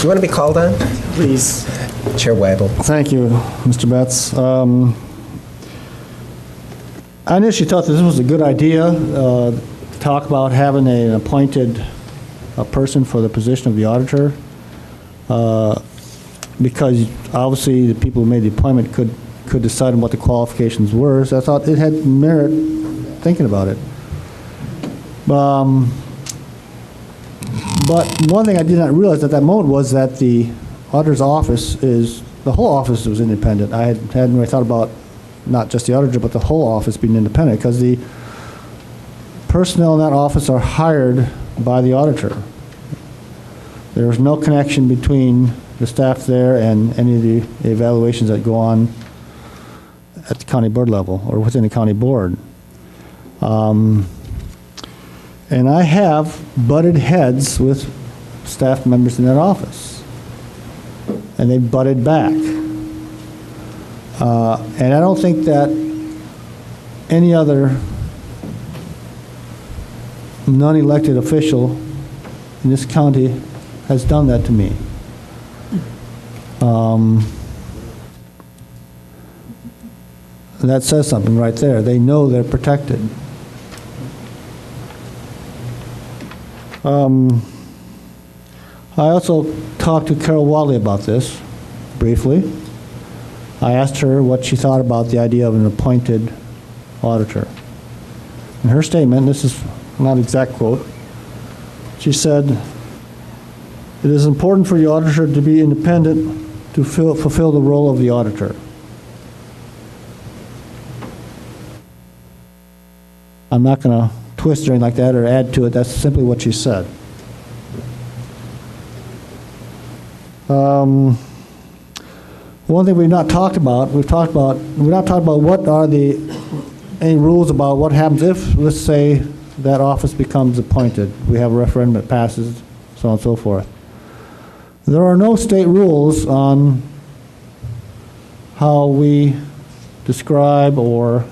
you want to be called on? Please. Chair Weibel. Thank you, Mr. Betts. I initially thought that this was a good idea, to talk about having an appointed person for the position of the auditor, because obviously the people who made the appointment could decide on what the qualifications were. So I thought it had merit thinking about it. But one thing I did not realize at that moment was that the auditor's office is the whole office was independent. I hadn't really thought about not just the auditor, but the whole office being independent, because the personnel in that office are hired by the auditor. There's no connection between the staff there and any of the evaluations that go on at the county board level or within the county board. And I have butted heads with staff members in that office, and they butted back. And I don't think that any other non-elected official in this county has done that to me. That says something right there. They know they're protected. I also talked to Carol Wadley about this briefly. I asked her what she thought about the idea of an appointed auditor. In her statement, this is not an exact quote, she said, "It is important for the auditor to be independent to fulfill the role of the auditor." I'm not going to twist or anything like that or add to it. That's simply what she said. One thing we've not talked about, we've not talked about what are any rules about what happens if, let's say, that office becomes appointed. We have a referendum that passes, so on and so forth. There are no state rules on how we describe or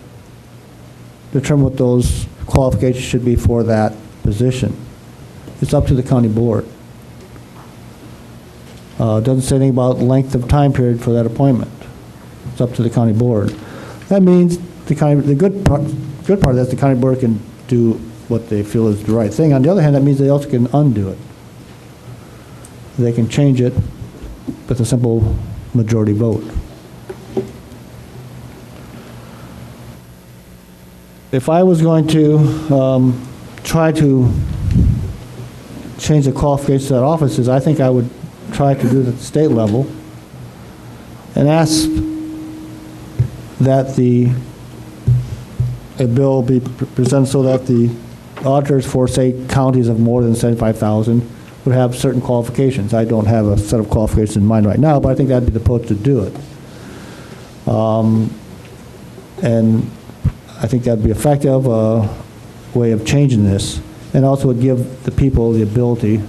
determine what those qualifications should be for that position. It's up to the county board. It doesn't say anything about length of time period for that appointment. It's up to the county board. That means the good part of that is the county board can do what they feel is the right thing. On the other hand, that means they also can undo it. They can change it with a simple majority vote. If I was going to try to change the qualifications of that office, I think I would try to do it at the state level and ask that a bill be presented so that the auditors for, say, counties of more than 75,000 would have certain qualifications. I don't have a set of qualifications in mind right now, but I think that'd be the approach to do it. And I think that'd be effective way of changing this, and also would give the people the ability to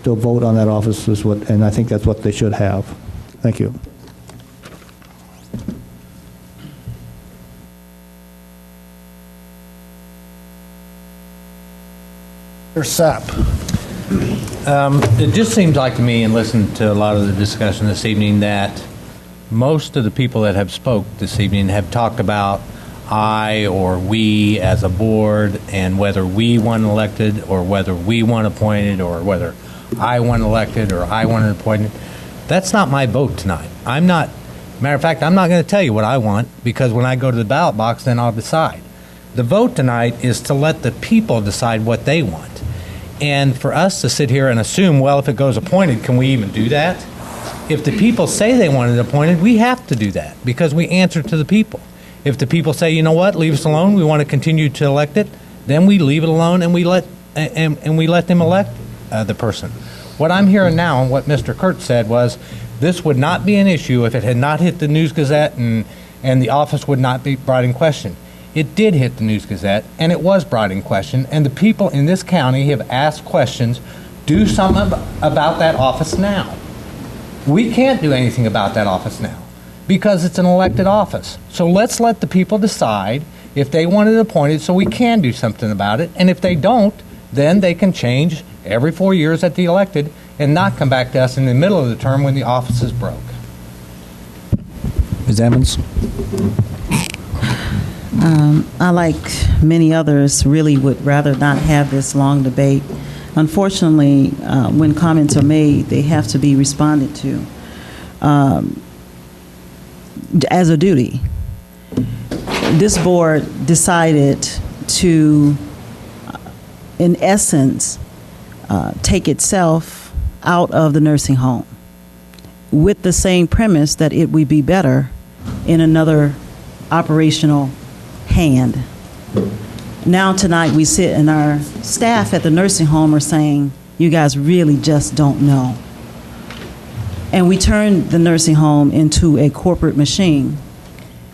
still vote on that office, and I think that's what they should have. Thank you. Sapp. It just seems like to me, and listening to a lot of the discussion this evening, that most of the people that have spoke this evening have talked about I or we as a board, and whether we want elected or whether we want appointed, or whether I want elected or I want appointed. That's not my vote tonight. Matter of fact, I'm not going to tell you what I want, because when I go to the ballot box, then I'll decide. The vote tonight is to let the people decide what they want. And for us to sit here and assume, well, if it goes appointed, can we even do that? If the people say they want it appointed, we have to do that, because we answer to the people. If the people say, you know what, leave us alone, we want to continue to elect it, then we leave it alone and we let them elect the person. What I'm hearing now, and what Mr. Kurt said, was this would not be an issue if it had not hit the News Gazette and the office would not be brought in question. It did hit the News Gazette, and it was brought in question, and the people in this county have asked questions. Do something about that office now. We can't do anything about that office now, because it's an elected office. So let's let the people decide if they want it appointed, so we can do something about it. And if they don't, then they can change every 4 years at the elected and not come back to us in the middle of the term when the office is broke. Ms. Emmons? I, like many others, really would rather not have this long debate. Unfortunately, when comments are made, they have to be responded to as a duty. This board decided to, in essence, take itself out of the nursing home. with the same premise that it would be better in another operational hand. Now tonight we sit and our staff at the nursing home are saying, you guys really just don't know. And we turned the nursing home into a corporate machine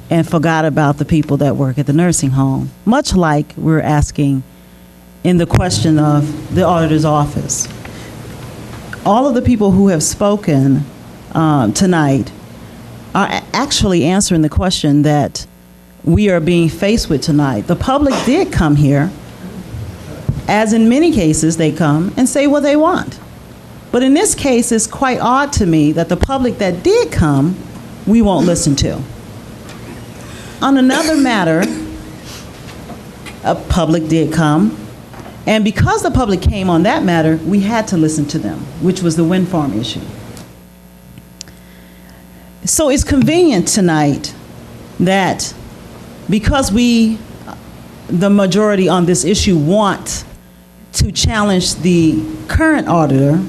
and forgot about the people that work at the nursing home, much like we're asking in the question of the auditor's office. All of the people who have spoken tonight are actually answering the question that we are being faced with tonight. The public did come here, as in many cases they come and say what they want. But in this case, it's quite odd to me that the public that did come, we won't listen to. On another matter, a public did come, and because the public came on that matter, we had to listen to them, which was the wind farm issue. So it's convenient tonight that because we, the majority on this issue, want to challenge the current auditor,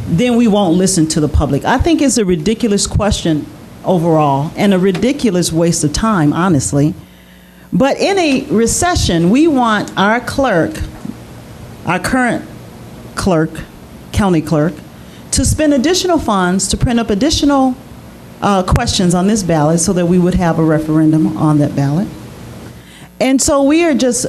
then we won't listen to the public. I think it's a ridiculous question overall and a ridiculous waste of time, honestly. But in a recession, we want our clerk, our current clerk, county clerk, to spend additional funds to print up additional questions on this ballot so that we would have a referendum on that ballot. And so we are just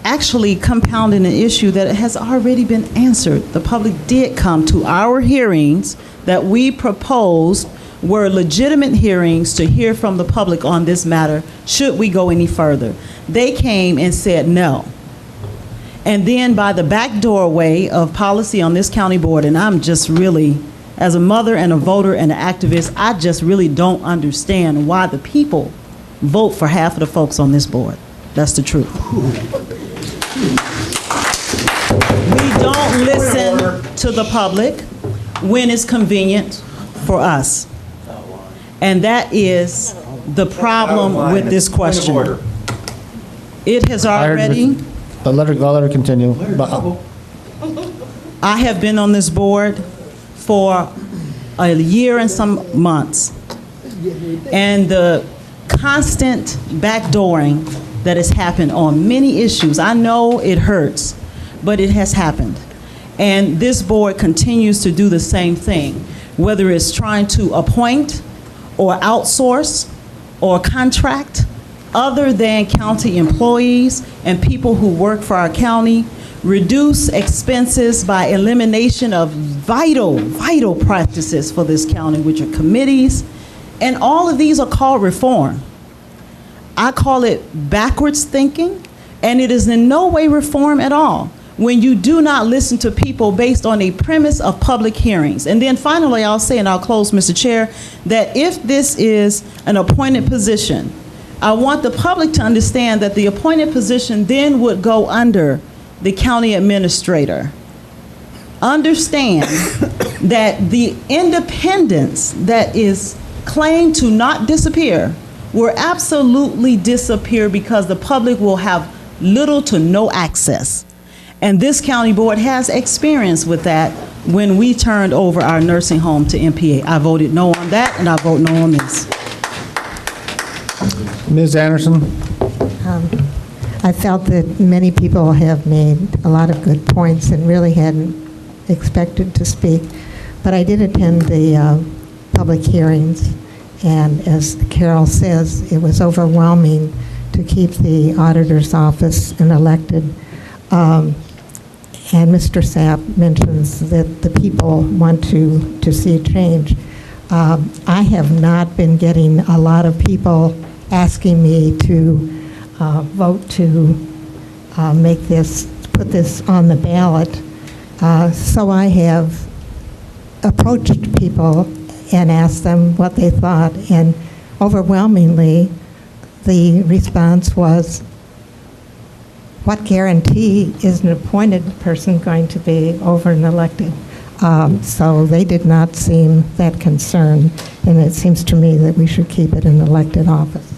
actually compounding an issue that has already been answered. The public did come to our hearings that we proposed were legitimate hearings to hear from the public on this matter, should we go any further. They came and said no. And then by the back doorway of policy on this county board, and I'm just really, as a mother and a voter and an activist, I just really don't understand why the people vote for half of the folks on this board. That's the truth. We don't listen to the public when it's convenient for us. And that is the problem with this question. It has already... Let her continue. I have been on this board for a year and some months. And the constant backdooring that has happened on many issues, I know it hurts, but it has happened. And this board continues to do the same thing, whether it's trying to appoint or outsource or contract other than county employees and people who work for our county, reduce expenses by elimination of vital practices for this county, which are committees, and all of these are called reform. I call it backwards thinking, and it is in no way reform at all when you do not listen to people based on a premise of public hearings. And then finally, I'll say, and I'll close, Mr. Chair, that if this is an appointed position, I want the public to understand that the appointed position then would go under the county administrator. Understand that the independence that is claimed to not disappear will absolutely disappear because the public will have little to no access. And this county board has experience with that when we turned over our nursing home to MPA. I voted no on that, and I vote no on this. Ms. Anderson? I felt that many people have made a lot of good points and really hadn't expected to speak. But I did attend the public hearings, and as Carol says, it was overwhelming to keep the auditor's office an elected. And Mr. Sapp mentions that the people want to see change. I have not been getting a lot of people asking me to vote to put this on the ballot. So I have approached people and asked them what they thought, and overwhelmingly the response was, what guarantee is an appointed person going to be over an elected? So they did not seem that concerned, and it seems to me that we should keep it an elected office.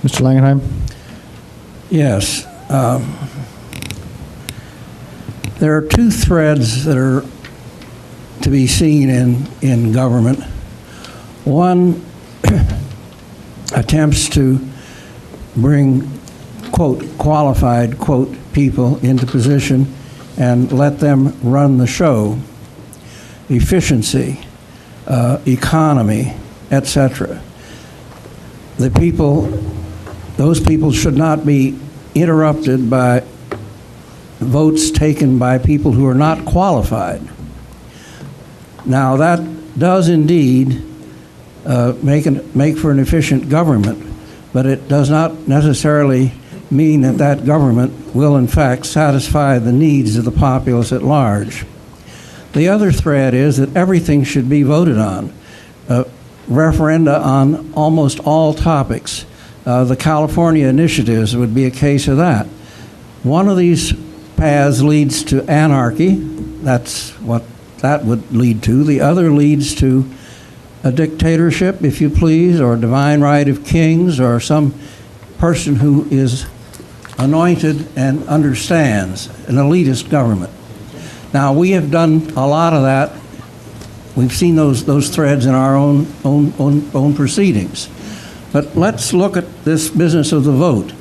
Mr. Langenheim? Yes. There are two threads that are to be seen in government. One attempts to bring, quote, qualified, quote, people into position and let them run the show. Efficiency, economy, etc. The people, those people should not be interrupted by votes taken by people who are not qualified. Now that does indeed make for an efficient government, but it does not necessarily mean that that government will in fact satisfy the needs of the populace at large. The other thread is that everything should be voted on. Referenda on almost all topics. The California initiatives would be a case of that. One of these paths leads to anarchy. That's what that would lead to. The other leads to a dictatorship, if you please, or a divine right of kings, or some person who is anointed and understands, an elitist government. Now, we have done a lot of that. We've seen those threads in our own proceedings. But let's look at this business of the vote.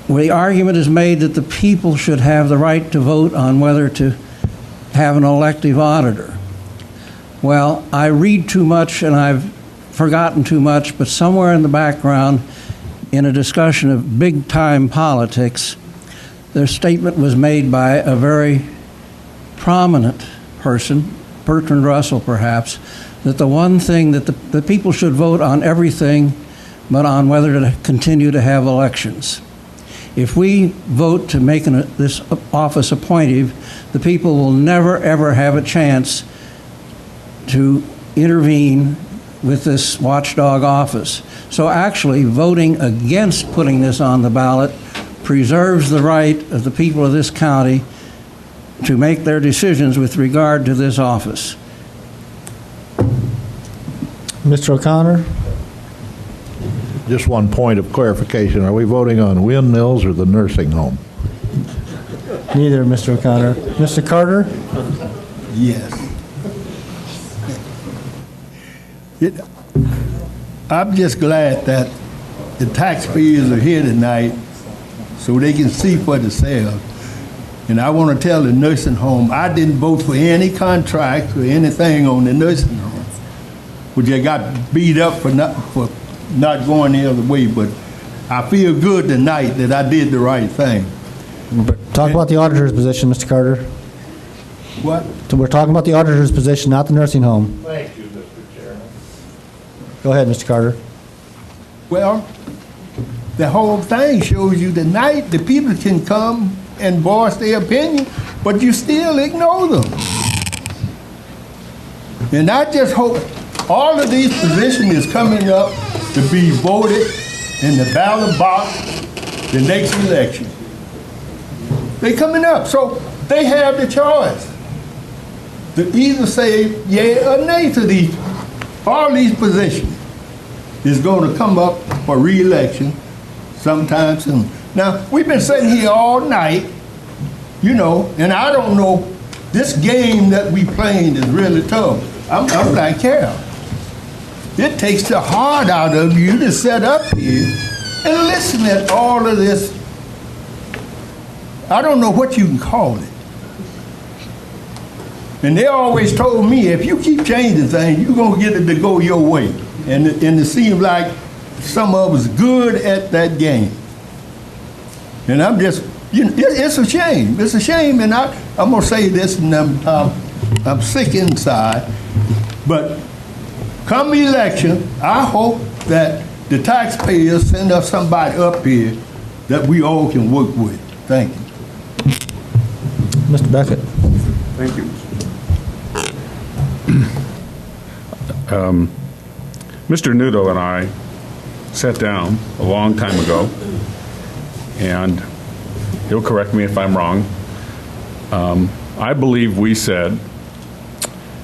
The argument is made that the people should have the right to vote on whether to have an elective auditor. Well, I read too much and I've forgotten too much, but somewhere in the background, in a discussion of big-time politics, the statement was made by a very prominent person, Bertrand Russell perhaps, that the one thing that the people should vote on everything but on whether to continue to have elections. If we vote to make this office appointive, the people will never ever have a chance to intervene with this watchdog office. So actually voting against putting this on the ballot preserves the right of the people of this county to make their decisions with regard to this office. Mr. O'Connor? Just one point of clarification. Are we voting on windmills or the nursing home? Neither, Mr. O'Connor. Mr. Carter? Yes. I'm just glad that the taxpayers are here tonight so they can see for themselves. And I want to tell the nursing home, I didn't vote for any contract or anything on the nursing home, which I got beat up for not going the other way. But I feel good tonight that I did the right thing. Talk about the auditor's position, Mr. Carter. What? So we're talking about the auditor's position, not the nursing home. Thank you, Mr. Chairman. Go ahead, Mr. Carter. Well, the whole thing shows you tonight the people can come and voice their opinion, but you still ignore them. And I just hope all of these positions is coming up to be voted in the ballot box the next election. They coming up, so they have the choice to either say yea or nay to these. All these positions is going to come up for re-election sometime soon. Now, we've been sitting here all night, you know, and I don't know, this game that we playing is really tough. I'm like Carol. It takes the heart out of you to sit up here and listen at all of this. I don't know what you can call it. And they always told me, if you keep changing things, you're going to get it to go your way. And it seems like some of us good at that game. And I'm just, you know, it's a shame. It's a shame, and I'm going to say this, and I'm sick inside. But come election, I hope that the taxpayers send us somebody up here that we all can work with. Thank you. Mr. Beckett. Thank you. Mr. Nudo and I sat down a long time ago, and he'll correct me if I'm wrong. I believe we said,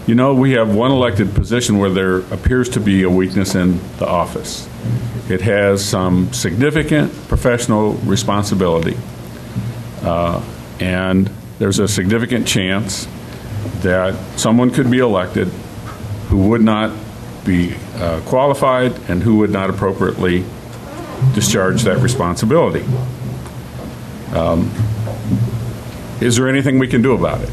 you know, we have one elected position where there appears to be a weakness in the office. It has some significant professional responsibility, and there's a significant chance that someone could be elected who would not be qualified and who would not appropriately discharge that responsibility. Is there anything we can do about it?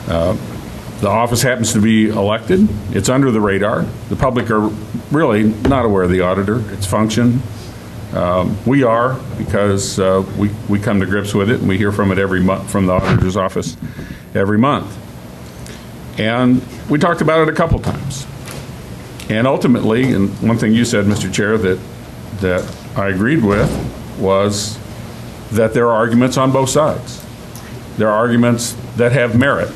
The office happens to be elected. It's under the radar. The public are really not aware of the auditor, its function. We are, because we come to grips with it, and we hear from it every month, from the auditor's office every month. And we talked about it a couple times. And ultimately, and one thing you said, Mr. Chair, that I agreed with was that there are arguments on both sides. There are arguments that have merit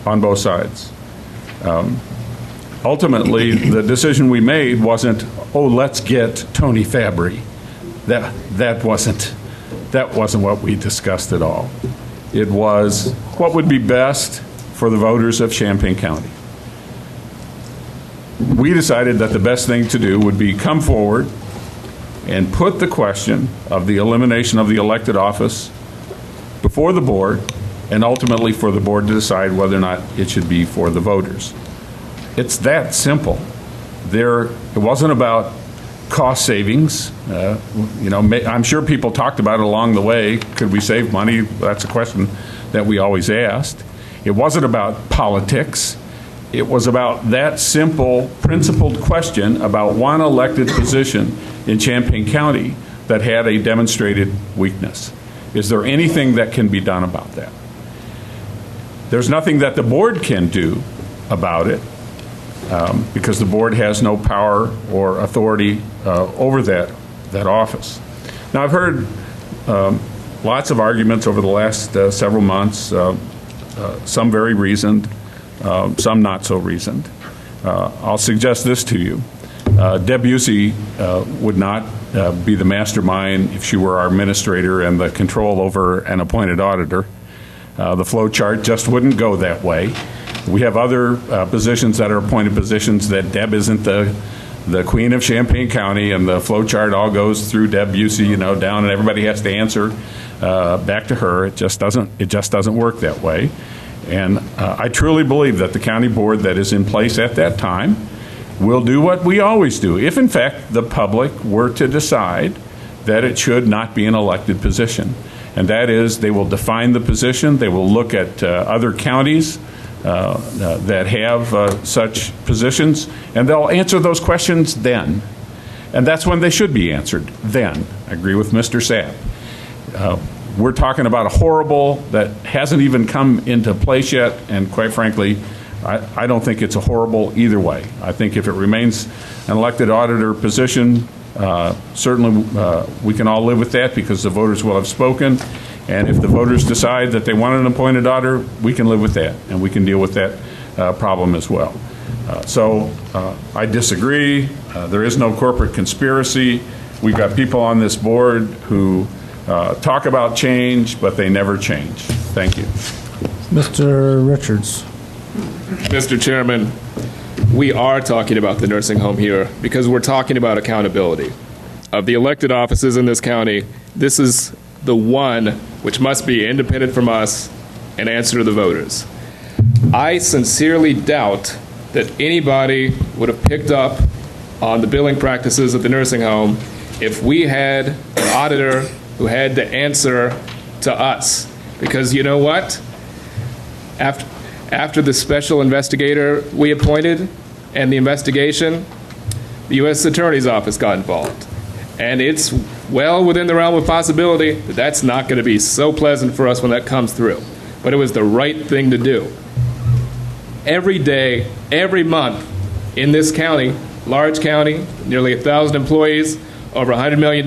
on both sides. Ultimately, the decision we made wasn't, oh, let's get Tony Fabry. That wasn't what we discussed at all. It was what would be best for the voters of Champaign County. We decided that the best thing to do would be come forward and put the question of the elimination of the elected office before the board, and ultimately for the board to decide whether or not it should be for the voters. It's that simple. It wasn't about cost savings. I'm sure people talked about it along the way. Could we save money? That's a question that we always asked. It wasn't about politics. It was about that simple, principled question about one elected position in Champaign County that had a demonstrated weakness. Is there anything that can be done about that? There's nothing that the board can do about it, because the board has no power or authority over that office. Now, I've heard lots of arguments over the last several months, some very reasoned, some not so reasoned. I'll suggest this to you. Deb Busey would not be the mastermind if she were our administrator and the control over an appointed auditor. The flow chart just wouldn't go that way. We have other positions that are appointed positions that Deb isn't the queen of Champaign County, and the flow chart all goes through Deb Busey, down, and everybody has to answer back to her. It just doesn't work that way. And I truly believe that the county board that is in place at that time will do what we always do. If, in fact, the public were to decide that it should not be an elected position, and that is, they will define the position, they will look at other counties that have such positions, and they'll answer those questions then. And that's when they should be answered, then. I agree with Mr. Sapp. We're talking about a horrible that hasn't even come into place yet, and quite frankly, I don't think it's a horrible either way. I think if it remains an elected auditor position, certainly we can all live with that because the voters will have spoken. And if the voters decide that they want an appointed auditor, we can live with that, and we can deal with that problem as well. So I disagree. There is no corporate conspiracy. We've got people on this board who talk about change, but they never change. Thank you. Mr. Richards. Mr. Chairman, we are talking about the nursing home here because we're talking about accountability. Of the elected offices in this county, this is the one which must be independent from us and answer to the voters. I sincerely doubt that anybody would have picked up on the billing practices at the nursing home if we had an auditor who had to answer to us. Because you know what? After the special investigator we appointed and the investigation, the U.S. Attorney's Office got involved. And it's well within the realm of possibility that that's not going to be so pleasant for us when that comes through. But it was the right thing to do. Every day, every month in this county, large county, nearly 1,000 employees, over $100 million,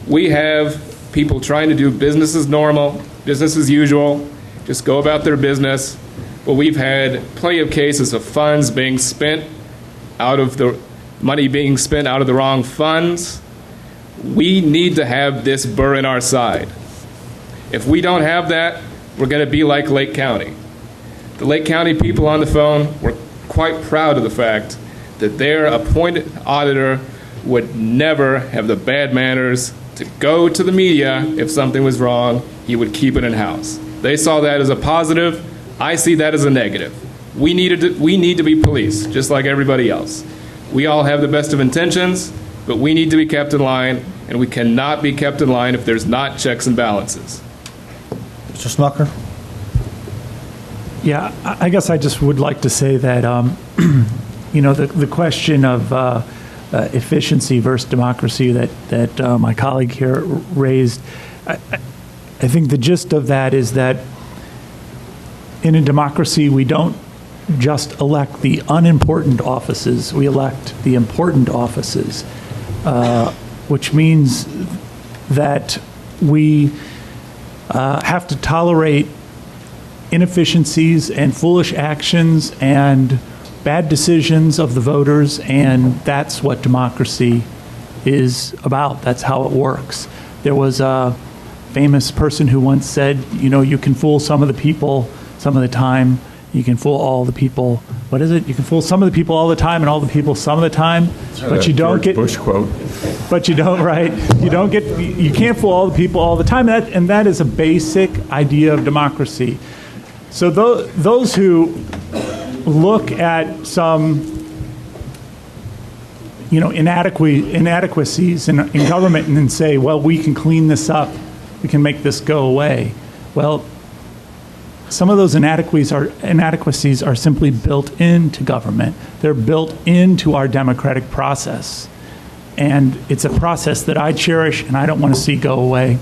we have people trying to do business as normal, business as usual, just go about their business. But we've had plenty of cases of funds being spent out of the money being spent out of the wrong funds. We need to have this burr in our side. If we don't have that, we're going to be like Lake County. The Lake County people on the phone were quite proud of the fact that their appointed auditor would never have the bad manners to go to the media if something was wrong. He would keep it in-house. They saw that as a positive. I see that as a negative. We need to be policed, just like everybody else. We all have the best of intentions, but we need to be kept in line, and we cannot be kept in line if there's not checks and balances. Mr. Smucker? Yeah, I guess I just would like to say that, the question of efficiency versus democracy that my colleague here raised, I think the gist of that is that in a democracy, we don't just elect the unimportant offices, we elect the important offices, which means that we have to tolerate inefficiencies and foolish actions and bad decisions of the voters, and that's what democracy is about. That's how it works. There was a famous person who once said, you can fool some of the people some of the time, you can fool all the people. What is it? You can fool some of the people all the time and all the people some of the time, but you don't get Bush quote. But you don't, right? You can't fool all the people all the time, and that is a basic idea of democracy. So those who look at some, inadequacies in government and then say, well, we can clean this up, we can make this go away. Well, some of those inadequacies are simply built into government. They're built into our democratic process. And it's a process that I cherish and I don't want to see go away.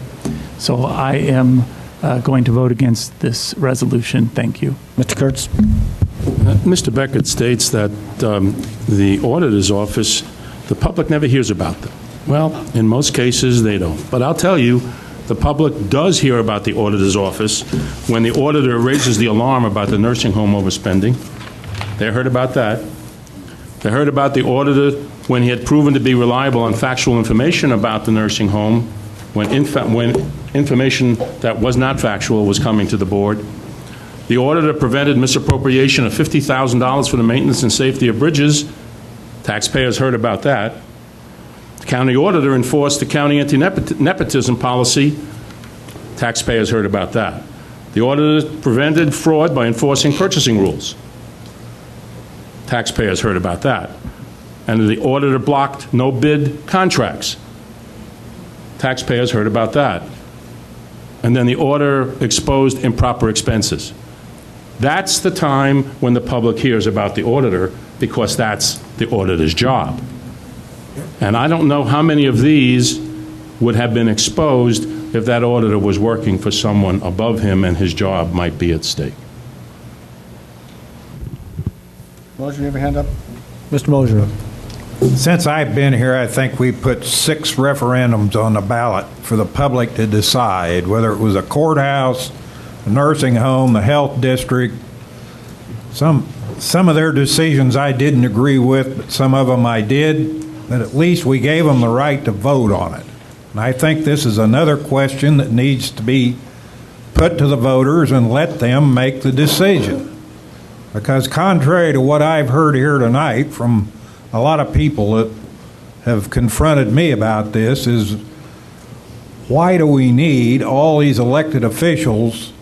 So I am going to vote against this resolution. Thank you. Mr. Kurtz? Mr. Beckett states that the auditor's office, the public never hears about them. Well, in most cases, they don't. But I'll tell you, the public does hear about the auditor's office when the auditor raises the alarm about the nursing home overspending. They heard about that. They heard about the auditor when he had proven to be reliable on factual information about the nursing home, when information that was not factual was coming to the board. The auditor prevented misappropriation of $50,000 for the maintenance and safety of bridges. Taxpayers heard about that. The county auditor enforced the county anti-nepotism policy. Taxpayers heard about that. The auditor prevented fraud by enforcing purchasing rules. Taxpayers heard about that. And the auditor blocked no-bid contracts. Taxpayers heard about that. And then the auditor exposed improper expenses. That's the time when the public hears about the auditor, because that's the auditor's job. And I don't know how many of these would have been exposed if that auditor was working for someone above him and his job might be at stake. Mosier, you have your hand up? Mr. Mosier. Since I've been here, I think we put 6 referendums on the ballot for the public to decide, whether it was a courthouse, a nursing home, the health district. Some of their decisions I didn't agree with, but some of them I did. But at least we gave them the right to vote on it. And I think this is another question that needs to be put to the voters and let them make the decision. Because contrary to what I've heard here tonight from a lot of people that have confronted me about this, is why do we need all these elected officials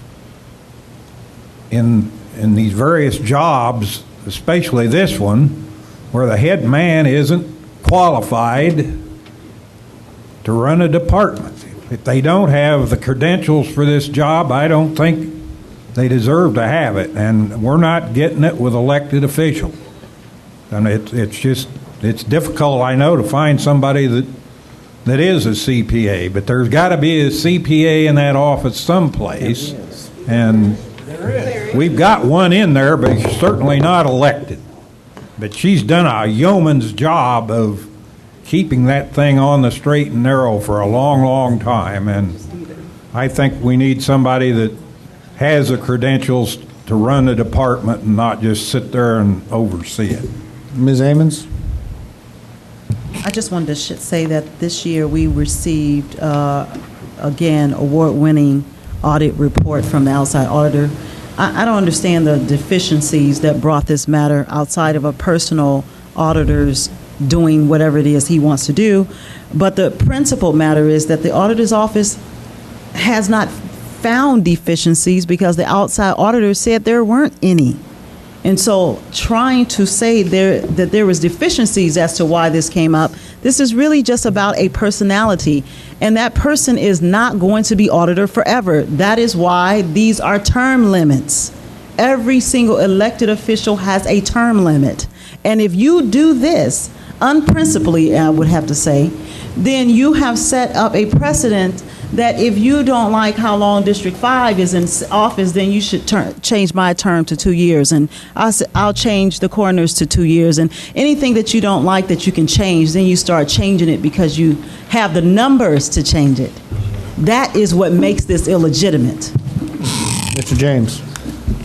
in these various jobs, especially this one, where the head man isn't qualified to run a department? If they don't have the credentials for this job, I don't think they deserve to have it, and we're not getting it with elected officials. And it's difficult, I know, to find somebody that is a CPA, but there's got to be a CPA in that office someplace, and we've got one in there, but she's certainly not elected. But she's done a yeoman's job of keeping that thing on the straight and narrow for a long, long time. And I think we need somebody that has the credentials to run the department and not just sit there and oversee it. Ms. Amons? I just wanted to say that this year we received, again, award-winning audit report from the outside auditor. I don't understand the deficiencies that brought this matter outside of a personal auditor's doing whatever it is he wants to do. But the principal matter is that the auditor's office has not found deficiencies because the outside auditor said there weren't any. And so trying to say that there was deficiencies as to why this came up, this is really just about a personality. And that person is not going to be auditor forever. That is why these are term limits. Every single elected official has a term limit. And if you do this unprincipally, I would have to say, then you have set up a precedent that if you don't like how long District 5 is in office, then you should change my term to 2 years, and I'll change the coroner's to 2 years, and anything that you don't like that you can change, then you start changing it because you have the numbers to change it. That is what makes this illegitimate. Mr. James.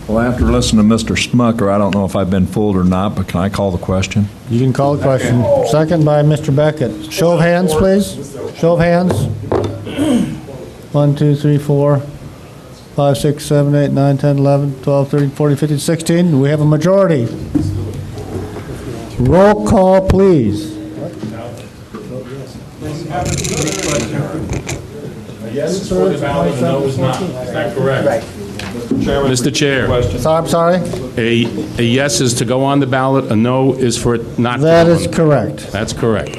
Well, after listening to Mr. Smucker, I don't know if I've been fooled or not, but can I call the question? You can call the question. Second by Mr. Beckett. Show of hands, please. Show of hands. 1, 2, 3, 4, 5, 6, 7, 8, 9, 10, 11, 12, 13, 14, 15, 16. We have a majority. Roll call, please. Yes is for the ballot, a no is not. Is that correct? Right. Mr. Chair. I'm sorry? A yes is to go on the ballot, a no is for it not to go That on is the- correct. That's correct.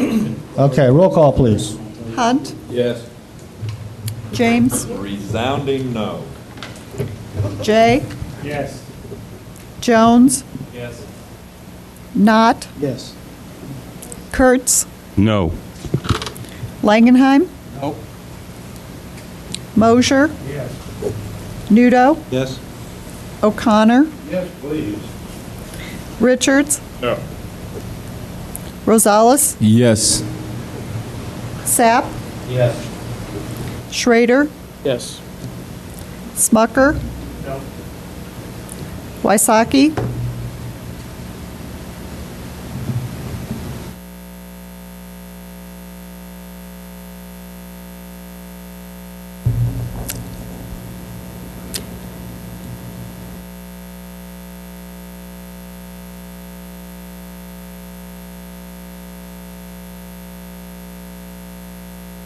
Okay, roll call, please. Hunt, Yes. James, Resounding no. Jay, Yes. Jones, Yes. Knott, Yes. Kurtz, No. Langenheim, Nope. Mosier, Yes. Nudo, Yes. O'Connor, Yes, please. Richards, No. Rosales, Yes. Sapp, Yes. Schrader, Yes. Smucker, No. Wysocki,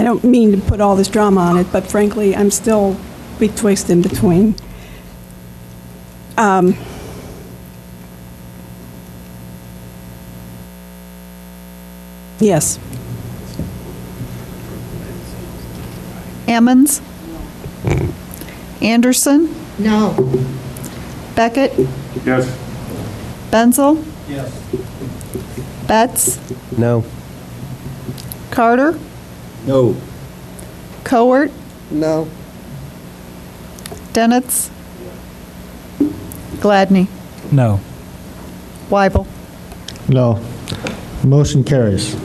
I don't mean to put all this drama on it, but frankly, I'm still betwixt and between. Yes. Ammons, Anderson, No. Beckett, Yes. Benzel, Yes. Betts, No. Carter, No. Cowart, No. Dennett's, Gladney, No. Weibel. No. Motion carries.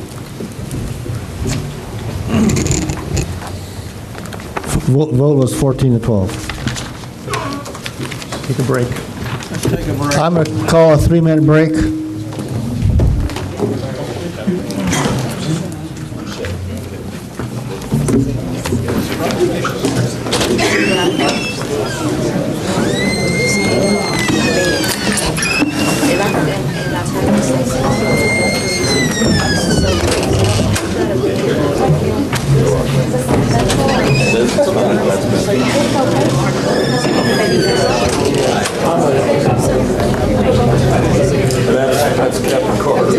Vote was 14 to 12. Take a break. I'm going to call a 3-minute break. That's Captain Carter.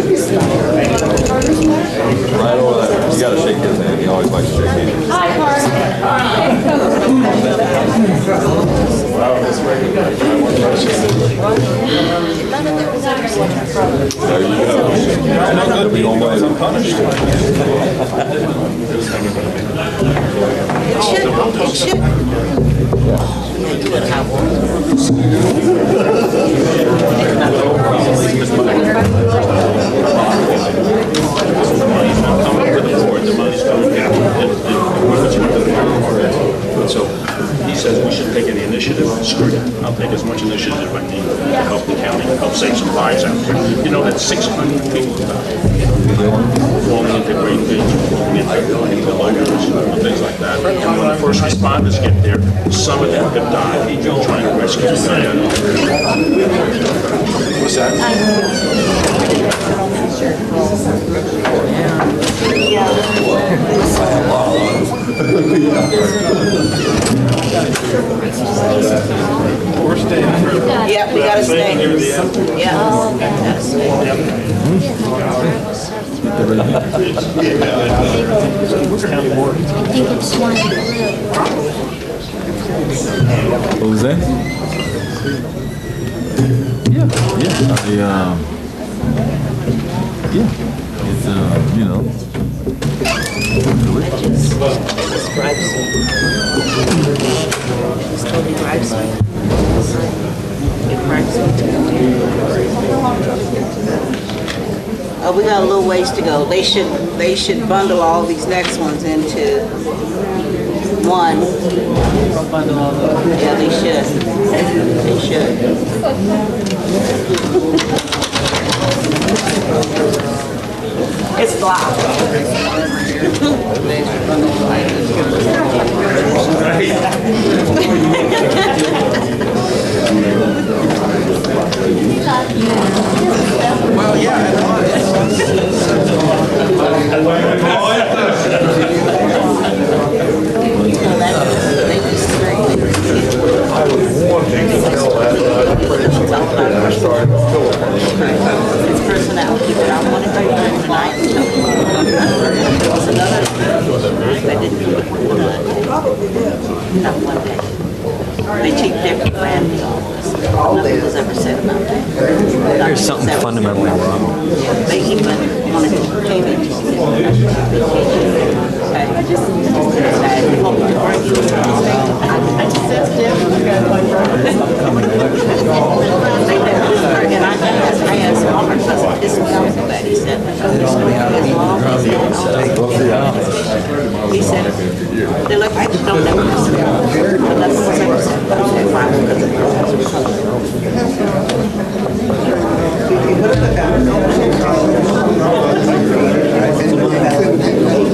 Right over there. You gotta shake his hand. He always likes to shake hands. Hi, Carter. There you go. You'll be home later. So he says we should take any initiative. Screw that. I'll take as much initiative as I need to help the county, help save some lives out there. You know that 600 people falling into great things, falling into loneliness, and things like that. And when the first responders get there, some of them have died trying to rescue them. What's that? Yeah, we gotta stay. Yeah. Gotta What was that? Yeah. It's you know. We got a little ways to go. They should bundle all these next ones into one. Yeah, they should. They should. It's loud. Well, yeah, it It's personality, but I want to bring it tonight. There was another I didn't do it not one day. They cheat different brand the office. Nothing was ever said about that. There's something fundamentally wrong. They even wanted to pay me to get I asked Mark, I said, this is so bad. He said, he said, they look like you don't never listen. But that's what I said. I said, why? Because of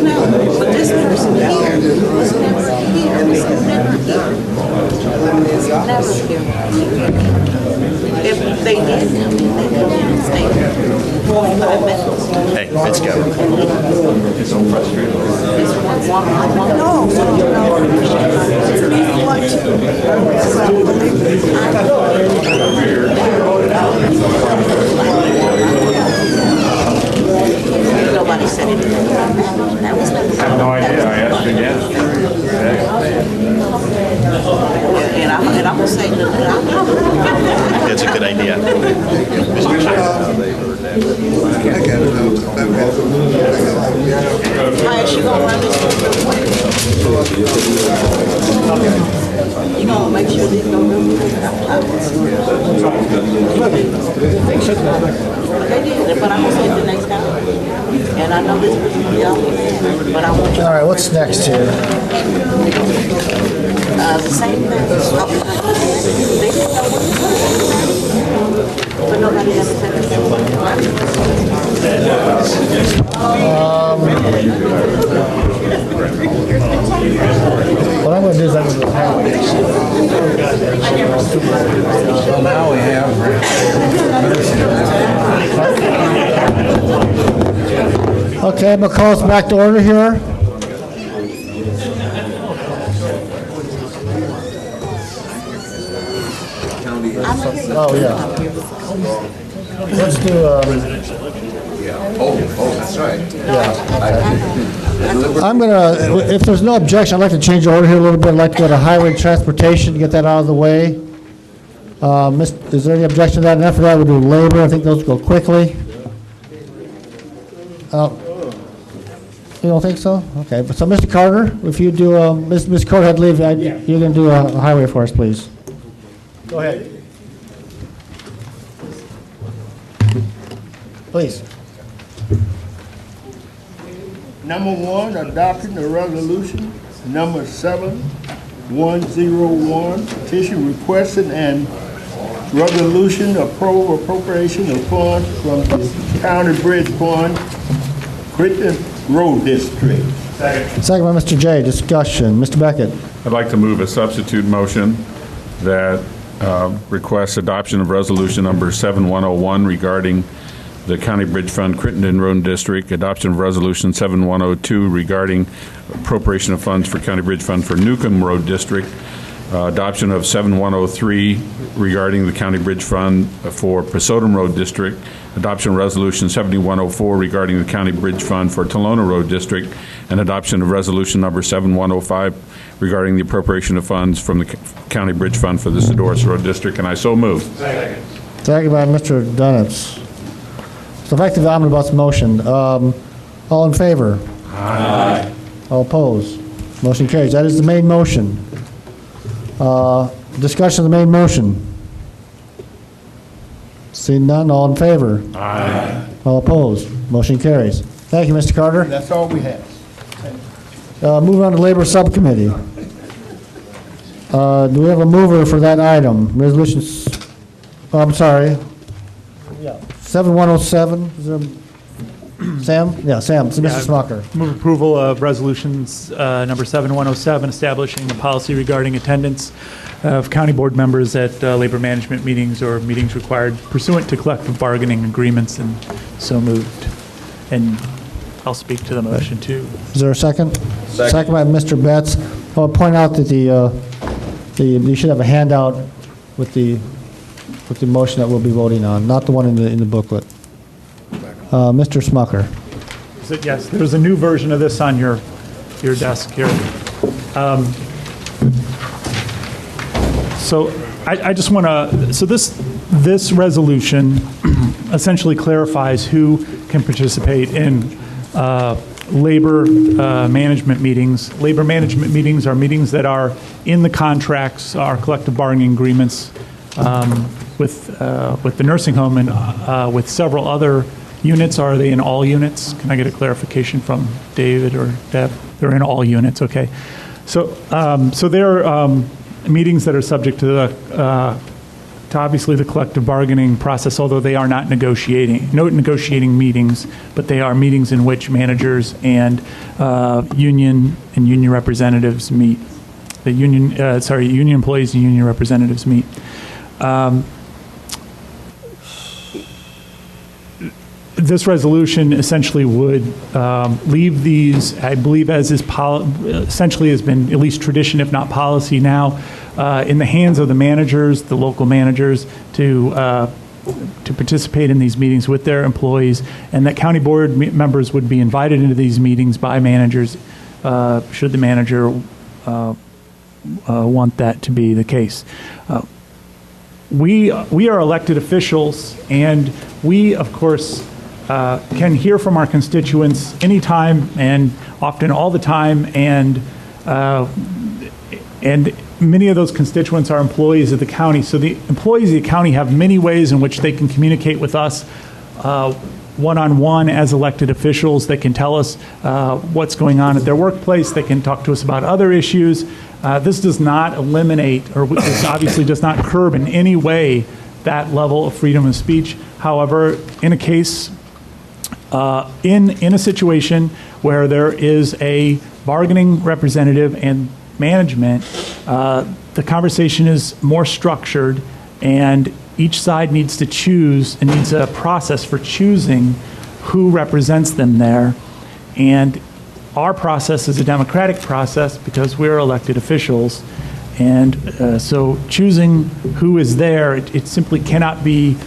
no, but this person here was never here. Was never here. Never here. If they did, they didn't stay 45 minutes. Hey, let's go. It's so frustrating. No, it's me like Nobody said anything about that. That was never. I have no idea. I asked again. And I'm gonna say That's a good idea. Hi, she gonna run this real quick. You gonna make sure they go real quick. They did, but I'm gonna say it the next time. And I know this person will be out there, but I want you. All right, what's next here? The same thing. They didn't know what to do. But nobody ever said anything. What I'm going to do is I'm going to Well, now we have. Okay, I'm going to call us back to order here. Oh, yeah. Let's do, that's right. I'm going to, if there's no objection, I'd like to change the order here a little bit. I'd like to go to highway and transportation to get that out of the way. Is there any objection to that? And after that, we'll do labor. I think those will go quickly. You don't think so? Okay. So, Mr. Carter, if you do, Ms. Carter had to leave. You're going to do a highway for us, please. Go ahead. Please. Number one, adopting the resolution number 7101, petition requesting and resolution appropriation of funds from the County Bridge Fund, Crittenden Road District. Second by Mr. J. Discussion. Mr. Beckett. I'd like to move a substitute motion that requests adoption of resolution number 7101 regarding the County Bridge Fund, Crittenden Road District, adoption of resolution 7102 regarding appropriation of funds for County Bridge Fund for Newcomb Road District, adoption of 7103 regarding the County Bridge Fund for Pasodum Road District, adoption of Resolution 7104 regarding the County Bridge Fund for Tolona Road District, and adoption of Resolution number 7105 regarding the appropriation of funds from the County Bridge Fund for the Sodorus Road District, and I so move. Second by Mr. Dunitz. It's effective omnibus motion. All in favor? Aye. All opposed? Motion carries. That is the main motion. Discussion of the main motion. Seeing none, all in favor? Aye. All opposed? Motion carries. Thank you, Mr. Carter. That's all we have. Moving on to Labor Subcommittee. Do we have a mover for that item? Resolutions, I'm sorry. 7107, is there, Sam? Yeah, Sam, it's Mr. Smucker. Move approval of resolutions number 7107, establishing a policy regarding attendance of county board members at labor management meetings or meetings required pursuant to collective bargaining agreements, and so moved. And I'll speak to the motion too. Is there a second? Second by Mr. Betts. I'll point out that you should have a handout with the motion that we'll be voting on, not the one in the booklet. Mr. Smucker. Yes, there's a new version of this on your desk here. So I just want to, so this resolution essentially clarifies who can participate in labor management meetings. Labor management meetings are meetings that are in the contracts, our collective bargaining agreements with the nursing home and with several other units. Are they in all units? Can I get a clarification from David or Deb? They're in all units, okay. So they're meetings that are subject to obviously the collective bargaining process, although they are not negotiating meetings, but they are meetings in which managers and union representatives meet. The union employees and union representatives meet. This resolution essentially would leave these, I believe, as is essentially has been at least tradition, if not policy now, in the hands of the managers, the local managers, to participate in these meetings with their employees, and that county board members would be invited into these meetings by managers, should the manager want that to be the case. We are elected officials, and we, of course, can hear from our constituents anytime and often all the time, and many of those constituents are employees of the county. So the employees of the county have many ways in which they can communicate with us one-on-one as elected officials. They can tell us what's going on at their workplace. They can talk to us about other issues. This does not eliminate, or this obviously does not curb in any way that level of freedom of speech. However, in a case, in a situation where there is a bargaining representative and management, the conversation is more structured, and each side needs to choose and needs a process for choosing who represents them there. And our process is a democratic process because we're elected officials. And so choosing who is there, it simply cannot be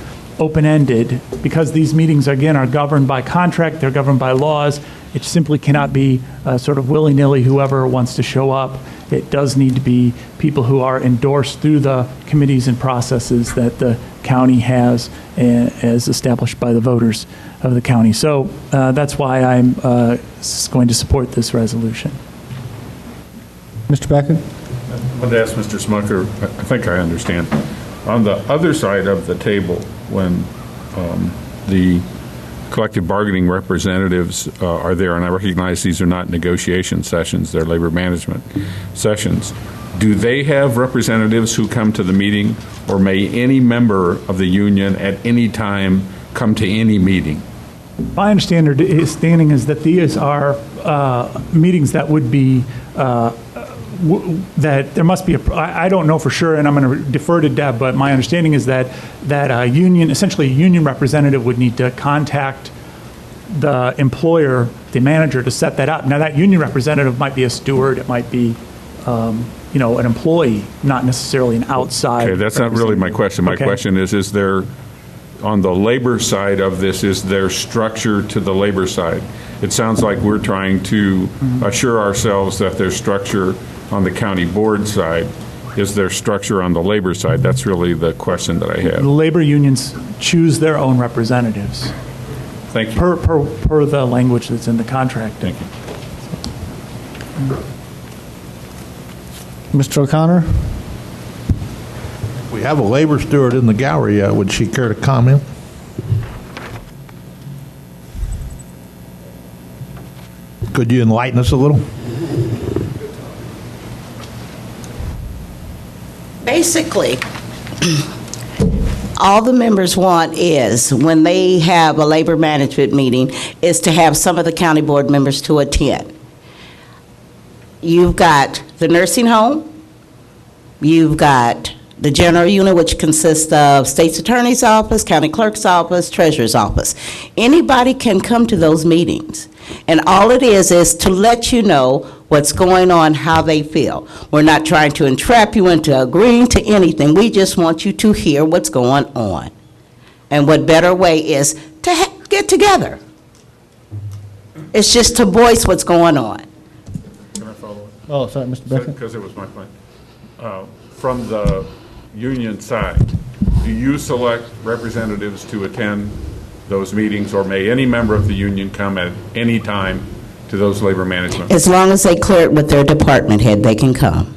open-ended, because these meetings, again, are governed by contract, they're governed by laws. It simply cannot be sort of willy-nilly whoever wants to show up. It does need to be people who are endorsed through the committees and processes that the county has as established by the voters of the county. So that's why I'm going to support this resolution. Mr. Becker? I wanted to ask Mr. Smucker, I think I understand. On the other side of the table, when the collective bargaining representatives are there, and I recognize these are not negotiation sessions, they're labor management sessions, do they have representatives who come to the meeting, or may any member of the union at any time come to any meeting? My understanding is that these are meetings that would be that there must be I don't know for sure, and I'm going to defer to Deb, but my understanding is that a union, essentially a union representative, would need to contact the employer, the manager, to set that up. Now, that union representative might be a steward, it might be an employee, not necessarily an outside. Okay, that's not really my question. My Okay. question is there, on the labor side of this, is there structure to the labor side? It sounds like we're trying to assure ourselves that there's structure on the county board side. Is there structure on the labor side? That's really the question that I The have. labor unions choose their own representatives. Thank you. Per the language that's in the contract. Thank you. Mr. O'Connor? We have a labor steward in the gallery. Would she care to comment? Could you enlighten us a little? Basically, all the members want is, when they have a labor management meeting, is to have some of the county board members to attend. You've got the nursing home, you've got the general unit, which consists of state's attorney's office, county clerk's office, treasurer's office. Anybody can come to those meetings, and all it is to let you know what's going on, how they feel. We're not trying to entrap you into agreeing to anything. We just want you to hear what's going on. And what better way is to get together. It's just to voice what's going on. Can I follow up? Oh, sorry, Mr. Beckett. Because it was my point. From the union side, do you select representatives to attend those meetings, or may any member of the union come at any time to those labor management? As long as they clear it with their department head, they can come.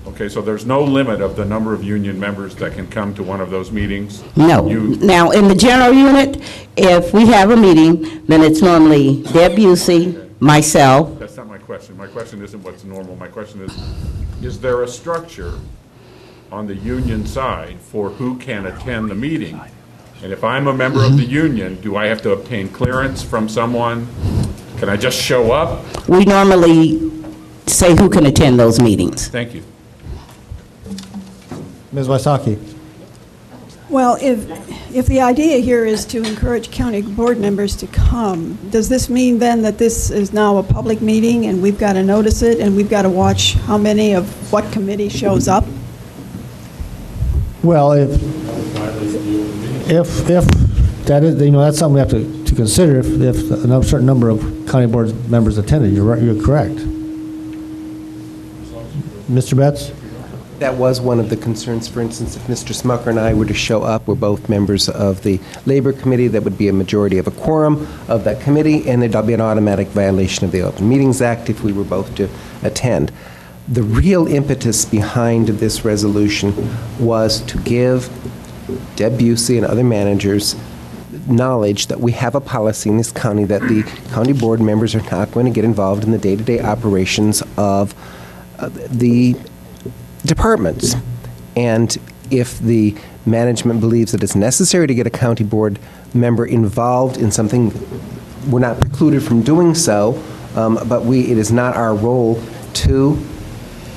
Okay, so there's no limit of the number of union members that can come to one of those meetings? No. Now, in the general unit, if we have a meeting, then it's normally Deb Busey, myself. That's not my question. My question isn't what's normal. My question is there a structure on the union side for who can attend the meeting? And if I'm a member of the union, do I have to obtain clearance from someone? Can I just show up? We normally say who can attend those meetings. Thank you. Ms. Wysocki? Well, if the idea here is to encourage county board members to come, does this mean then that this is now a public meeting and we've got to notice it and we've got to watch how many of what committee shows up? Well, if that is, that's something we have to consider, if a certain number of county board members attended. You're right, you're correct. Mr. Betts? That was one of the concerns. For instance, if Mr. Smucker and I were to show up, we're both members of the Labor Committee, that would be a majority of a quorum of that committee, and there'd be an automatic violation of the Open Meetings Act if we were both to attend. The real impetus behind this resolution was to give Deb Busey and other managers knowledge that we have a policy in this county that the county board members are not going to get involved in the day-to-day operations of the departments. And if the management believes that it's necessary to get a county board member involved in something, we're not precluded from doing so, but it is not our role to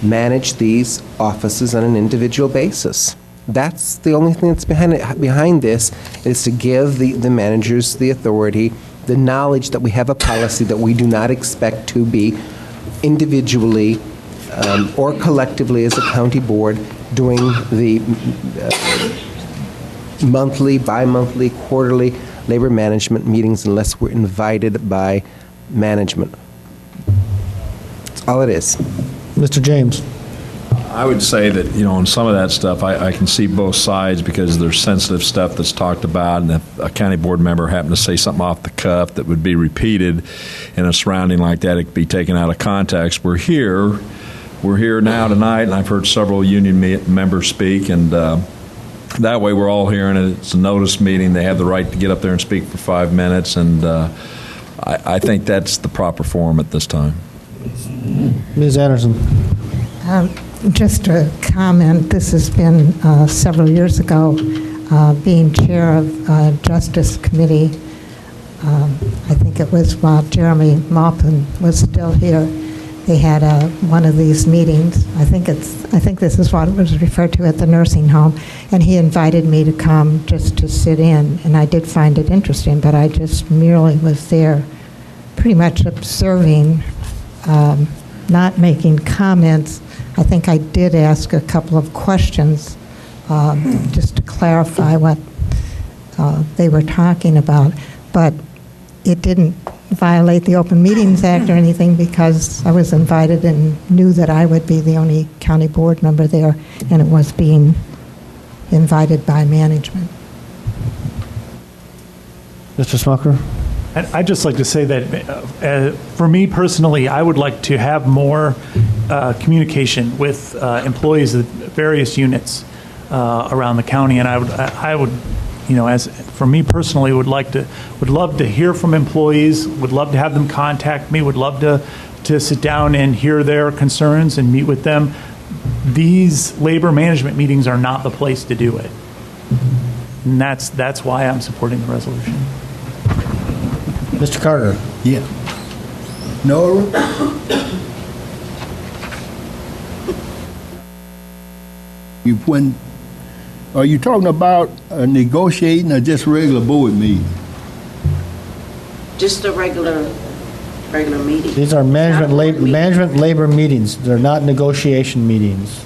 manage these offices on an individual basis. That's the only thing that's behind this, is to give the managers the authority, the knowledge that we have a policy that we do not expect to be individually or collectively as a county board doing the monthly, bi-monthly, quarterly labor management meetings unless we're invited by management. That's all it is. Mr. James? I would say that, on some of that stuff, I can see both sides, because there's sensitive stuff that's talked about, and if a county board member happened to say something off the cuff that would be repeated in a surrounding like that, it could be taken out of context. We're here now tonight, and I've heard several union members speak, and that way we're all hearing it. It's a notice meeting. They have the right to get up there and speak for 5 minutes, and I think that's the proper forum at this time. Ms. Anderson? Just a comment. This has been several years ago, being chair of Justice Committee. I think it was while Jeremy Maupin was still here. They had one of these meetings. I think this is what it was referred to at the nursing home, and he invited me to come just to sit in, and I did find it interesting, but I just merely was there, pretty much observing, not making comments I think I did ask a couple of questions just to clarify what they were talking about, but it didn't violate the Open Meetings Act or anything because I was invited and knew that I would be the only county board member there, and it was being invited by management. Mr. Smucker? I'd just like to say that for me personally, I would like to have more communication with employees of various units around the county, and I would, you know, as for me personally, would love to hear from employees, would love to have them contact me, would love to sit down and hear their concerns and meet with them. These labor management meetings are not the place to do it, and that's why I'm supporting the resolution. Mr. Carter? Yeah. Nora? Are you talking about negotiating or just regular board meeting? Just a regular meeting. These are management labor meetings. They're not negotiation meetings.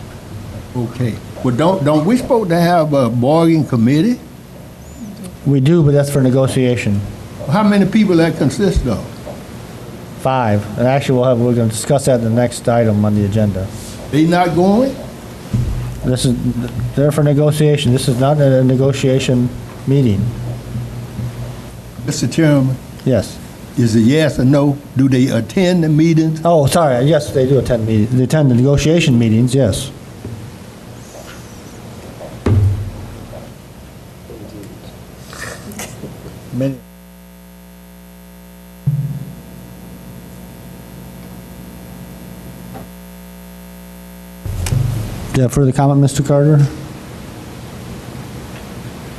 Okay. Well, don't we supposed to have a bargaining committee? We do, but that's for negotiation. How many people that consist of? 5. And actually, we're going to discuss that in the next item on the agenda. They not going? They're for negotiation. This is not a negotiation meeting. Mr. Chairman? Yes. Is it yes or no? Do they attend the meetings? Oh, sorry. Yes, they do attend meetings. They attend the negotiation meetings, yes. Many. Do you have further comment, Mr. Carter?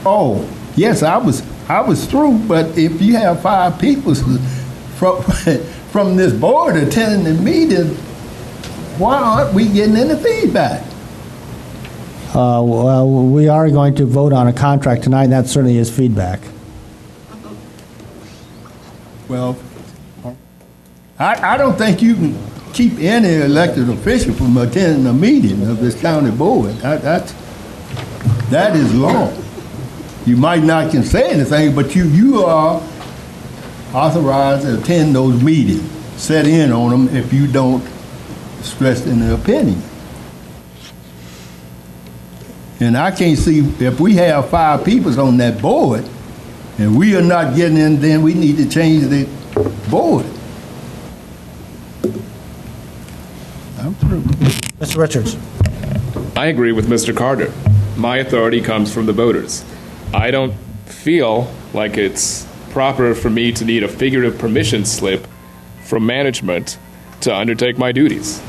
Oh, yes, I was through, but if you have 5 people from this board attending the meeting, why aren't we getting any feedback? Well, we are going to vote on a contract tonight, and that certainly is feedback. Well, I don't think you can keep any elected official from attending a meeting of this county board. That is law. You might not can say anything, but you are authorized to attend those meetings, set in on them if you don't express any opinion. And I can't see, if we have 5 people on that board and we are not getting in, then we need to change the board. I'm through. Mr. Richards. I agree with Mr. Carter. My authority comes from the voters. I don't feel like it's proper for me to need a figurative permission slip from management to undertake my duties.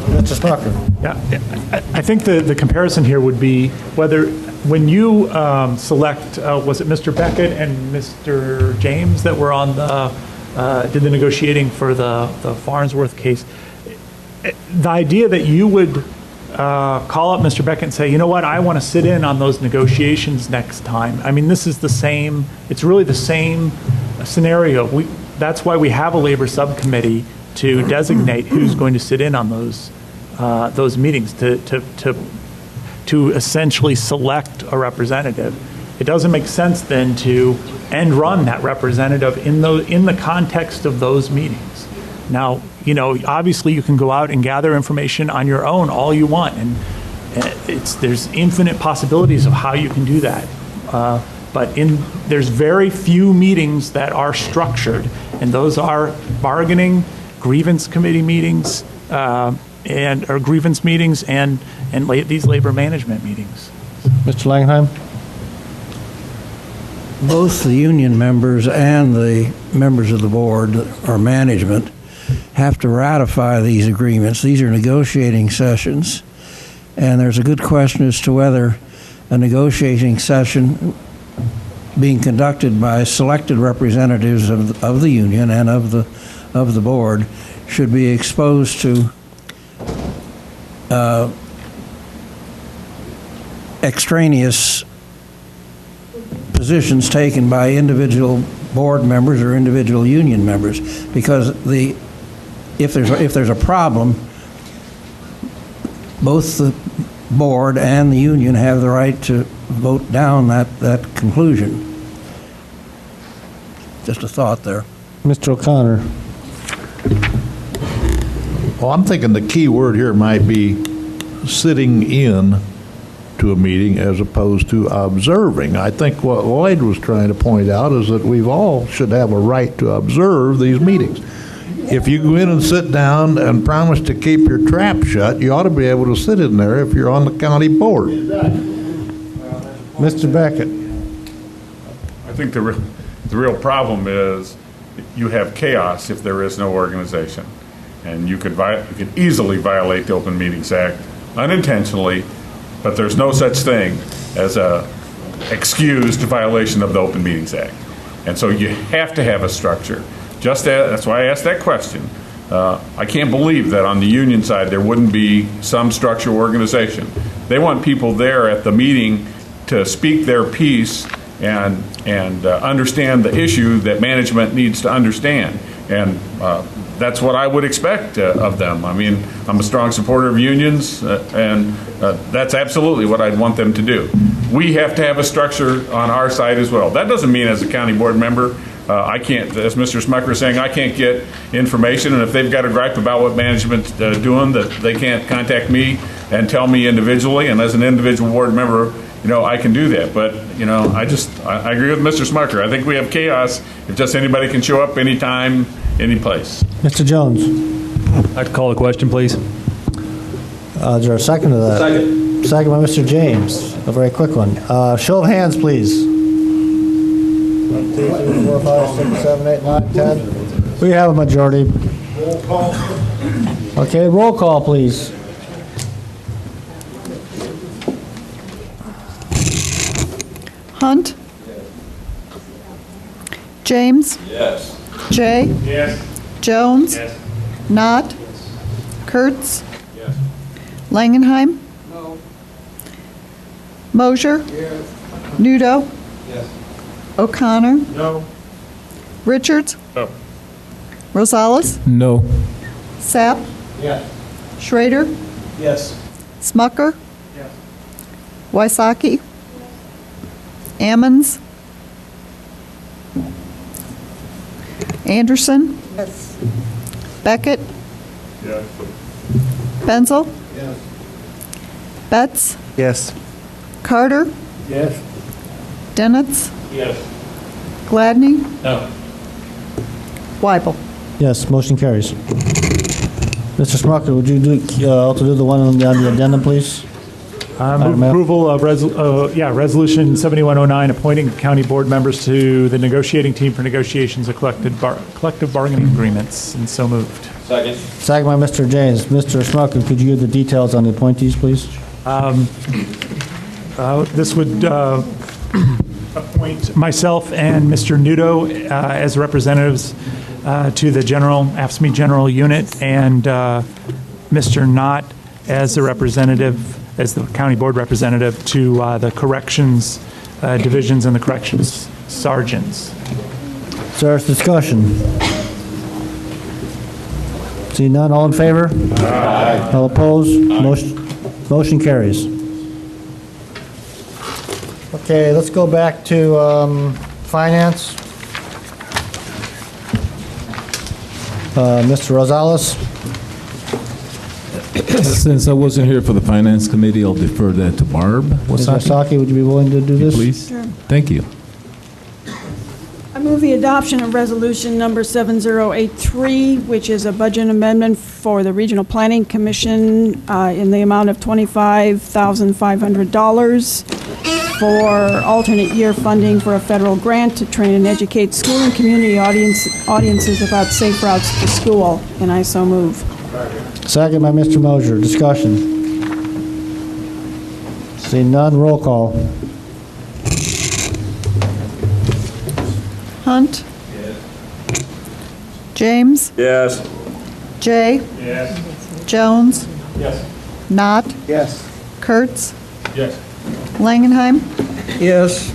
Mr. Smucker. Yeah, I think the comparison here would be whether when you select, was it Mr. Beckett and Mr. James that were on did the negotiating for the Farnsworth case, the idea that you would call up Mr. Beckett and say, you know what, I want to sit in on those negotiations next time. I mean, this is the same, it's really the same scenario. That's why we have a labor subcommittee to designate who's going to sit in on those meetings, to essentially select a representative. It doesn't make sense then to end run that representative in the context of those meetings. Now, you know, obviously you can go out and gather information on your own all you want, and there's infinite possibilities of how you can do that. But there's very few meetings that are structured, and those are bargaining, grievance committee meetings, or grievance meetings, and these labor management meetings. Mr. Langenheim? Both the union members and the members of the board or management have to ratify these agreements. These are negotiating sessions, and there's a good question as to whether a negotiating session being conducted by selected representatives of the union and of the board should be exposed to extraneous positions taken by individual board members or individual union members, because the if there's a problem, both the board and the union have the right to vote down that conclusion. Just a thought there. Mr. O'Connor. Well, I'm thinking the key word here might be sitting in to a meeting as opposed to observing. I think what Lloyd was trying to point out is that we've all should have a right to observe these meetings. If you go in and sit down and promise to keep your trap shut, you ought to be able to sit in there if you're on the county board. Mr. Beckett. I think the real problem is you have chaos if there is no organization. And you could easily violate the Open Meetings Act unintentionally, but there's no such thing as a excused violation of the Open Meetings Act. And so you have to have a structure. That's why I asked that question. I can't believe that on the union side there wouldn't be some structure organization. They want people there at the meeting to speak their piece and understand the issue that management needs to understand. And that's what I would expect of them. I mean, I'm a strong supporter of unions, and that's absolutely what I'd want them to do. We have to have a structure on our side as well. That doesn't mean as a county board member, I can't, as Mr. Smucker is saying, I can't get information, and if they've got a gripe about what management's doing, that they can't contact me and tell me individually, and as an individual board member, I can do that. But, I agree with Mr. Smucker. I think we have chaos if just anybody can show up anytime, any place. Mr. Jones. I'd like to call the question, please. Is there a second to that? Second. Second by Mr. James. A very quick one. Show of hands, please. 1, 2, 3, 4, 5, 6, 7, 8, 9, 10. We have a majority. Roll call. Okay, roll call, please. Hunt? James? Yes. Jay? Yes. Jones? Yes. Knott? Kurtz? Yes. Langenheim? No. Mosier? Yes. Nudo? Yes. O'Connor? No. Richards? No. Rosales? No. Sapp? Yes. Schrader? Yes. Smucker? Yes. Wysocki? Ammons? Anderson? Yes. Beckett? Yes. Benzel? Yes. Betts? Yes. Carter? Yes. Dennett's? Yes. Gladney? No. Weibel? Yes, motion carries. Mr. Smucker, would you also do the one on the addendum, please? Move approval of Resolution 7109, appointing county board members to the negotiating team for negotiations of collective bargaining agreements, and so moved. Second. Second by Mr. James. Mr. Smucker, could you give the details on the appointees, please? This would appoint myself and Mr. Nudo as representatives to the AFSCME General Unit, and Mr. Knott as the representative, as the county board representative to the corrections divisions and the corrections sergeants. Sir, discussion. See none, all in favor? Aye. All opposed? Motion carries. Okay, let's go back to finance. Mr. Rosales? Since I wasn't here for the Finance Committee, I'll defer that to Barb. Ms. Wasaki, would you be willing to do this? Please. Sure. Thank you. I move the adoption of resolution number 7083, which is a budget amendment for the Regional Planning Commission in the amount of $25,500 for alternate year funding for a federal grant to train and educate school and community audiences about safe routes to school, and I so move. Second by Mr. Mosier. Discussion. See none, roll call. Hunt? James? Yes. Jay? Yes. Jones? Yes. Knott? Yes. Kurtz? Yes. Langenheim? Yes.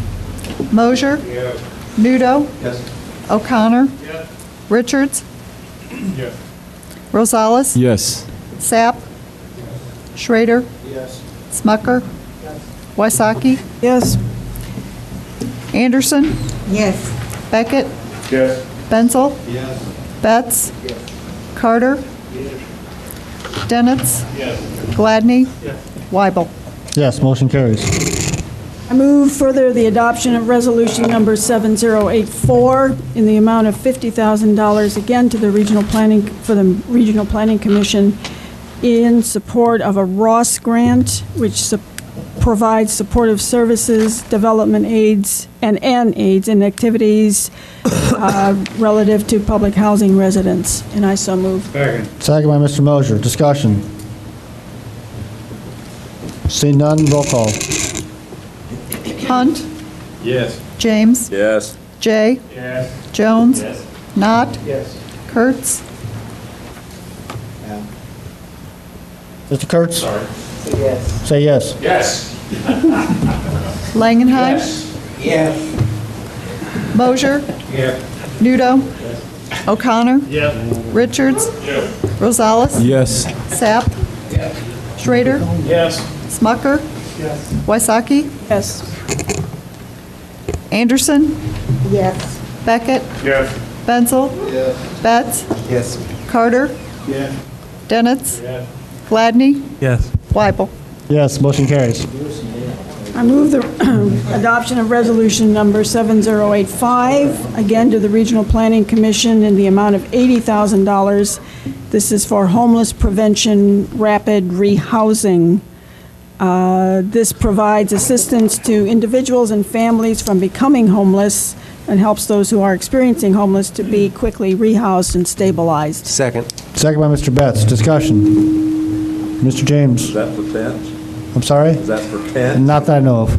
Mosier? Yes. Nudo? Yes. O'Connor? Yes. Richards? Yes. Rosales? Yes. Sapp? Schrader? Yes. Smucker? Wysocki? Yes. Anderson? Yes. Beckett? Yes. Benzel? Yes. Betts? Carter? Denitz? Yes. Gladney? Weibel? Yes, motion carries. I move further the adoption of resolution number 7084 in the amount of $50,000 again to the Regional Planning, for the Regional Planning Commission in support of a Ross grant, which provides supportive services, development aids, and aids in activities relative to public housing residents. And I so move. Second by Mr. Mosher. Discussion. Seeing none, roll call. Hunt? Yes. James? Yes. Jay? Yes. Jones? Yes. Knott? Yes. Kurtz? Mr. Kurtz? Sorry. Say yes. Yes. Langenheim? Yes. Mosher? Yes. Nudo? O'Connor? Yes. Richards? Yes. Rosales? Yes. Sapp? Schrader? Yes. Smucker? Yes. Wysocki? Yes. Anderson? Yes. Beckett? Yes. Benzel? Yes. Betts? Yes. Carter? Yes. Denitz? Yes. Gladney? Yes. Weibel? Yes, motion carries. I move the adoption of resolution number 7085, again to the Regional Planning Commission in the amount of $80,000. This is for homeless prevention rapid rehousing. This provides assistance to individuals and families from becoming homeless and helps those who are experiencing homeless to be quickly rehoused and stabilized. Second. Second by Mr. Betts. Discussion. Mr. James. Is that for tents? I'm sorry? Is that for tents? Not that I know of.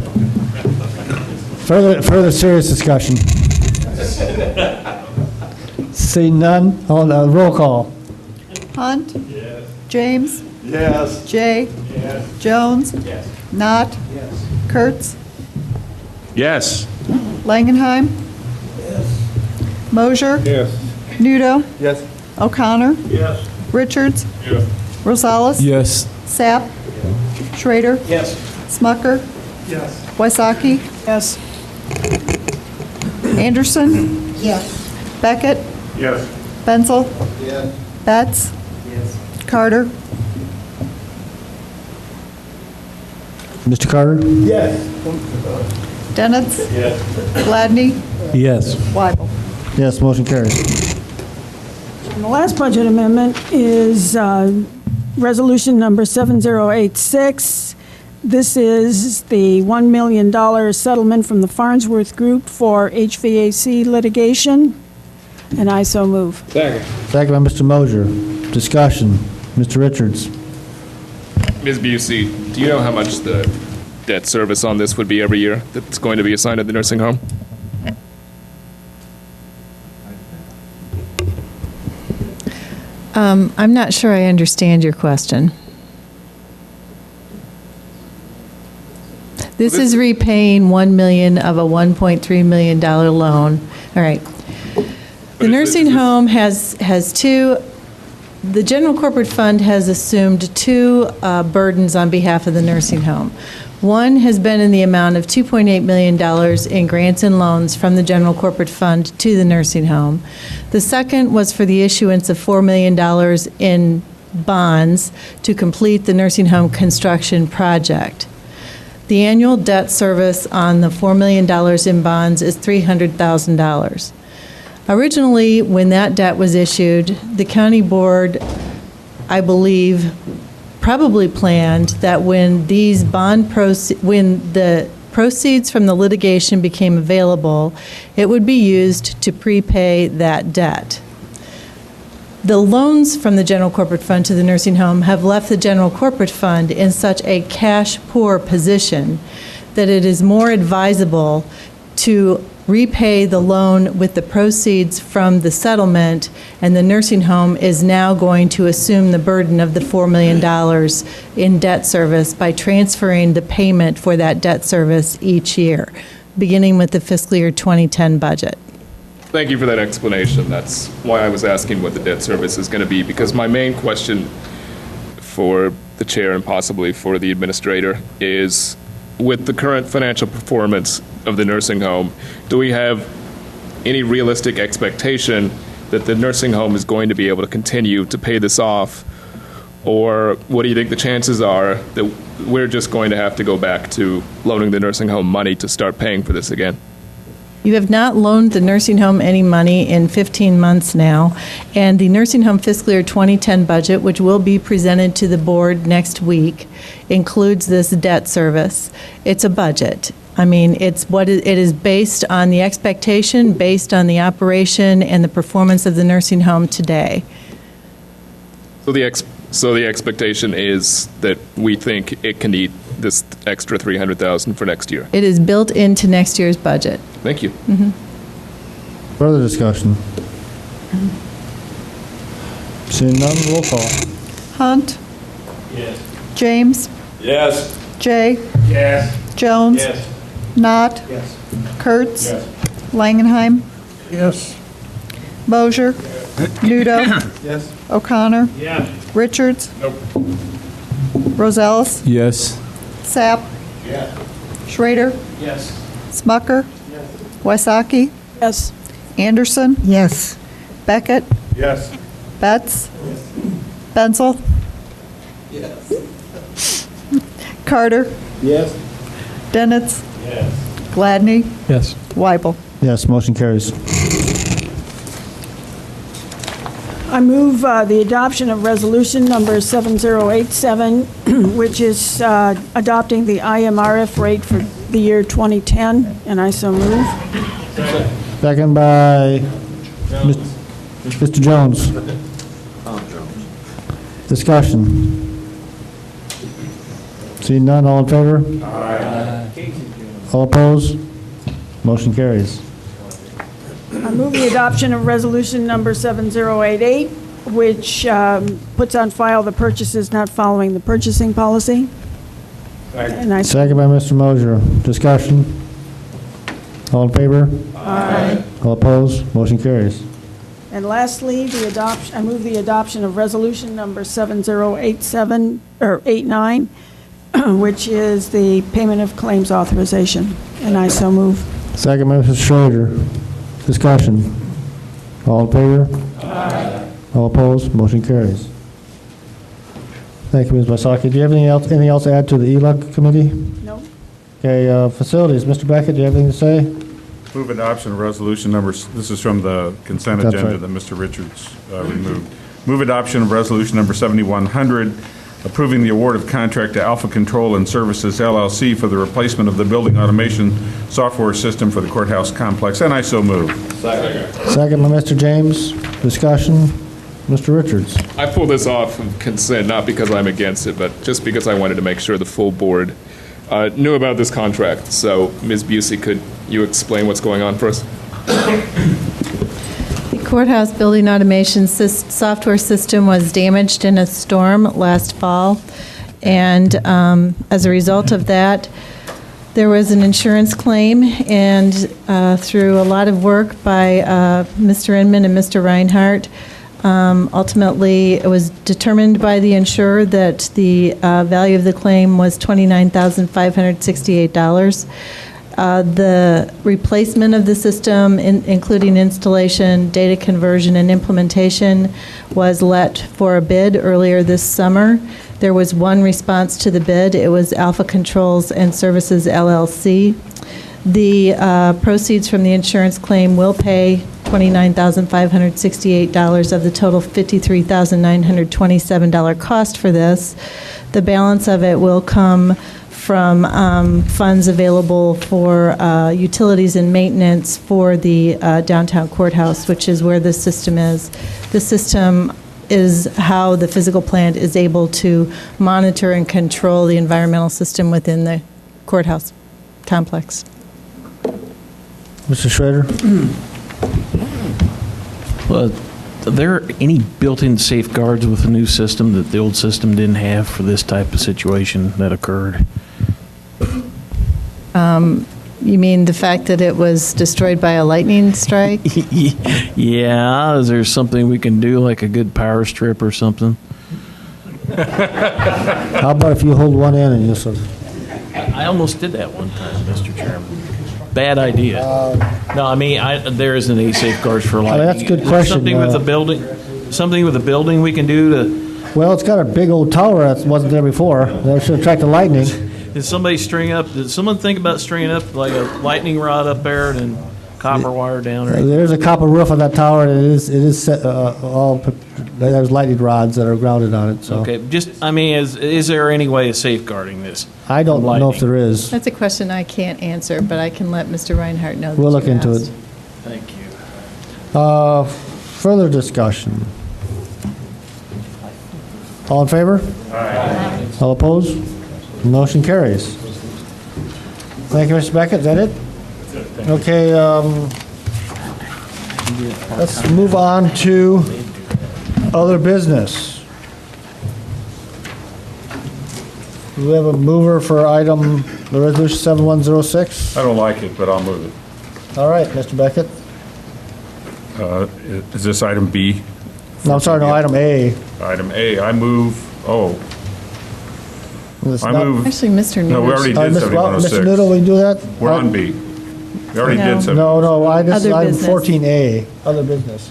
Further serious discussion. See none? Oh, no, roll call. Hunt? Yes. James? Yes. Jay? Yes. Jones? Yes. Knott? Yes. Kurtz? Yes. Langenheim? Mosher? Yes. Nudo? Yes. O'Connor? Yes. Richards? Yes. Rosales? Yes. Sapp? Schrader? Yes. Smucker? Yes. Wysocki? Yes. Anderson? Yes. Beckett? Yes. Benzel? Yes. Betts? Yes. Carter? Mr. Carter? Yes. Denitz? Yes. Gladney? Yes. Weibel? Yes, motion carries. And the last budget amendment is resolution number 7086. This is the $1 million settlement from the Farnsworth Group for HVAC litigation, and I so move. Second. Second by Mr. Mosher. Discussion. Mr. Richards. Ms. Busey, do you know how much the debt service on this would be every year that's going to be assigned at the nursing home? I'm not sure I understand your question. This is repaying $1 million of a $1.3 million loan. All right. The nursing home has two. The general corporate fund has assumed two burdens on behalf of the nursing home. One has been in the amount of $2.8 million in grants and loans from the general corporate fund to the nursing home. The second was for the issuance of $4 million in bonds to complete the nursing home construction project. The annual debt service on the $4 million in bonds is $300,000. Originally, when that debt was issued, the county board, I believe, probably planned that when these when the proceeds from the litigation became available, it would be used to prepay that debt. The loans from the general corporate fund to the nursing home have left the general corporate fund in such a cash-poor position that it is more advisable to repay the loan with the proceeds from the settlement, and the nursing home is now going to assume the burden of the $4 million in debt service by transferring the payment for that debt service each year, beginning with the fiscal year 2010 budget. Thank you for that explanation. That's why I was asking what the debt service is going to be, because my main question for the chair and possibly for the administrator is, with the current financial performance of the nursing home, do we have any realistic expectation that the nursing home is going to be able to continue to pay this off? Or what do you think the chances are that we're just going to have to go back to loaning the nursing home money to start paying for this again? You have not loaned the nursing home any money in 15 months now, and the nursing home fiscal year 2010 budget, which will be presented to the board next week, includes this debt service. It's a budget. I mean, it is based on the expectation, based on the operation and the performance of the nursing home today. So the expectation is that we think it can eat this extra $300,000 for next year. It is built into next year's budget. Thank you. Further discussion? Seeing none, roll call. Hunt. Yes. James. Yes. Jay. Yes. Jones. Yes. Knott. Yes. Kurtz. Yes. Langenheim. Yes. Mosier. Nudo. Yes. O'Connor. Yeah. Richards. Nope. Rosales. Yes. Sapp. Yes. Schrader. Yes. Smucker. Yes. Yes. Wysocki. Anderson. Yes. Beckett. Yes. Betts. Benzel. Yes. Carter. Yes. Dennitz. Yes. Gladney. Yes. Weibel. Yes, motion carries. I move the adoption of resolution number 7087, which is adopting the IMRF rate for the year 2010, and I so move. Second by Mr. Jones. Discussion. Seeing none, all in favor? All opposed? Motion carries. I move the adoption of resolution number 7088, which puts on file the purchases not following the purchasing policy. And I Second by Mr. Mosier. Discussion. All in favor? Aye. All opposed? Motion carries. And lastly, I move the adoption of resolution number 7087, or 89, which is the payment of claims authorization. And I so move. Second by Mrs. Schroeder. Discussion. All in favor? Aye. All opposed? Motion carries. Thank you, Ms. Wysocki. Do you have anything else to add to the ELUC committee? No. Okay, facilities. Mr. Beckett, do you have anything to say? Move adoption of resolution number, this is from the consent That's agenda right. that Mr. Richards removed. Move adoption of resolution number 7100, approving the award of contract to Alpha Control and Services LLC for the replacement of the building automation software system for the courthouse complex, and I so move. Second by Mr. James. Discussion. Mr. Richards. I pulled this off of consent, not because I'm against it, but just because I wanted to make sure the full board knew about this contract. So, Ms. Busey, could you explain what's going on for us? The courthouse building automation software system was damaged in a storm last fall, and as a result of that, there was an insurance claim, and through a lot of work by Mr. Inman and Mr. Reinhardt, ultimately it was determined by the insurer that the value of the claim was $29,568. The replacement of the system, including installation, data conversion, and implementation, was let for a bid earlier this summer. There was one response to the bid. It was Alpha Controls and Services, LLC. The proceeds from the insurance claim will pay $29,568 of the total $53,927 cost for this. The balance of it will come from funds available for utilities and maintenance for the downtown courthouse, which is where the system is. The system is how the physical plant is able to monitor and control the environmental system within the courthouse complex. Mr. Schrader? Well, are there any built-in safeguards with the new system that the old system didn't have for this type of situation that occurred? You mean the fact that it was destroyed by a lightning strike? Yeah, is there something we can do, like a good power strip or something? How about if you hold one end and just, I almost did that one time, Mr. Chairman. Bad idea. No, I mean, there isn't any safeguards for lightning. that's a good Is there question. Something with the building, something with the building we can do to, well, it's got a big old tower that wasn't there before. That should attract the lightning. did someone think about stringing up like a lightning rod up there and copper wire down there? There's a copper roof on that tower, and it is set, there's lightning rods that are grounded on it, so. Okay, is there any way of safeguarding this? I don't know if there is. That's a question I can't answer, but I can let Mr. Reinhardt know that We'll look you into asked. it. Thank you. Further discussion? All in favor? Aye. All opposed? Motion carries. Thank you, Mr. Beckett. Is that it? Okay, let's move on to other business. Do we have a mover for item, the resolution 7106? I don't like it, but I'll move it. All right, Mr. Beckett. Is this item B? No, I'm sorry, no, item A. Item A, I move, It's I not- move. Actually, Mr. No, we already did Mr. 7106. Noodle, we do that? We're on B. We already No. did 7106. No, this is Other item business. 14A, other business.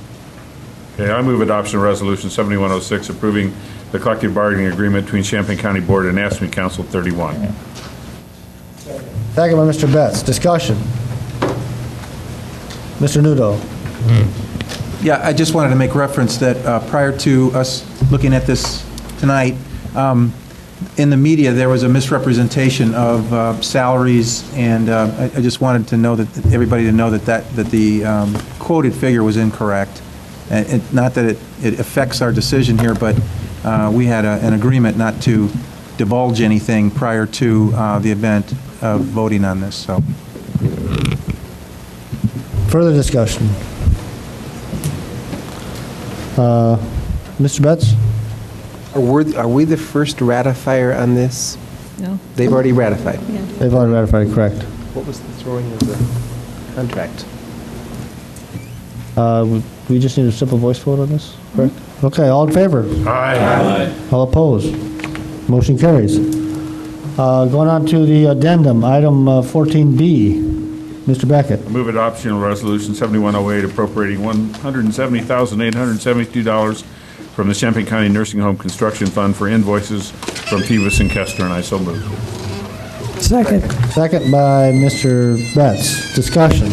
Okay, I move adoption of Resolution 7106 approving the collective bargaining agreement between Champaign County Board and ASME Council 31. Second by Mr. Betts. Discussion. Mr. Nudo. Yeah, I just wanted to make reference that prior to us looking at this tonight, in the media, there was a misrepresentation of salaries, and I just wanted to know that everybody to know that the quoted figure was incorrect. And not that it affects our decision here, but we had an agreement not to divulge anything prior to the event of voting on this. So, Further discussion. Mr. Betts? Are we the first ratifier on this? No. They've already ratified. They've already ratified, correct. What was the throwing of the contract? We just need a simple voice vote on this, correct? Okay, all in favor? Aye. All opposed? Motion carries. Going on to the addendum, item 14B. Mr. Beckett. I move adoption of Resolution 7108 appropriating $170,872 from the Champaign County Nursing Home Construction Fund for invoices from Tevis and Kester, and I so move. Second. Second by Mr. Betts. Discussion.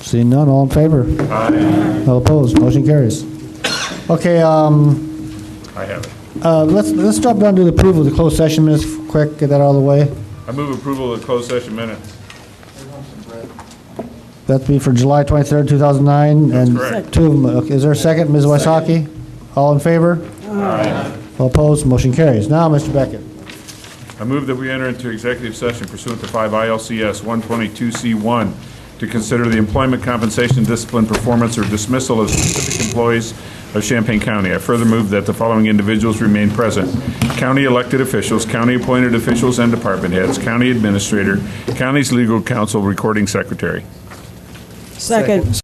Seeing none, all in favor? Aye. All opposed? Motion carries. Okay, I have it. let's drop down to the approval of the closed session minutes quick, get that out of the way. I move approval of the closed session minutes. That'd be for July 23rd, 2009. That's and correct. Two of them. Okay, is there a second? Ms. Wysocki? All in favor? Aye. All opposed? Motion carries. Now, Mr. Beckett. I move that we enter into executive session pursuant to 5 ILCS 122C1 to consider the employment, compensation, discipline, performance, or dismissal of specific employees of Champaign County. I further move that the following individuals remain present: county elected officials, county appointed officials and department heads, county administrator, county's legal counsel, recording secretary. Second.